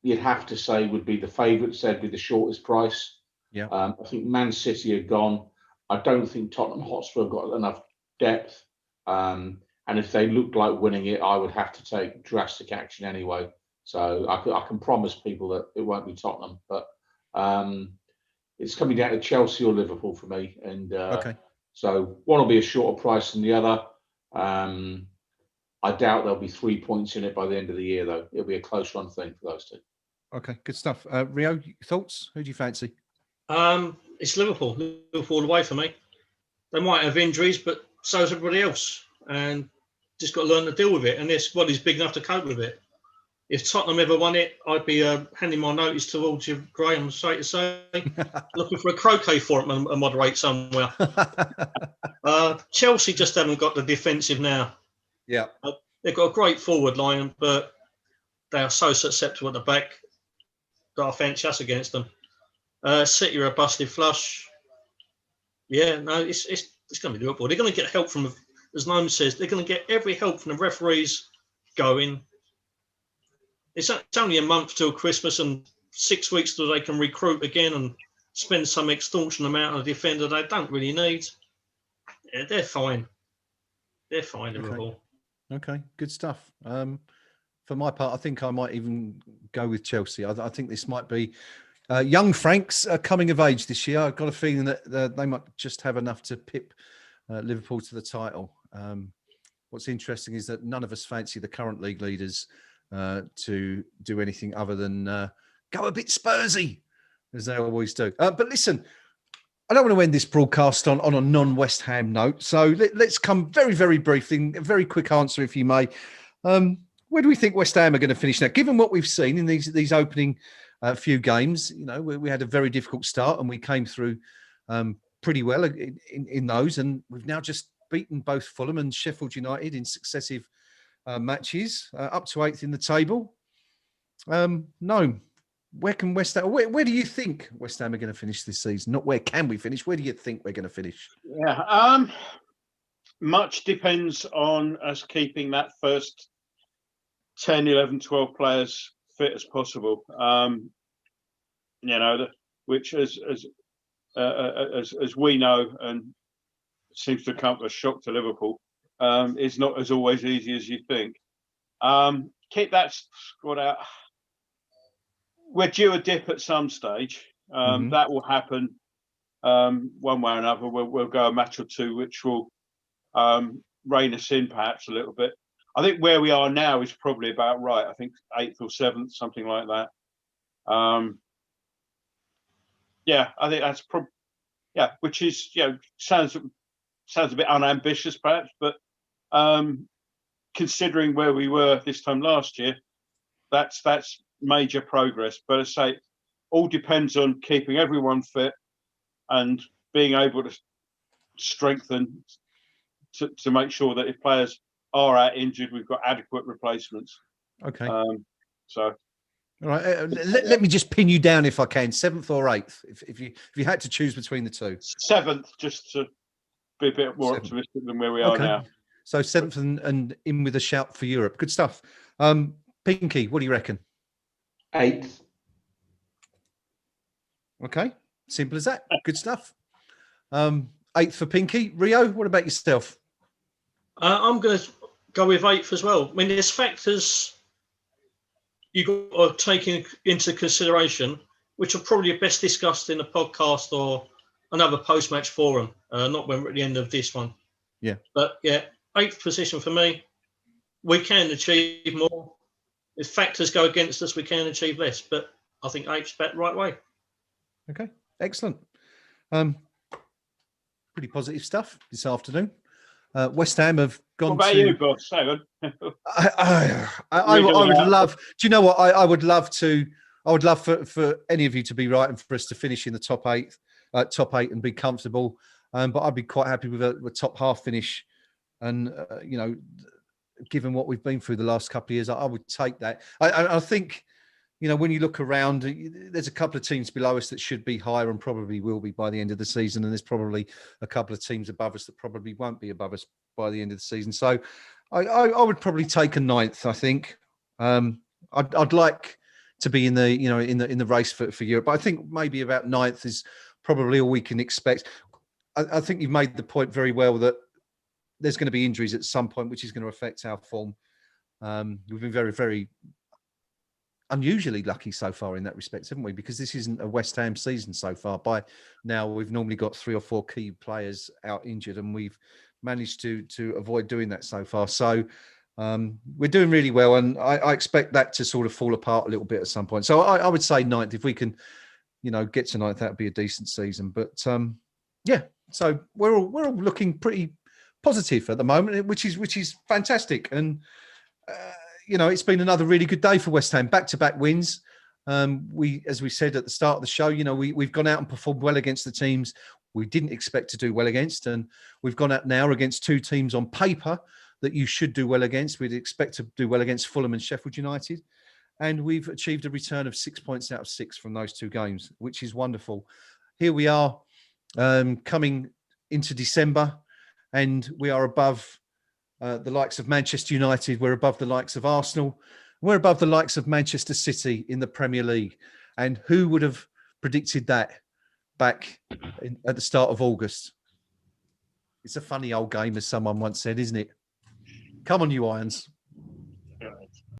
you'd have to say, would be the favourites. They'd be the shortest price. Yeah. I think Man City are gone. I don't think Tottenham Hotspur have got enough depth. And if they looked like winning it, I would have to take drastic action anyway. So I can promise people that it won't be Tottenham, but it's coming down to Chelsea or Liverpool for me. And so one will be a shorter price than the other. I doubt there'll be 3 points in it by the end of the year, though. It'll be a close run thing for those two. Okay, good stuff. Rio, thoughts? Who do you fancy? It's Liverpool. Liverpool all the way for me. They might have injuries, but so is everybody else. And just got to learn to deal with it. And this squad is big enough to cope with it. If Tottenham ever won it, I'd be handing my notice towards you, Graham, straight to say, looking for a croquet forum and moderate somewhere. Chelsea just haven't got the defensive now. Yeah. They've got a great forward line, but they are so susceptible at the back that I fancy us against them. City are a busted flush. Yeah, no, it's going to be Liverpool. They're going to get help from, as Gnome says, they're going to get every help from the referees going. It's only a month till Christmas and 6 weeks till they can recruit again and spend some extortion amount on a defender they don't really need. Yeah, they're fine. They're fine, Liverpool. Okay, good stuff. For my part, I think I might even go with Chelsea. I think this might be young Franks coming of age this year. I've got a feeling that they might just have enough to pip Liverpool to the title. What's interesting is that none of us fancy the current league leaders to do anything other than go a bit Spursy, as they always do. But listen, I don't want to end this broadcast on a non-West Ham note. So let's come very, very briefly, a very quick answer, if you may. where do we think West Ham are going to finish now? Given what we've seen in these opening few games, you know, we had a very difficult start and we came through pretty well in those, and we've now just beaten both Fulham and Sheffield United in successive matches, up to 8th in the table. No, where can West Ham? Where do you think West Ham are going to finish this season? Not where can we finish? Where do you think we're going to finish? Yeah, much depends on us keeping that first 10, 11, 12 players fit as possible. You know, which as we know, and seems to come as a shock to Liverpool, is not as always easy as you think. Keep that squad out. We're due a dip at some stage. That will happen one way or another. We'll go a match or two, which will rein us in perhaps a little bit. I think where we are now is probably about right. I think 8th or 7th, something like that. Yeah, I think that's probably, yeah, which is, you know, sounds a bit unambitious perhaps, but considering where we were this time last year, that's major progress. But I say, all depends on keeping everyone fit and being able to strengthen to make sure that if players are out injured, we've got adequate replacements. Okay. So. All right. Let me just pin you down if I can. 7th or 8th, if you had to choose between the two. 7th, just to be a bit more optimistic than where we are now. So 7th and in with a shout for Europe. Good stuff. Pinky, what do you reckon? 8th. Okay, simple as that. Good stuff. 8th for Pinky. Rio, what about yourself? I'm going to go with 8th as well. I mean, there's factors you've got to take into consideration, which are probably best discussed in a podcast or another post-match forum, not when we're at the end of this one. Yeah. But yeah, 8th position for me. We can achieve more. If factors go against us, we can achieve less. But I think 8th's about the right way. Okay, excellent. Pretty positive stuff this afternoon. West Ham have gone. What about you, boss? Hang on. I would love. Do you know what? I would love to. I would love for any of you to be right and for us to finish in the top 8, and be comfortable. But I'd be quite happy with a top half finish. And you know, given what we've been through the last couple of years, I would take that. I think, you know, when you look around, there's a couple of teams below us that should be higher and probably will be by the end of the season. And there's probably a couple of teams above us that probably won't be above us by the end of the season. So I would probably take a 9th, I think. I'd like to be in the, you know, in the race for Europe. But I think maybe about 9th is probably all we can expect. I think you've made the point very well that there's going to be injuries at some point, which is going to affect our form. We've been very, very unusually lucky so far in that respect, haven't we? Because this isn't a West Ham season so far. By now, we've normally got 3 or 4 key players out injured, and we've managed to avoid doing that so far. So we're doing really well, and I expect that to sort of fall apart a little bit at some point. So I would say 9th. If we can, you know, get to 9th, that'd be a decent season. But yeah, so we're all looking pretty positive at the moment, which is fantastic. And you know, it's been another really good day for West Ham. Back-to-back wins. As we said at the start of the show, you know, we've gone out and performed well against the teams we didn't expect to do well against, and we've gone out now against 2 teams on paper that you should do well against. We'd expect to do well against Fulham and Sheffield United, and we've achieved a return of 6 points out of 6 from those 2 games, which is wonderful. Here we are coming into December, and we are above the likes of Manchester United. We're above the likes of Arsenal. We're above the likes of Manchester City in the Premier League. And who would have predicted that back at the start of August? It's a funny old game, as someone once said, isn't it? Come on, you Irons.